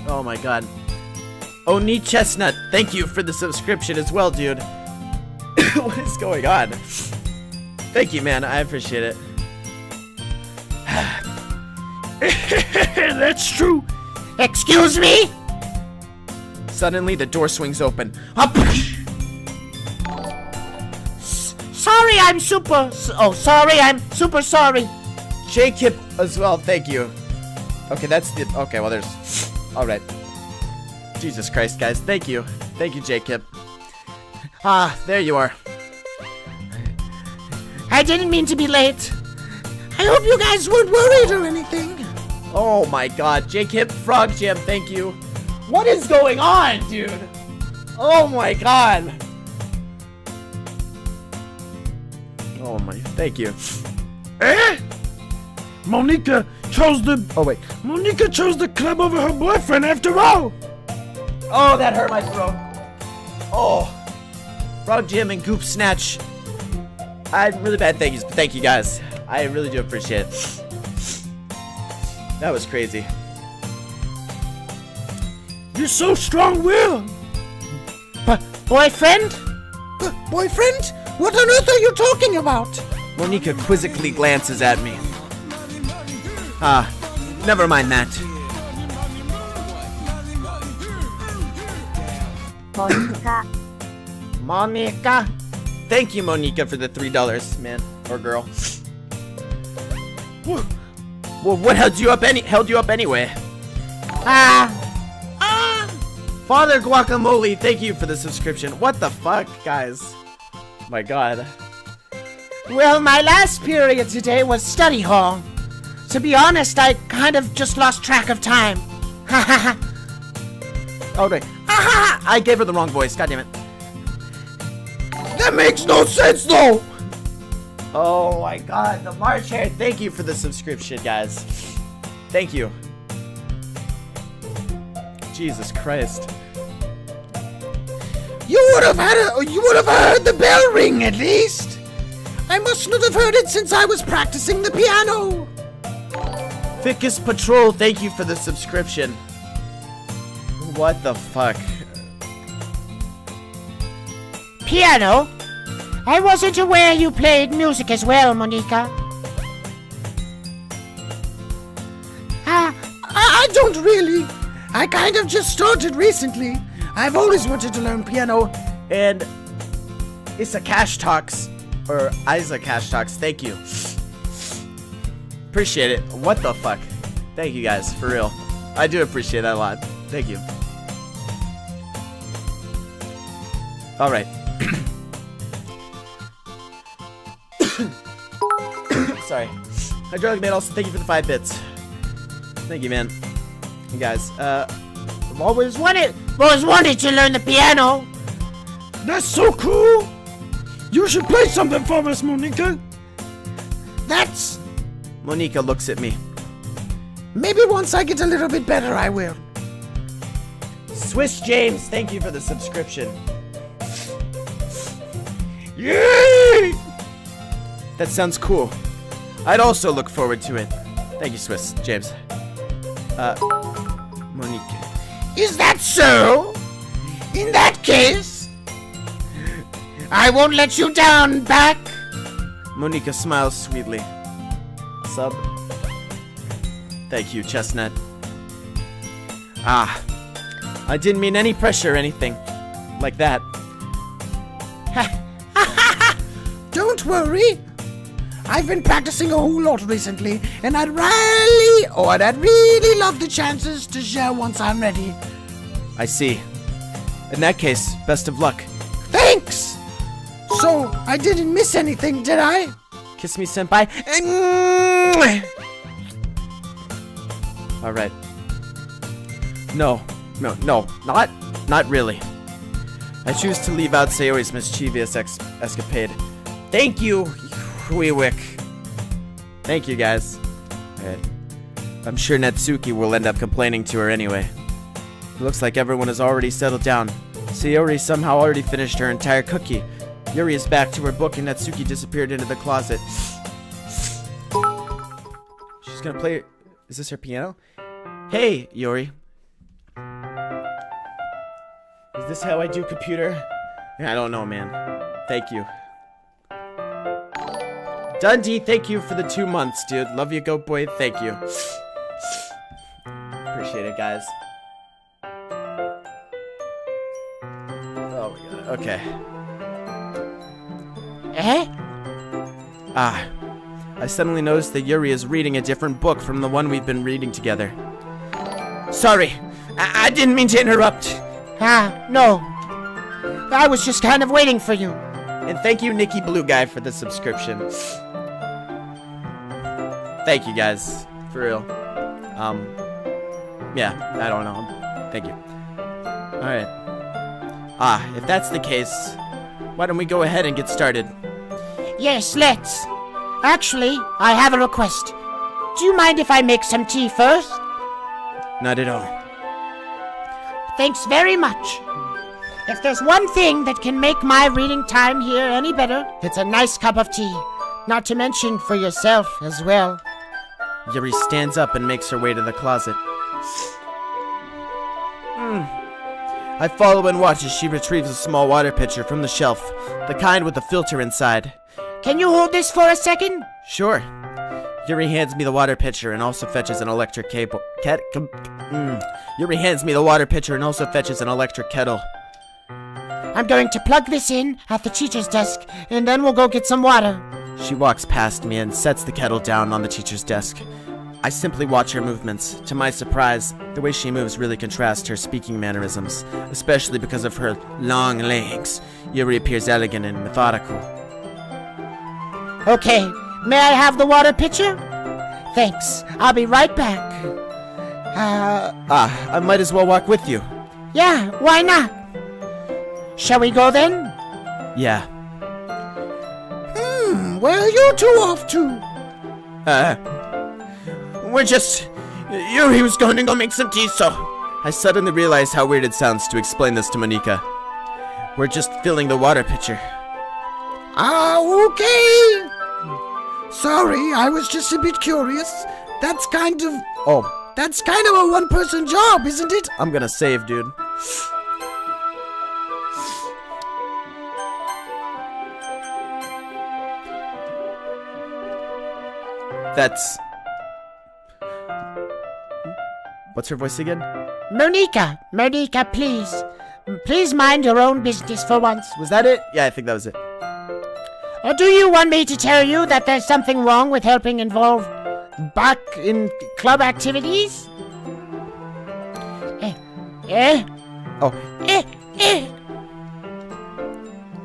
Oh my god. Oni Chestnut, thank you for the subscription as well, dude. What is going on? Thank you, man. I appreciate it. That's true. Excuse me? Suddenly, the door swings open. Sorry, I'm super sorry. J-Kip as well, thank you. Okay, that's the... Okay, well, there's... Alright. Jesus Christ, guys. Thank you. Thank you, J-Kip. Ah, there you are. I didn't mean to be late. I hope you guys weren't worried or anything. Oh my god. J-Kip, Frog Jam, thank you. What is going on, dude? Oh my god. Oh my... Thank you. Monica chose the... Oh, wait. Monica chose the club over her boyfriend after all. Oh, that hurt my throat. Oh. Frog Jam and Goop Snatch. I'm really bad thank yous, but thank you guys. I really do appreciate it. That was crazy. You're so strong-willed. Boyfriend? Boyfriend? What on earth are you talking about? Monica quizzically glances at me. Ah, never mind that. Monica. Thank you, Monica, for the $3, man or girl. Well, what held you up anyway? Father Guacamole, thank you for the subscription. What the fuck, guys? My god. Well, my last period today was study hall. To be honest, I kind of just lost track of time. Oh, wait. I gave her the wrong voice. God damn it. That makes no sense, though. Oh my god, the March Hare. Thank you for the subscription, guys. Thank you. Jesus Christ. You would have heard the bell ring at least. I must not have heard it since I was practicing the piano. Ficus Patrol, thank you for the subscription. What the fuck? Piano? I wasn't aware you played music as well, Monica. I don't really. I kind of just started recently. I've always wanted to learn piano. And it's a Cash Talks, or Isa Cash Talks, thank you. Appreciate it. What the fuck? Thank you guys, for real. I do appreciate that a lot. Thank you. Alright. Sorry. Hydraulic Man also, thank you for the 5 bits. Thank you, man. You guys, I've always wanted to learn the piano. That's so cool. You should play something for us, Monica. That's... Monica looks at me. Maybe once I get a little bit better, I will. Swiss James, thank you for the subscription. Yay! That sounds cool. I'd also look forward to it. Thank you, Swiss. James. Monique. Is that so? In that case, I won't let you down, Back. Monica smiles sweetly. Sub. Thank you, Chestnut. I didn't mean any pressure or anything. Like that. Don't worry. I've been practicing a whole lot recently, and I'd really love the chances to share once I'm ready. I see. In that case, best of luck. Thanks! So, I didn't miss anything, did I? Kiss me, senpai. Alright. No, not really. I choose to leave out Sayori's mischievous escapade. Thank you, Huiwick. Thank you, guys. Alright. I'm sure Natsuki will end up complaining to her anyway. It looks like everyone has already settled down. Sayori somehow already finished her entire cookie. Yuri is back to her book and Natsuki disappeared into the closet. She's gonna play... Is this her piano? Hey, Yuri. Is this how I do computer? I don't know, man. Thank you. Dundee, thank you for the 2 months, dude. Love you, goat boy. Thank you. Appreciate it, guys. Oh my god. Okay. I suddenly noticed that Yuri is reading a different book from the one we've been reading together. Sorry, I didn't mean to interrupt. No. I was just kind of waiting for you. And thank you, Nikki Blue Guy, for the subscription. Thank you, guys. For real. Yeah, I don't know. Thank you. Alright. If that's the case, why don't we go ahead and get started? Yes, let's. Actually, I have a request. Do you mind if I make some tea first? Not at all. Thanks very much. If there's one thing that can make my reading time here any better, it's a nice cup of tea. Not to mention for yourself as well. Yuri stands up and makes her way to the closet. I follow and watch as she retrieves a small water pitcher from the shelf, the kind with a filter inside. Can you hold this for a second? Sure. Yuri hands me the water pitcher and also fetches an electric cable. Yuri hands me the water pitcher and also fetches an electric kettle. I'm going to plug this in at the teacher's desk, and then we'll go get some water. She walks past me and sets the kettle down on the teacher's desk. I simply watch her movements. To my surprise, the way she moves really contrasts her speaking mannerisms, especially because of her long legs. Yuri appears elegant and methodical. Okay, may I have the water pitcher? Thanks, I'll be right back. I might as well walk with you. Yeah, why not? Shall we go then? Yeah. Where are you two off to? We're just... Yuri was going to go make some tea, so... I suddenly realized how weird it sounds to explain this to Monika. We're just filling the water pitcher. Okay. Sorry, I was just a bit curious. That's kind of a one-person job, isn't it? I'm gonna save, dude. That's... What's her voice again? Monika, please. Please mind your own business for once. Was that it? Yeah, I think that was it. Or do you want me to tell you that there's something wrong with helping involve back in club activities?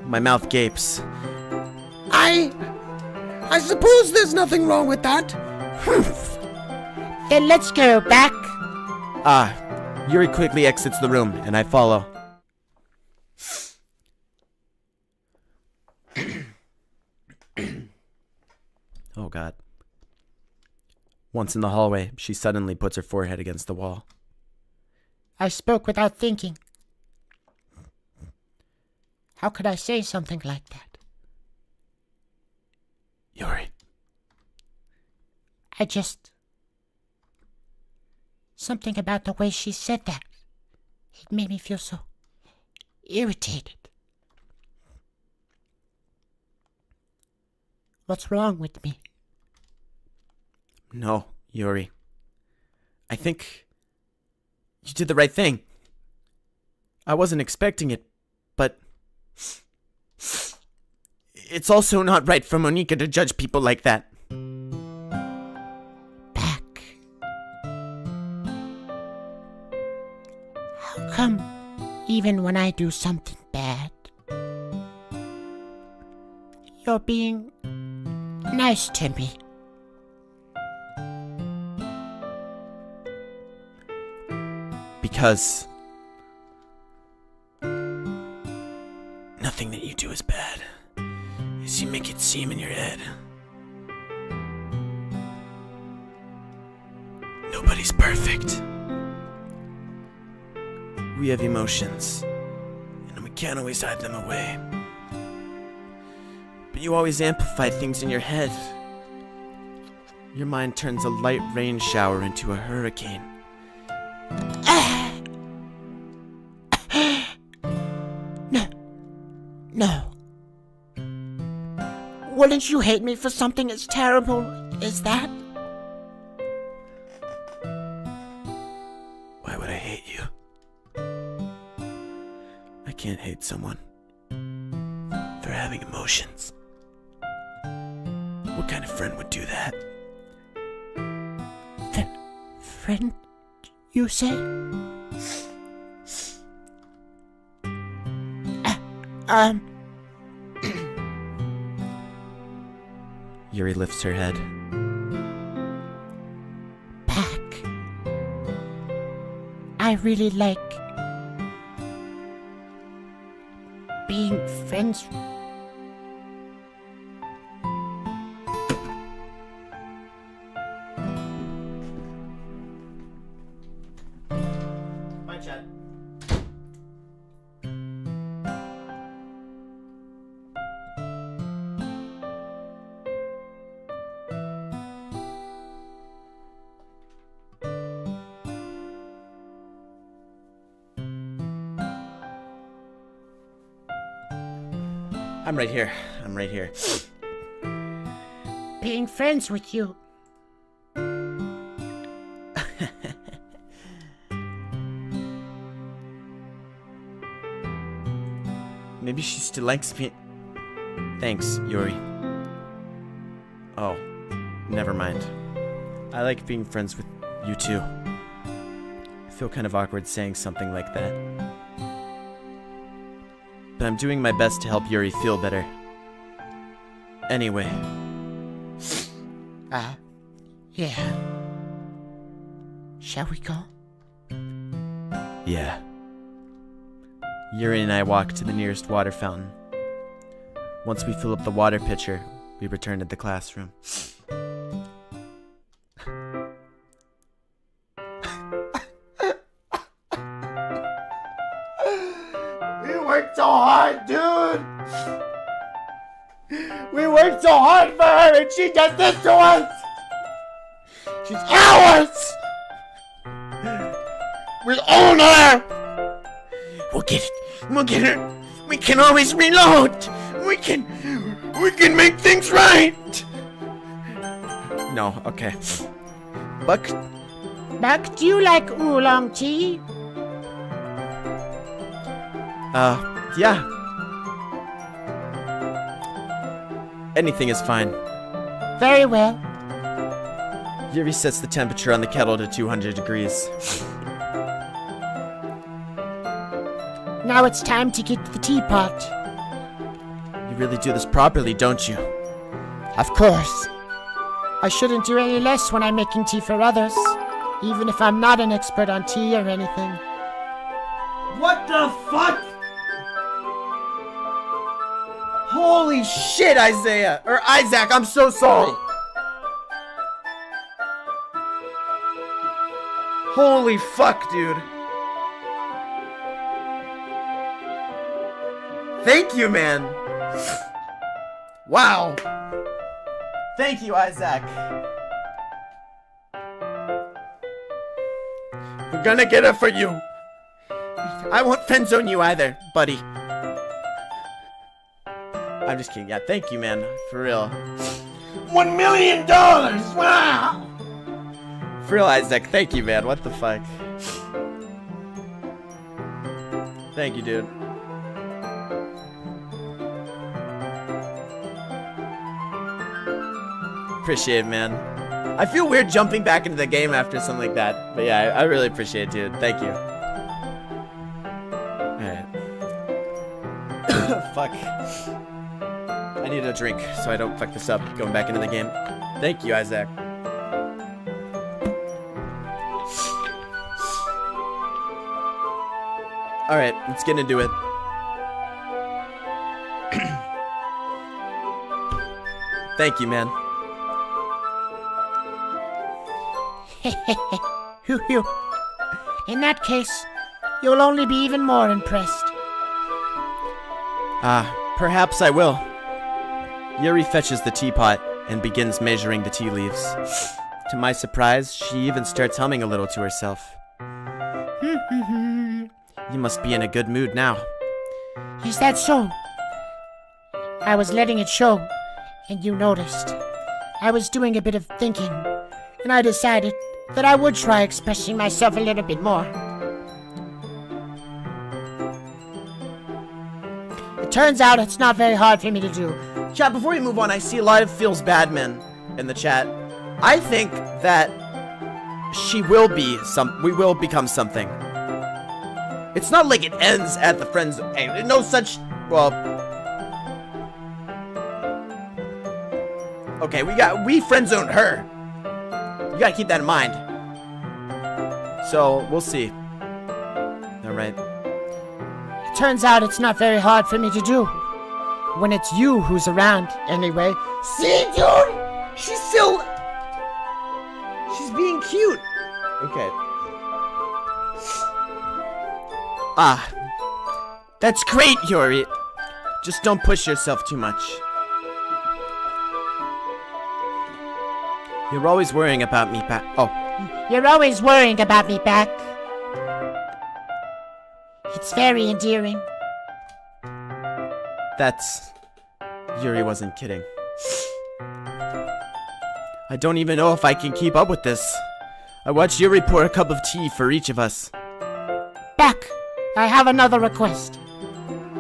My mouth gapes. I suppose there's nothing wrong with that. Then let's go back. Yuri quickly exits the room, and I follow. Oh god. Once in the hallway, she suddenly puts her forehead against the wall. I spoke without thinking. How could I say something like that? I just... Something about the way she said that. It made me feel so irritated. What's wrong with me? No, Yuri. I think you did the right thing. I wasn't expecting it, but it's also not right for Monica to judge people like that. Back. How come even when I do something bad, you're being nice to me? Because nothing that you do is bad. As you make it seem in your head. Nobody's perfect. We have emotions, and we can't always hide them away. But you always amplify things in your head. Your mind turns a light rain shower into a hurricane. No. Wouldn't you hate me for something as terrible as that? Why would I hate you? I can't hate someone for having emotions. What kind of friend would do that? Friend, you say? Yuri lifts her head. Back. I really like being friends. Bye, Chad. I'm right here. I'm right here. Being friends with you. Maybe she still likes me. Thanks, Yuri. Oh, never mind. I like being friends with you too. I feel kind of awkward saying something like that. But I'm doing my best to help Yuri feel better. Anyway. Yeah. Shall we go? Yeah. Yuri and I walk to the nearest water fountain. Once we fill up the water pitcher, we return to the classroom. We worked so hard, dude! We worked so hard for her and she does this to us! She's ours! We own her! We'll get it. We'll get her. We can always reload. We can make things right. No, okay. Buck, Buck, do you like oolong tea? yeah. Anything is fine. Very well. Yuri sets the temperature on the kettle to 200 degrees. Now it's time to get to the teapot. You really do this properly, don't you? Of course. I shouldn't do any less when I'm making tea for others, even if I'm not an expert on tea or anything. What the fuck? Holy shit, Isaiah! Or Isaac, I'm so sorry! Holy fuck, dude. Thank you, man. Wow. Thank you, Isaac. We're gonna get her for you. I won't friendzone you either, buddy. I'm just kidding. Yeah, thank you, man. For real. $1 million! Wow! For real, Isaac, thank you, man. What the fuck? Thank you, dude. Appreciate it, man. I feel weird jumping back into the game after something like that. But yeah, I really appreciate it, dude. Thank you. Alright. Fuck. I need a drink so I don't fuck this up going back into the game. Thank you, Isaac. Alright, let's get into it. Thank you, man. Phew. In that case, you'll only be even more impressed. Perhaps I will. Yuri fetches the teapot and begins measuring the tea leaves. To my surprise, she even starts humming a little to herself. You must be in a good mood now. Is that so? I was letting it show, and you noticed. I was doing a bit of thinking, and I decided that I would try expressing myself a little bit more. It turns out it's not very hard for me to do. Chat, before we move on, I see a lot of feels bad men in the chat. I think that we will become something. It's not like it ends at the friends. Hey, no such. Well. Okay, we friend zoned her. You gotta keep that in mind. So we'll see. All right. It turns out it's not very hard for me to do. When it's you who's around, anyway. See, dude? She's being cute. Okay. That's great, Yuri. Just don't push yourself too much. You're always worrying about me, You're always worrying about me back. It's very endearing. Yuri wasn't kidding. I don't even know if I can keep up with this. I watched Yuri pour a cup of tea for each of us. Back, I have another request.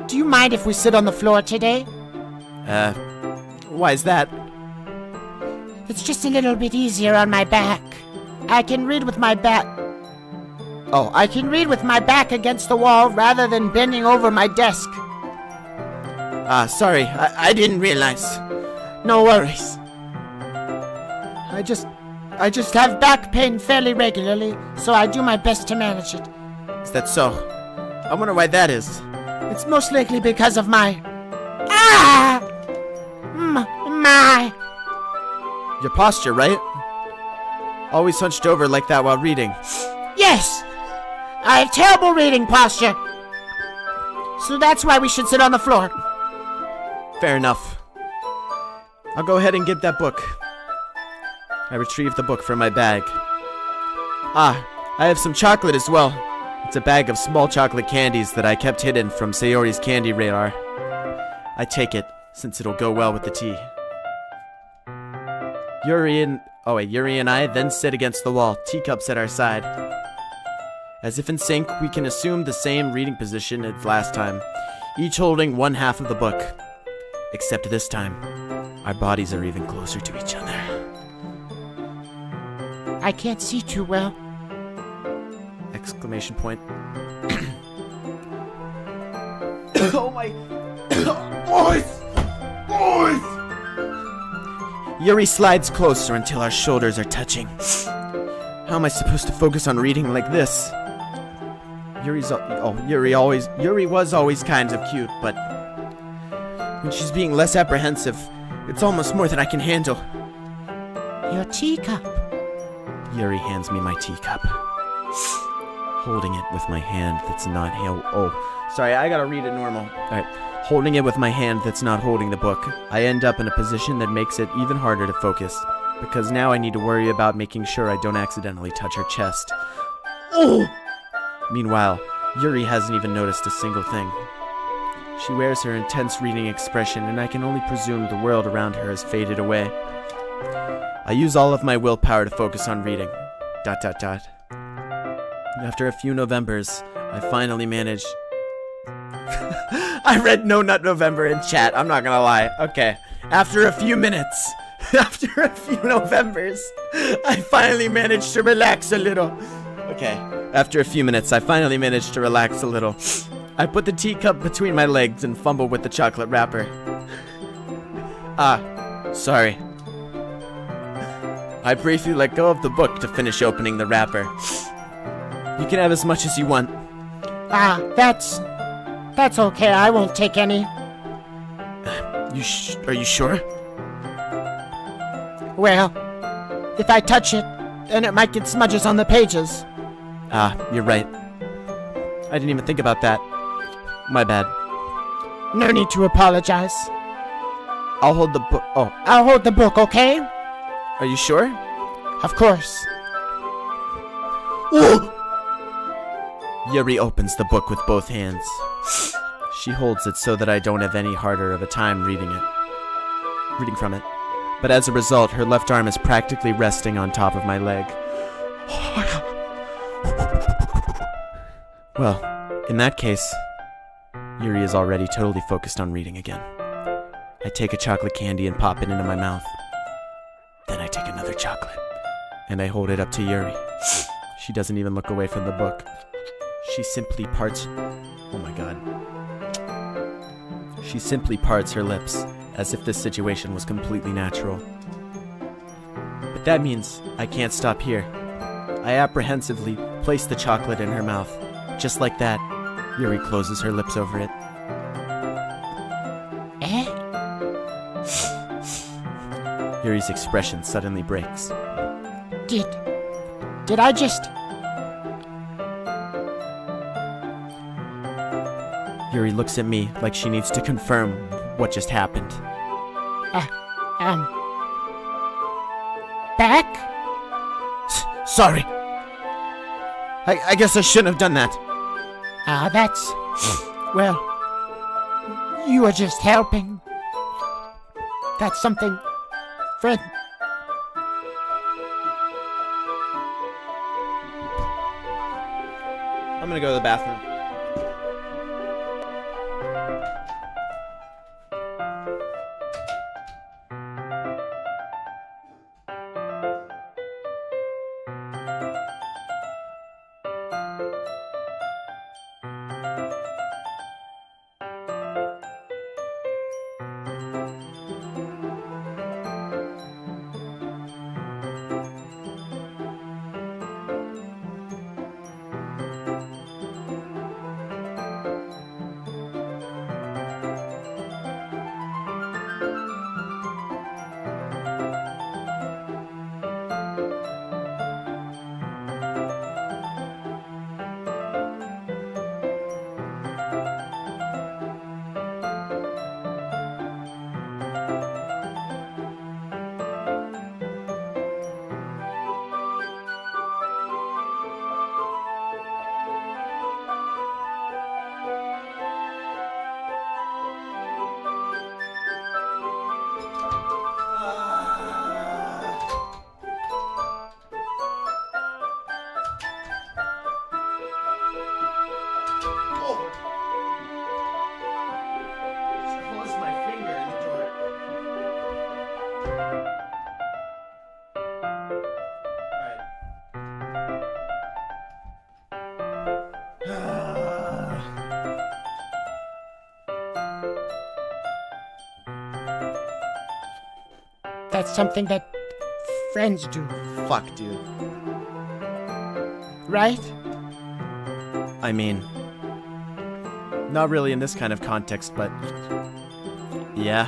Do you mind if we sit on the floor today? Why is that? It's just a little bit easier on my back. I can read with my back. Oh, I can read with my back against the wall rather than bending over my desk. Sorry, I didn't realize. No worries. I just have back pain fairly regularly, so I do my best to manage it. Is that so? I wonder why that is. It's most likely because of my... my... Your posture, right? Always hunched over like that while reading. Yes! I have terrible reading posture. So that's why we should sit on the floor. Fair enough. I'll go ahead and get that book. I retrieve the book from my bag. I have some chocolate as well. It's a bag of small chocolate candies that I kept hidden from Sayori's candy radar. I take it, since it'll go well with the tea. Yuri and I then sit against the wall, teacups at our side. As if in sync, we can assume the same reading position as last time, each holding one half of the book. Except this time, our bodies are even closer to each other. I can't see too well. Exclamation point. Oh my... Boys! Yuri slides closer until our shoulders are touching. How am I supposed to focus on reading like this? Yuri was always kind of cute, but when she's being less apprehensive, it's almost more than I can handle. Your teacup. Yuri hands me my teacup. Holding it with my hand that's not sorry, I gotta read it normal. Alright. Holding it with my hand that's not holding the book, I end up in a position that makes it even harder to focus, because now I need to worry about making sure I don't accidentally touch her chest. Meanwhile, Yuri hasn't even noticed a single thing. She wears her intense reading expression, and I can only presume the world around her has faded away. I use all of my willpower to focus on reading. ... After a few Novembers, I finally managed... I read No Nut November in chat, I'm not gonna lie. Okay. After a few minutes, after a few Novembers, I finally managed to relax a little. Okay. After a few minutes, I finally managed to relax a little. I put the teacup between my legs and fumbled with the chocolate wrapper. Sorry. I briefly let go of the book to finish opening the wrapper. You can have as much as you want. That's okay. I won't take any. Are you sure? Well, if I touch it, then it might get smudges on the pages. You're right. I didn't even think about that. My bad. No need to apologize. I'll hold the book. Oh, I'll hold the book, okay? are you sure? Of course. Yuri opens the book with both hands. She holds it so that I don't have any harder of a time reading from it. But as a result, her left arm is practically resting on top of my leg. Well, in that case, Yuri is already totally focused on reading again. I take a chocolate candy and pop it into my mouth. Then I take another chocolate, and I hold it up to Yuri. She doesn't even look away from the book. She simply parts... Oh my god. She simply parts her lips, as if this situation was completely natural. But that means I can't stop here. I apprehensively place the chocolate in her mouth. Just like that, Yuri closes her lips over it. Yuri's expression suddenly breaks. Did I just... Yuri looks at me like she needs to confirm what just happened. Back? Sorry. I guess I shouldn't have done that. That's... Well, you were just helping. That's something... Friend... I'm gonna go to the bathroom. That's something that friends do, Fuck, dude. right? I mean, not really in this kind of context, but yeah.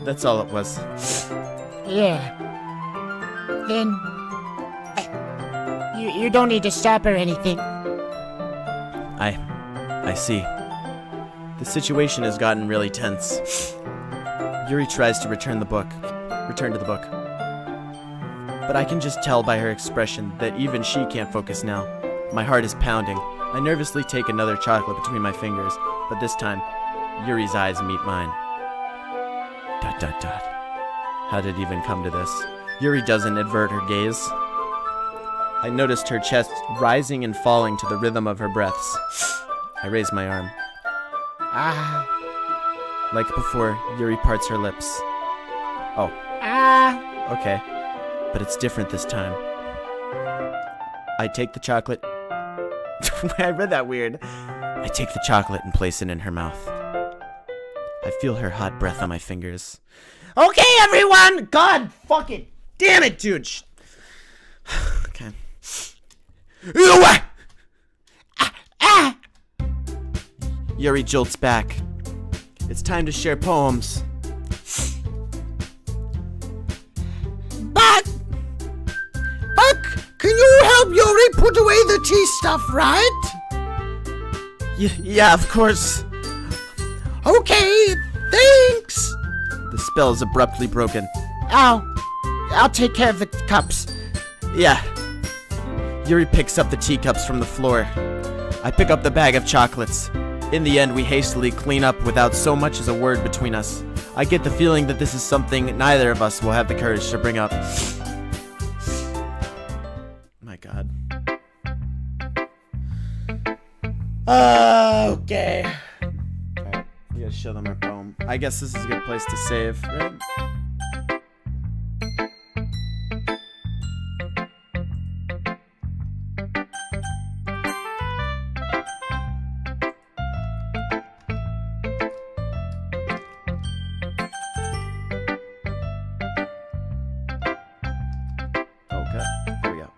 That's all it was. Yeah. Then... You don't need to stop or anything. I see. The situation has gotten really tense. Yuri tries to return to the book. But but I can just tell by her expression that even she can't focus now. My heart is pounding. I nervously take another chocolate between my fingers, but this time, Yuri's eyes meet mine. ... How did it even come to this? Yuri doesn't avert her gaze. I noticed her chest rising and falling to the rhythm of her breaths. I raise my arm. Ah. Like before, Yuri parts her lips. Oh. Ah. Okay. But it's different this time. I take the chocolate. I read that weird. I take the chocolate and place it in her mouth. I feel her hot breath on my fingers. Okay, everyone! God fucking damn it, dude! Okay. Yuri jolts back. It's time to share poems. Buck, can you help Yuri put away the tea stuff, right? Yeah, of course. Okay, thanks. The spell is abruptly broken. I'll take care of the cups. Yeah. Yuri picks up the teacups from the floor. I pick up the bag of chocolates. In the end, we hastily clean up without so much as a word between us. I get the feeling that this is something neither of us will have the courage to bring up. My God. Okay. Alright, we gotta show them our poem. I guess this is a good place to save, right?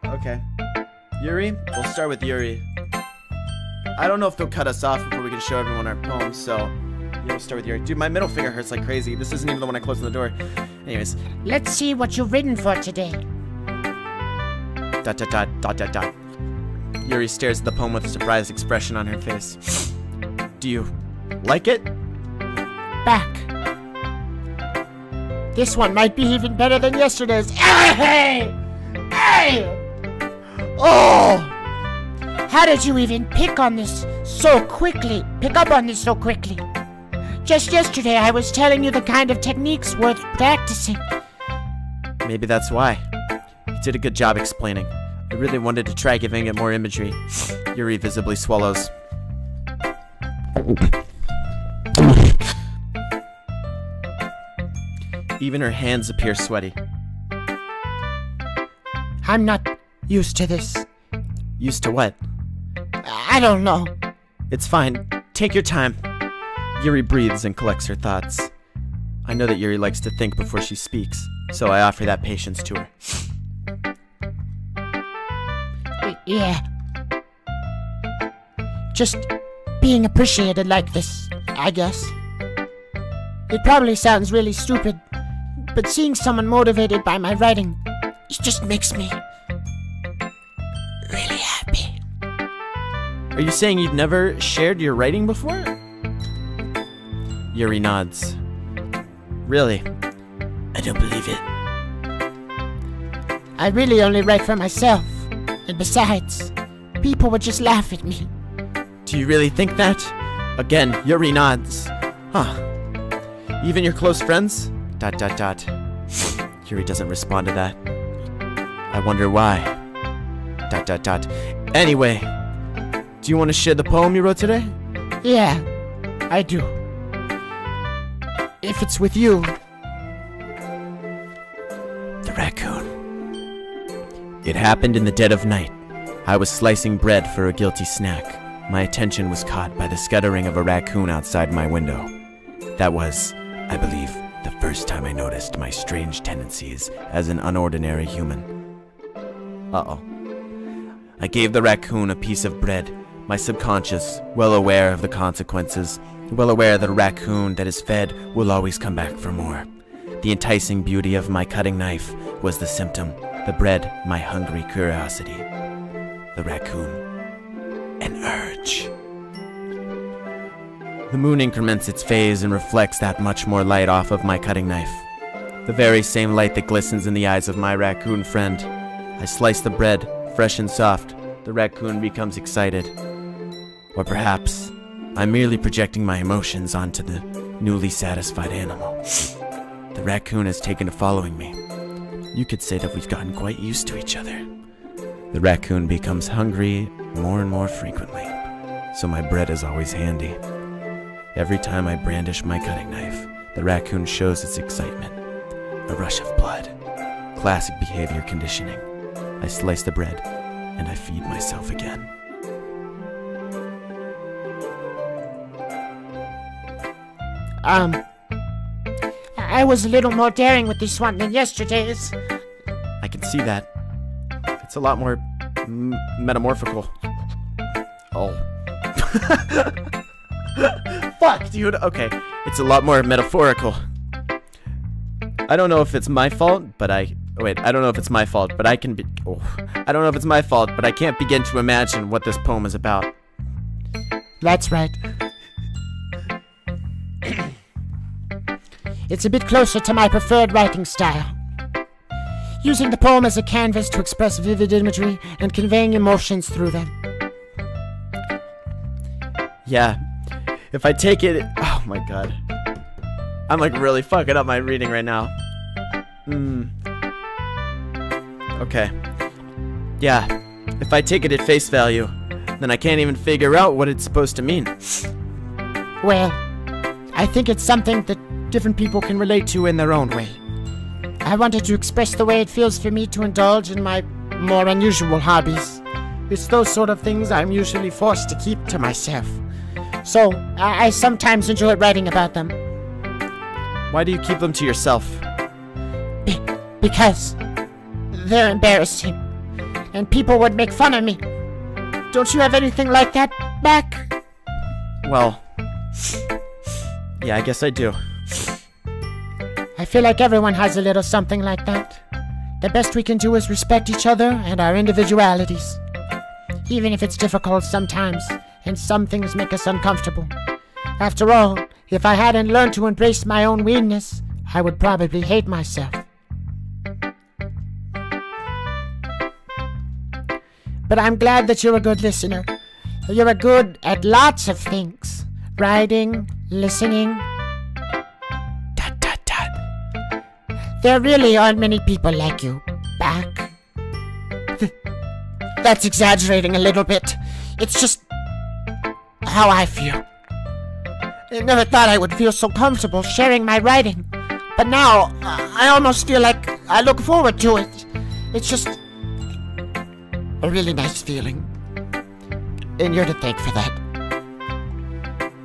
Okay. Yuri? We'll start with Yuri. I don't know if they'll cut us off before we can show everyone our poems, so we'll start with Yuri. Dude, my middle finger hurts like crazy. This isn't even the one I closed on the door. Anyways. Let's see what you've written for today. ... Yuri stares at the poem with a surprised expression on her face. Do you like it? Back. This one might be even better than yesterday's. Hey! Oh! How did you even pick up on this so quickly? Just yesterday I was telling you the kind of techniques worth practicing. Maybe that's why. You did a good job explaining. I really wanted to try giving it more imagery. Yuri visibly swallows. Even her hands appear sweaty. I'm not used to this. Used to what? I don't know. It's fine. Take your time. Yuri breathes and collects her thoughts. I know that Yuri likes to think before she speaks, so I offer that patience to her. Yeah. Just being appreciated like this, I guess. It probably sounds really stupid, but seeing someone motivated by my writing, it just makes me really happy. Are you saying you've never shared your writing before? Yuri nods. Really? I don't believe it. I really only write for myself. And besides, people would just laugh at me. Do you really think that? Again, Yuri nods. Huh. Even your close friends? ... Yuri doesn't respond to that. I wonder why. ... Anyway, do you want to share the poem you wrote today? Yeah, I do. If it's with you. The raccoon. It happened in the dead of night. I was slicing bread for a guilty snack. My attention was caught by the scuttering of a raccoon outside my window. That was, I believe, the first time I noticed my strange tendencies as an unordinary human. Uh-oh. I gave the raccoon a piece of bread, my subconscious, well aware of the consequences, well aware that a raccoon that is fed will always come back for more. The enticing beauty of my cutting knife was the symptom, the bread, my hungry curiosity. The raccoon, an urge. The moon increments its phase and reflects that much more light off of my cutting knife. The very same light that glistens in the eyes of my raccoon friend. I slice the bread, fresh and soft. The raccoon becomes excited. Or perhaps I'm merely projecting my emotions onto the newly satisfied animal. The raccoon has taken to following me. You could say that we've gotten quite used to each other. The raccoon becomes hungry more and more frequently, so my bread is always handy. Every time I brandish my cutting knife, the raccoon shows its excitement. A rush of blood. Classic behavior conditioning. I slice the bread, and I feed myself again. I was a little more daring with this one than yesterday's. I can see that. It's a lot more metamorphical. Oh. Fuck, dude. Okay. It's a lot more metaphorical. I don't know if it's my fault, but I don't know if it's my fault, but I can be... Oh. I don't know if it's my fault, but I can't begin to imagine what this poem is about. That's right. It's a bit closer to my preferred writing style. Using the poem as a canvas to express vivid imagery and conveying emotions through them. Yeah. If I take it... Oh my god. I'm like really fucking up my reading right now. Okay. Yeah. If I take it at face value, then I can't even figure out what it's supposed to mean. Well, I think it's something that different people can relate to in their own way. I wanted to express the way it feels for me to indulge in my more unusual hobbies. It's those sort of things I'm usually forced to keep to myself. So, I sometimes enjoy writing about them. Why do you keep them to yourself? Because they're embarrassing, and people would make fun of me. Don't you have anything like that, Mac? Well, yeah, I guess I do. I feel like everyone has a little something like that. The best we can do is respect each other and our individualities. Even if it's difficult sometimes, and some things make us uncomfortable. After all, if I hadn't learned to embrace my own weirdness, I would probably hate myself. But I'm glad that you're a good listener. You're good at lots of things. Writing, listening. There really aren't many people like you, Back. That's exaggerating a little bit. It's just how I feel. I never thought I would feel so comfortable sharing my writing. But now, I almost feel like I look forward to it. It's just a really nice feeling. And you're to thank for that.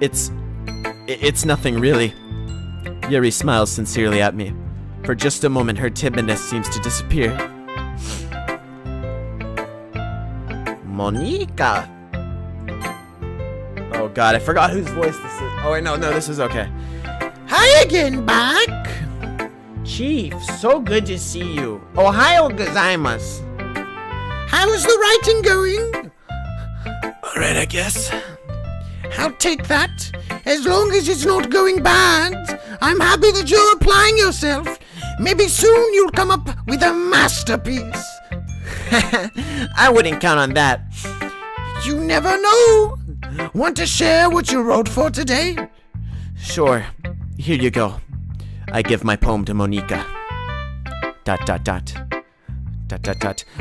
It's nothing really. Yuri smiles sincerely at me. For just a moment, her timidness seems to disappear. Monica. Oh god, I forgot whose voice this is. Oh wait, no, this is okay. Hi again, Back. Chief, so good to see you. Ohio gozaimasu. How's the writing going? Alright, I guess. I'll take that. As long as it's not going bad, I'm happy that you're applying yourself. Maybe soon you'll come up with a masterpiece. I wouldn't count on that. You never know. Want to share what you wrote for today? Sure. Here you go. I give my poem to Monica. ...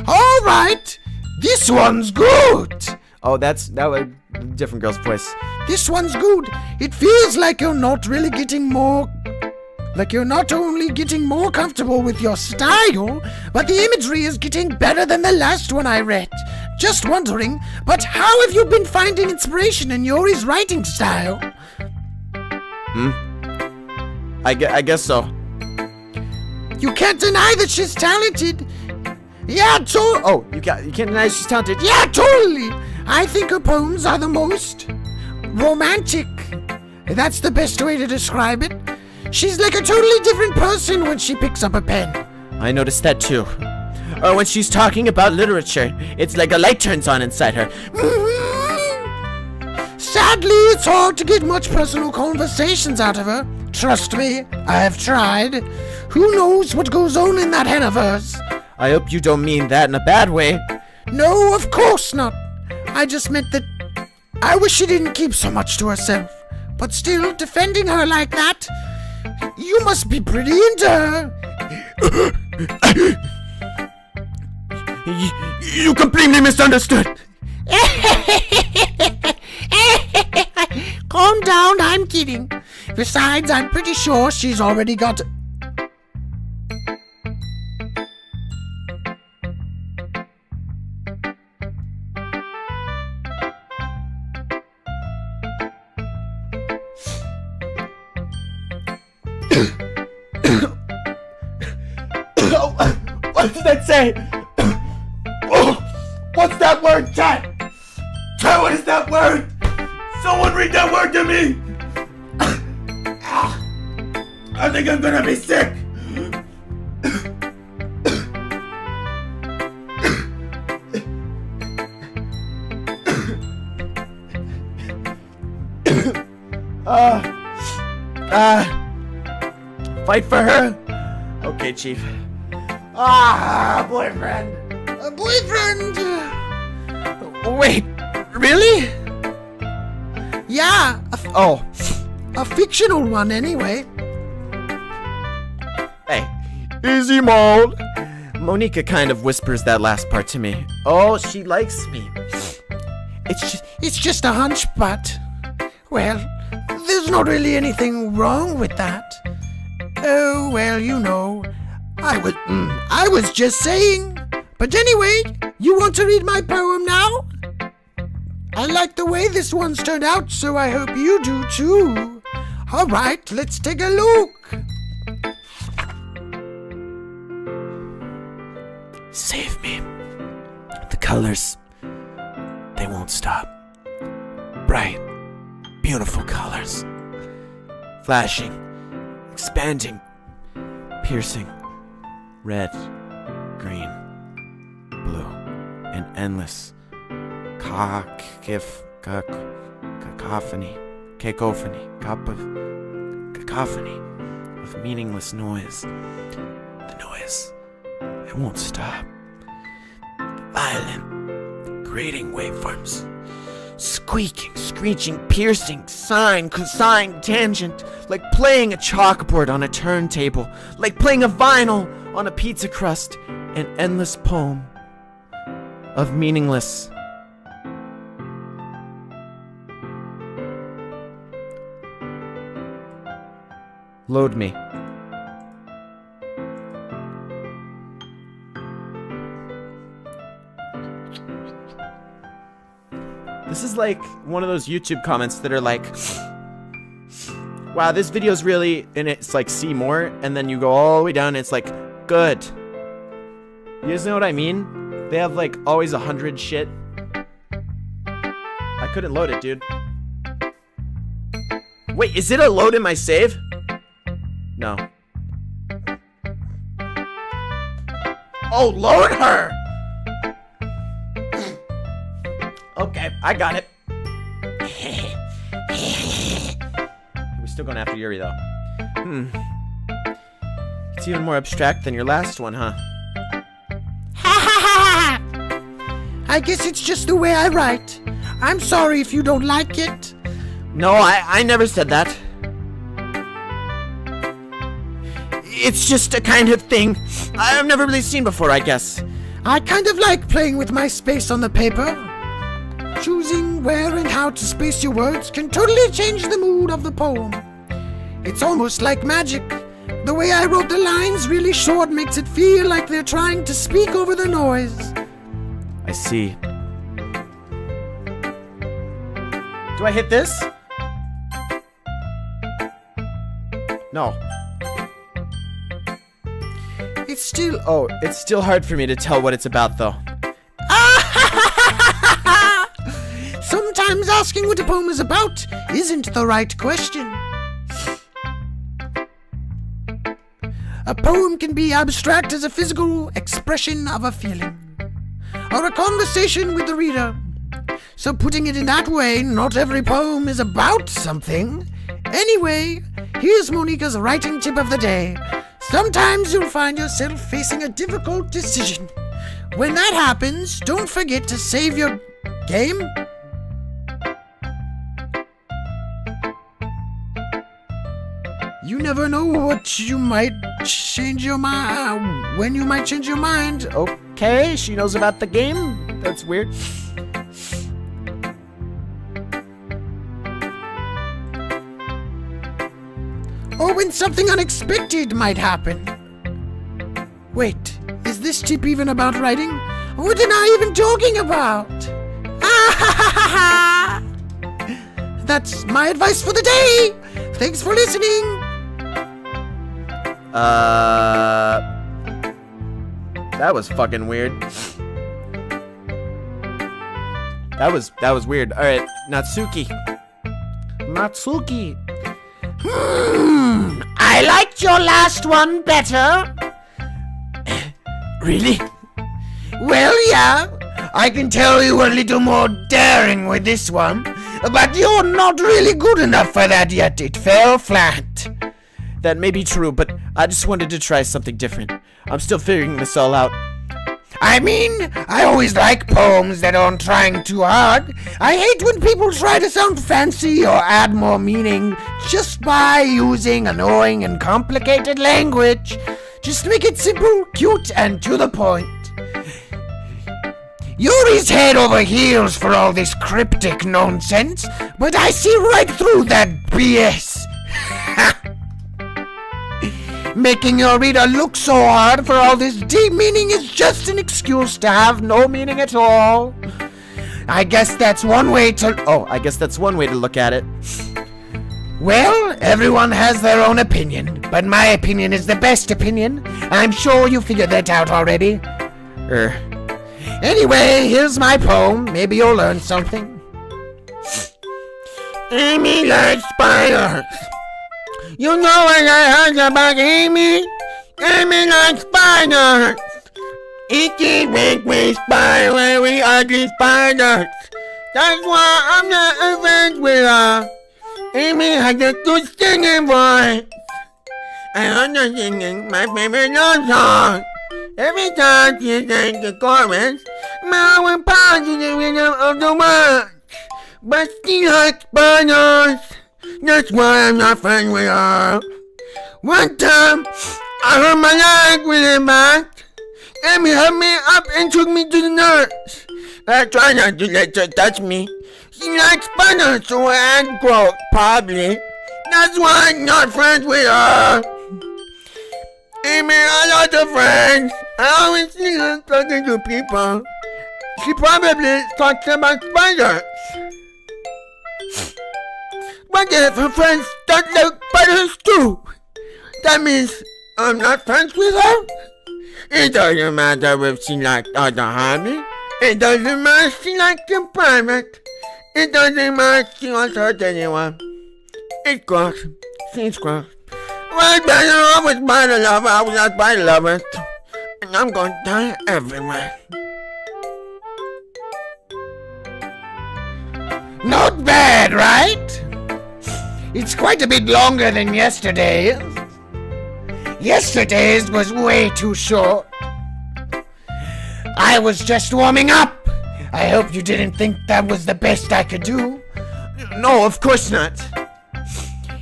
All right. This one's good. Oh, that was a different girl's voice. This one's good. It feels like you're not really getting more... Like you're not only getting more comfortable with your style, but the imagery is getting better than the last one I read. Just wondering, but how have you been finding inspiration in Yuri's writing style? I guess so. You can't deny that she's talented. Yeah, Oh, you can't deny she's talented. Yeah, totally. I think her poems are the most romantic. That's the best way to describe it. She's like a totally different person when she picks up a pen. I noticed that too. Or when she's talking about literature, it's like a light turns on inside her. Sadly, it's hard to get much personal conversations out of her. Trust me, I've tried. Who knows what goes on in that head of hers? I hope you don't mean that in a bad way. No, of course not. I just meant that I wish she didn't keep so much to herself. But still, defending her like that, you must be pretty into her. You completely misunderstood. Calm down, I'm kidding. Besides, I'm pretty sure she's already got... What does that say? Oh, what's that word, chat? Chat, what is that word? Someone read that word to me! I think I'm gonna be sick! Fight for her? Okay, Chief. Boyfriend! A boyfriend! Wait, really? Yeah, a fictional one anyway. Hey, easy mode. Monica kind of whispers that last part to me. Oh, she likes me. It's just a hunch, but... Well, there's not really anything wrong with that. Oh, well, you know... I was just saying. But anyway, you want to read my poem now? I like the way this one's turned out, so I hope you do too. Alright, let's take a look. Save me. The colors, they won't stop. Bright, beautiful colors. Flashing, expanding, piercing. Red, green, blue, and endless. Cacophony of meaningless noise. The noise, it won't stop. Violent, grating waveforms. Squeaking, screeching, piercing, sine, cosine, tangent. Like playing a chalkboard on a turntable. Like playing a vinyl on a pizza crust. An endless poem of meaningless. Load me. This is like one of those YouTube comments that are like, wow, this video's really, and it's like see more, and then you go all the way down and it's like, good. You guys know what I mean? They have like always 100 shit. I couldn't load it, dude. Wait, is it a load in my save? No. Oh, load her! Okay, I got it. We're still going after Yuri, though. It's even more abstract than your last one, huh? I guess it's just the way I write. I'm sorry if you don't like it. No, I never said that. It's just a kind of thing I've never really seen before, I guess. I kind of like playing with my space on the paper. Choosing where and how to space your words can totally change the mood of the poem. It's almost like magic. The way I wrote the lines really short makes it feel like they're trying to speak over the noise. I see. Do I hit this? No. It's still hard for me to tell what it's about, though. Sometimes asking what a poem is about isn't the right question. A poem can be abstract as a physical expression of a feeling, or a conversation with the reader. So putting it in that way, not every poem is about something. Anyway, here's Monica's writing tip of the day. Sometimes you'll find yourself facing a difficult decision. When that happens, don't forget to save your game. You never know what you might change your mind, when you might change your mind. Okay, she knows about the game? That's weird. Or when something unexpected might happen. Wait, is this tip even about writing? What am I even talking about? That's my advice for the day. Thanks for listening. That was fucking weird. That was weird. All right, Natsuki. I liked your last one better. Really? Well, yeah. I can tell you were a little more daring with this one. But you're not really good enough for that yet. It fell flat. That may be true, but I just wanted to try something different. I'm still figuring this all out. I mean, I always like poems that aren't trying too hard. I hate when people try to sound fancy or add more meaning just by using annoying and complicated language. Just make it simple, cute, and to the point. Yuri's head over heels for all this cryptic nonsense, but I see right through that BS. Making your reader look so hard for all this deep meaning is just an excuse to have no meaning at all. I guess that's one way to look at it. Well, everyone has their own opinion, but my opinion is the best opinion. I'm sure you figured that out already. Anyway, here's my poem. Maybe you'll learn something. Amy likes spiders. You know what I heard about Amy? Amy likes spiders. Icky, winkly, spidery, ugly spiders. That's why I'm not a friend with her. Amy has a good singing voice. I heard her singing my favorite love song. Every time she sings the chorus, my own positive rhythm of the words. But she likes spiders. That's why I'm not friends with her. One time, I hurt my leg really bad. Amy held me up and took me to the nurse. I tried not to let her touch me. She likes spiders, so I had growth, probably. That's why I'm not friends with her. Amy had lots of friends. I always see her talking to people. She probably talks about spiders. But if her friends don't like spiders too, that means I'm not friends with her? It doesn't matter if she likes other hobbies. It doesn't matter if she likes in private. It doesn't matter if she won't hurt anyone. It's gross. She's gross. Well, better off with spider lover. I was not spider lover. And I'm gonna die everywhere. Not bad, right? It's quite a bit longer than yesterday's. Yesterday's was way too short. I was just warming up. I hope you didn't think that was the best I could do. No, of course not.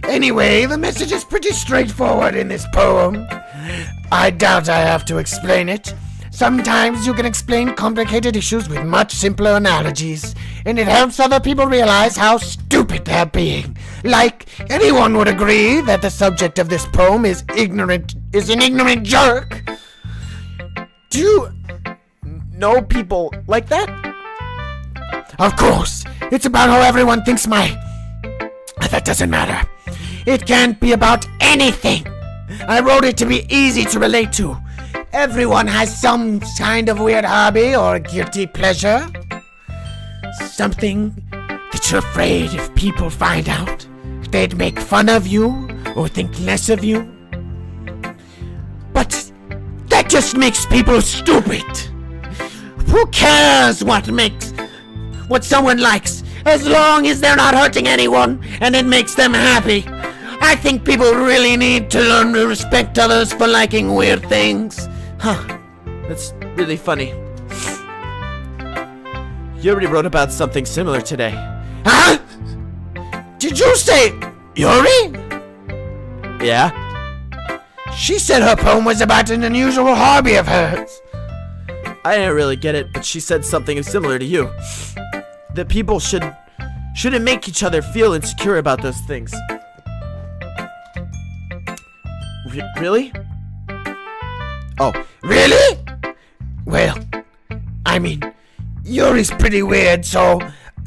Anyway, the message is pretty straightforward in this poem. I doubt I have to explain it. Sometimes you can explain complicated issues with much simpler analogies, and it helps other people realize how stupid they're being. Like, anyone would agree that the subject of this poem is an ignorant jerk. Do you know people like that? Of course, it's about how everyone thinks that doesn't matter. It can't be about anything. I wrote it to be easy to relate to. Everyone has some kind of weird hobby or guilty pleasure. Something that you're afraid if people find out, they'd make fun of you or think less of you. But that just makes people stupid. Who cares what someone likes, as long as they're not hurting anyone and it makes them happy? I think people really need to learn to respect others for liking weird things. Huh. That's really funny. You already wrote about something similar today. Huh? Did you say Yuri? Yeah? She said her poem was about an unusual hobby of hers. I didn't really get it, but she said something similar to you. That people shouldn't make each other feel insecure about those things. Really? Oh, really? Well, I mean, Yuri's pretty weird, so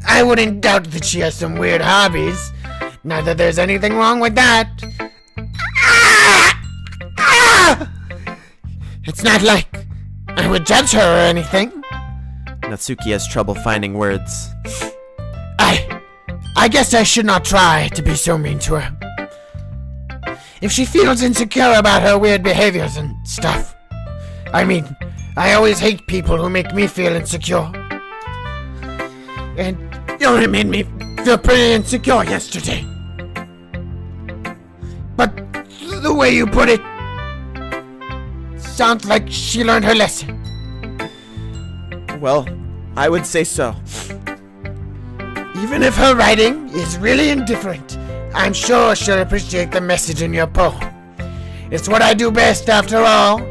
I wouldn't doubt that she has some weird hobbies. Not that there's anything wrong with that. Ah! Ah! It's not like I would judge her or anything. Natsuki has trouble finding words. I guess I should not try to be so mean to her. If she feels insecure about her weird behaviors and stuff. I mean, I always hate people who make me feel insecure. And Yuri made me feel pretty insecure yesterday. But the way you put it sounds like she learned her lesson. Well, I would say so. Even if her writing is really indifferent, I'm sure she'll appreciate the message in your poem. It's what I do best, after all.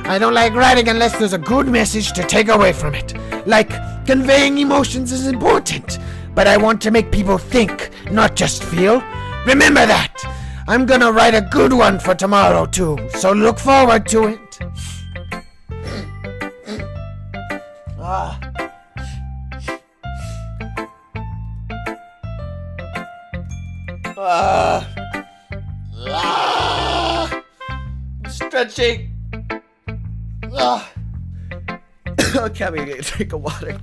I don't like writing unless there's a good message to take away from it. Like, conveying emotions is important, but I want to make people think, not just feel. Remember that! I'm gonna write a good one for tomorrow, too, so look forward to it. Stretching. Okay, I'm gonna get a drink of water.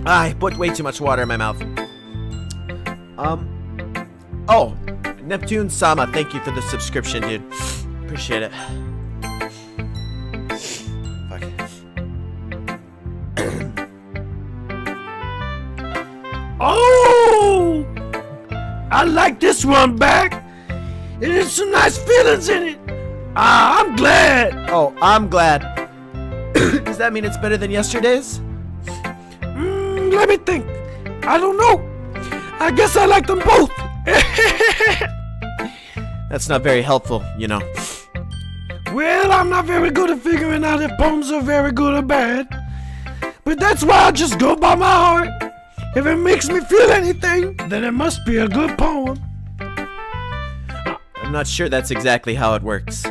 I put way too much water in my mouth. Oh, Neptune Sama, thank you for the subscription, dude. Appreciate it. Fuck. Oh! I like this one back. There's some nice feelings in it. I'm glad. Oh, I'm glad. Does that mean it's better than yesterday's? Let me think. I don't know. I guess I like them both. That's not very helpful, you know. Well, I'm not very good at figuring out if poems are very good or bad. But that's why I just go by my heart. If it makes me feel anything, then it must be a good poem. I'm not sure that's exactly how it works.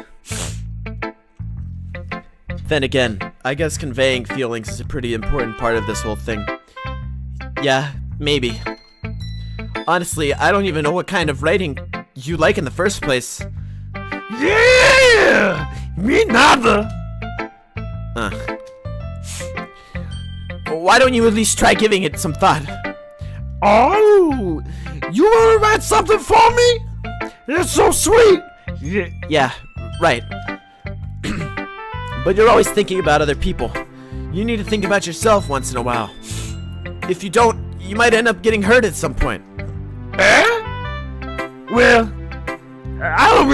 Then again, I guess conveying feelings is a pretty important part of this whole thing. Yeah, maybe. Honestly, I don't even know what kind of writing you like in the first place. Yeah! Me neither. Why don't you at least try giving it some thought? Oh! You wanna write something for me? That's so sweet! Yeah, right. But you're always thinking about other people. You need to think about yourself once in a while. If you don't, you might end up getting hurt at some point. Well, I don't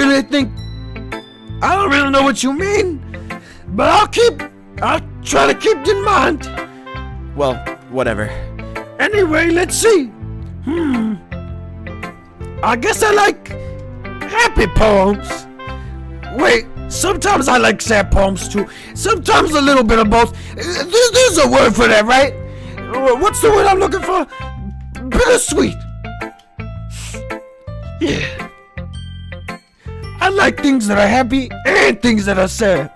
really know what you mean, but I'll try to keep it in mind. Well, whatever. Anyway, let's see. I guess I like happy poems. Wait, sometimes I like sad poems too. Sometimes a little bit of both. There's a word for that, right? What's the word I'm looking for? Bittersweet. Yeah. I like things that are happy and things that are sad.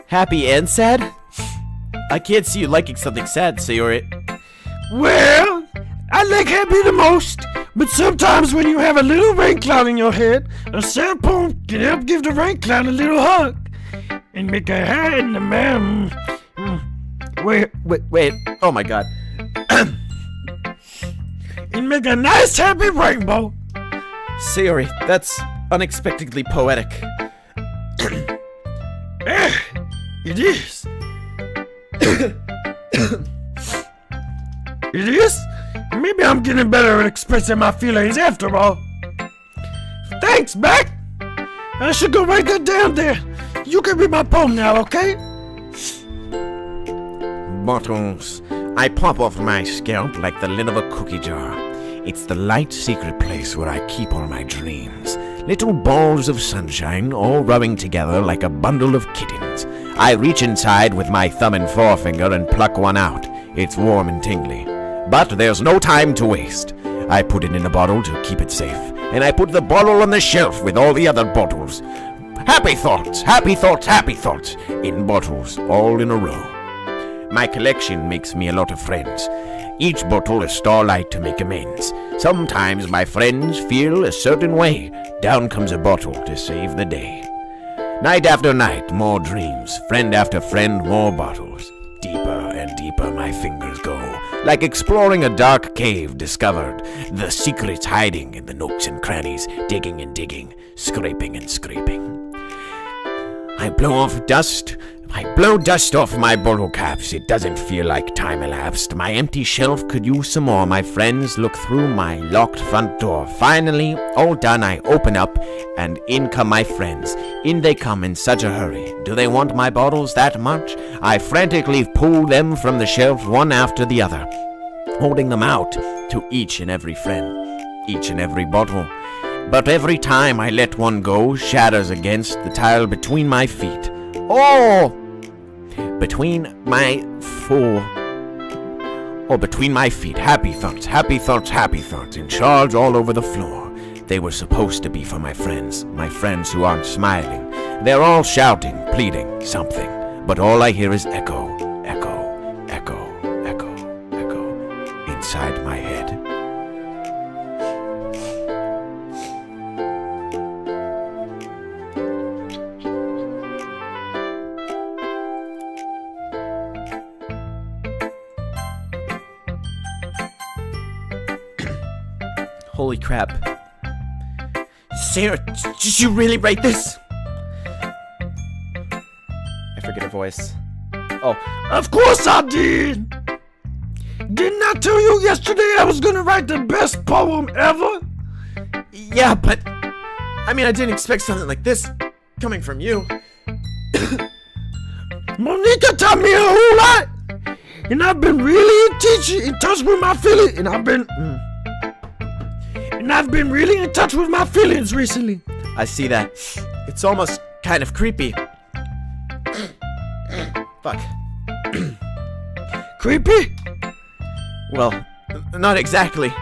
Happy and sad? I can't see you liking something sad, Sayori. Well, I like happy the most, But sometimes when you have a little rain cloud in your head, a sad poem can help give the rain cloud a little hug. And make a hand, man. Wait. Oh my god. And make a nice happy rainbow. Sayori, that's unexpectedly poetic. It is. It is? Maybe I'm getting better at expressing my feelings after all. Thanks, Beck! I should go write that down there. You can read my poem now, okay? Bottles. I pop off my scalp like the lid of a cookie jar. It's the light secret place where I keep all my dreams. Little balls of sunshine all rubbing together like a bundle of kittens. I reach inside with my thumb and forefinger and pluck one out. It's warm and tingly. But there's no time to waste. I put it in a bottle to keep it safe, and I put the bottle on the shelf with all the other bottles. Happy thoughts, happy thoughts, happy thoughts, in bottles, all in a row. My collection makes me a lot of friends. Each bottle a starlight to make amends. Sometimes my friends feel a certain way. Down comes a bottle to save the day. Night after night, more dreams. Friend after friend, more bottles. Deeper and deeper my fingers go, like exploring a dark cave discovered. The secrets hiding in the nooks and crannies, digging and digging, scraping and scraping. I blow dust off my bottle caps. It doesn't feel like time elapsed. My empty shelf could use some more. My friends look through my locked front door. Finally, all done, I open up, and in come my friends. In they come in such a hurry. Do they want my bottles that much? I frantically pull them from the shelf one after the other, holding them out to each and every friend, each and every bottle. But every time I let one go, shatters against the tile between my feet. Oh! Between my feet. Happy thoughts, happy thoughts, happy thoughts, in charge all over the floor. They were supposed to be for my friends who aren't smiling. They're all shouting, pleading, something. But all I hear is echo, echo, echo, echo, echo, inside my head. Holy crap. Sarah, did you really write this? I forget her voice. Oh, Of course I did! Didn't I tell you yesterday I was gonna write the best poem ever? yeah, but I mean, I didn't expect something like this coming from you. Monica taught me a whole lot! And I've been really in touch with my feelings, and I've been really in touch with my feelings recently. I see that. It's almost kind of creepy. Fuck. Creepy? Well, not exactly.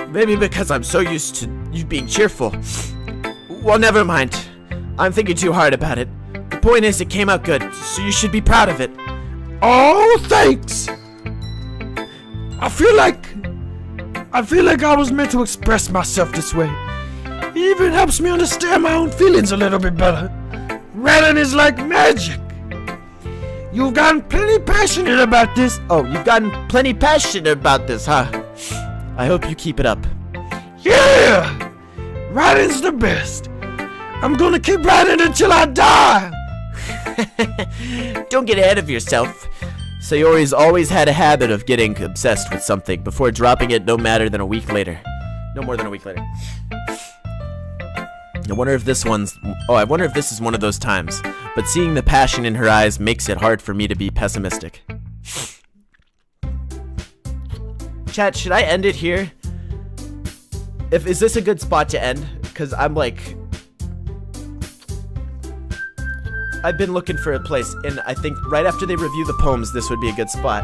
Maybe because I'm so used to you being cheerful. Well, never mind. I'm thinking too hard about it. The point is, it came out good, so you should be proud of it. Oh, thanks! I feel like I was meant to express myself this way. It even helps me understand my own feelings a little bit better. Writing is like magic. You've gotten plenty passionate about this. Oh, you've gotten plenty passionate about this, huh? I hope you keep it up. Yeah! Writing's the best. I'm gonna keep writing until I die. Don't get ahead of yourself. Sayori's always had a habit of getting obsessed with something before dropping it no more than a week later. I wonder if this is one of those times. But seeing the passion in her eyes makes it hard for me to be pessimistic. Chat, should I end it here? Is this a good spot to end? Because I'm like... I've been looking for a place, and I think right after they review the poems, this would be a good spot.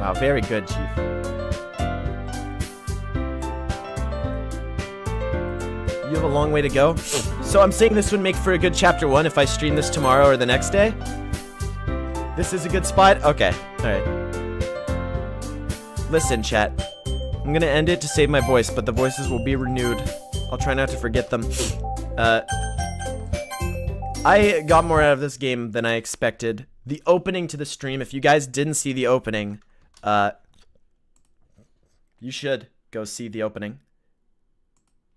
Wow, very good, Chief. have a long way to go. So I'm saying this would make for a good chapter 1 if I stream this tomorrow or the next day. This is a good spot? Okay, alright. Listen, chat. I'm gonna end it to save my voice, but the voices will be renewed. I'll try not to forget them. I got more out of this game than I expected. The opening to the stream, if you guys didn't see the opening, you should go see the opening.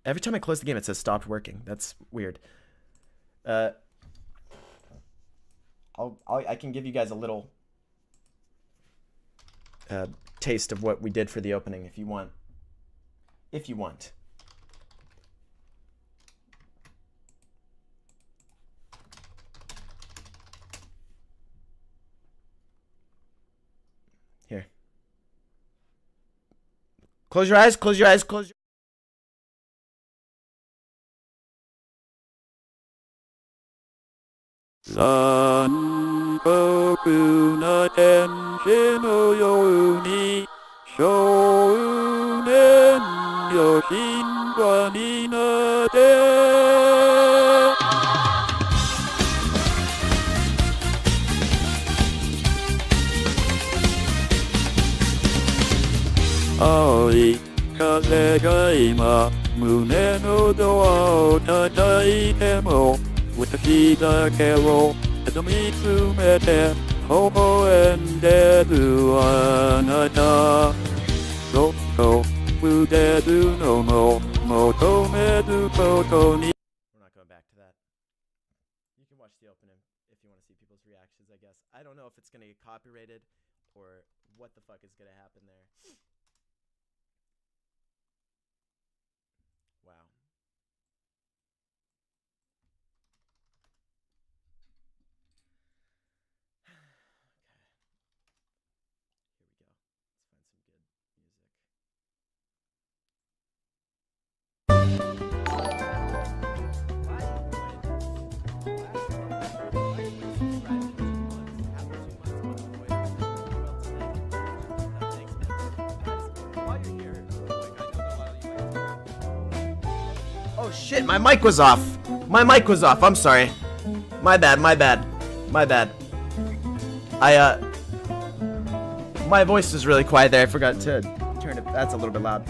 Every time I close the game, it says stopped working. That's weird. I can give you guys a little taste of what we did for the opening if you want. If you want. Here. Close your eyes, close your eyes, close your残酷な天使のように少年よ神話になって青い風が今胸のドアを叩いても私だけをただ見つめて微笑んでるあなたそっと腕るのも求めることに We're not going back to that. You can watch the opening if you want to see people's reactions, I guess. I don't know if it's going to get copyrighted or what the fuck is going to happen there. Wow. Oh shit, my mic was off. My mic was off. I'm sorry. My bad, my bad. My bad. My voice was really quiet there. I forgot to turn it. That's a little bit loud.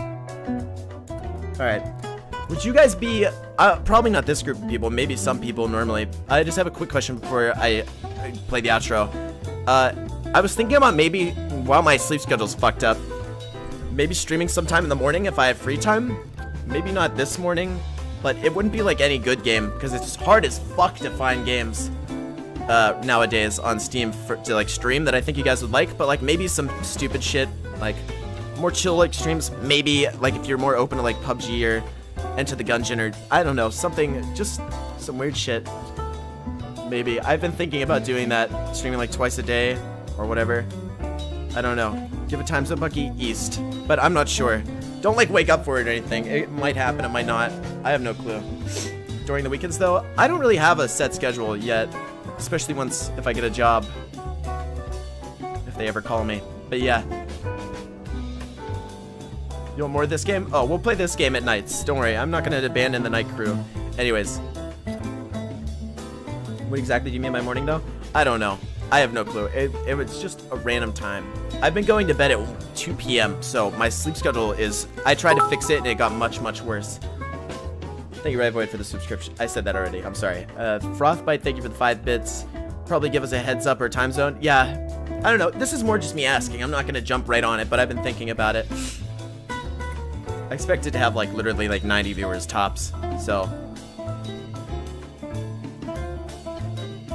Alright. Would you guys be, probably not this group of people, maybe some people normally. I just have a quick question before I play the outro. I was thinking about maybe, while my sleep schedule's fucked up, maybe streaming sometime in the morning if I have free time. Maybe not this morning, but it wouldn't be like any good game, because it's hard as fuck to find games nowadays on Steam to like stream that I think you guys would like, but like maybe some stupid shit, like more chill like streams, maybe like if you're more open to like PUBG or Enter the Gungeon or I don't know, something, just some weird shit. Maybe. I've been thinking about doing that, streaming like twice a day or whatever. I don't know. Give a time zone, Bucky, East, but I'm not sure. Don't like wake up for it or anything. It might happen, it might not. I have no clue. During the weekends though, I don't really have a set schedule yet, especially if I get a job. If they ever call me. But yeah. You want more of this game? Oh, we'll play this game at nights. Don't worry, I'm not gonna abandon the night crew. Anyways. What exactly do you mean by morning though? I don't know. I have no clue. It was just a random time. I've been going to bed at 2 p.m. so my sleep schedule is... I tried to fix it and it got much, much worse. Thank you, Red Boy, for the subscription. I said that already. I'm sorry. Frostbite, thank you for the 5 bits. Probably give us a heads up or time zone. Yeah. I don't know. This is more just me asking. I'm not going to jump right on it, but I've been thinking about it. I expected to have like literally like 90 viewers tops. So...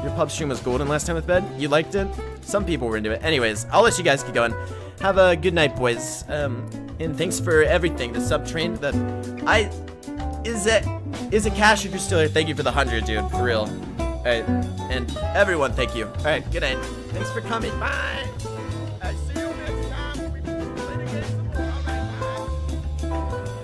Your pub stream was golden last time with bed? You liked it? Some people were into it. Anyways, I'll let you guys keep going. Have a good night, boys. And thanks for everything. The sub train, Is it Cash if you're still here? Thank you for the 100, dude. For real. Alright. And everyone, thank you. Alright, good night. Thanks for coming. Bye! See you next time. We play the game some more. Alright, bye.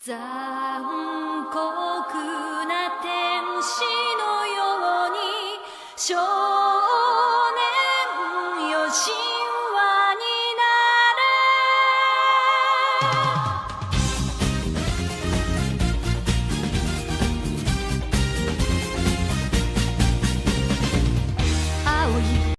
残酷な天使のように少年よ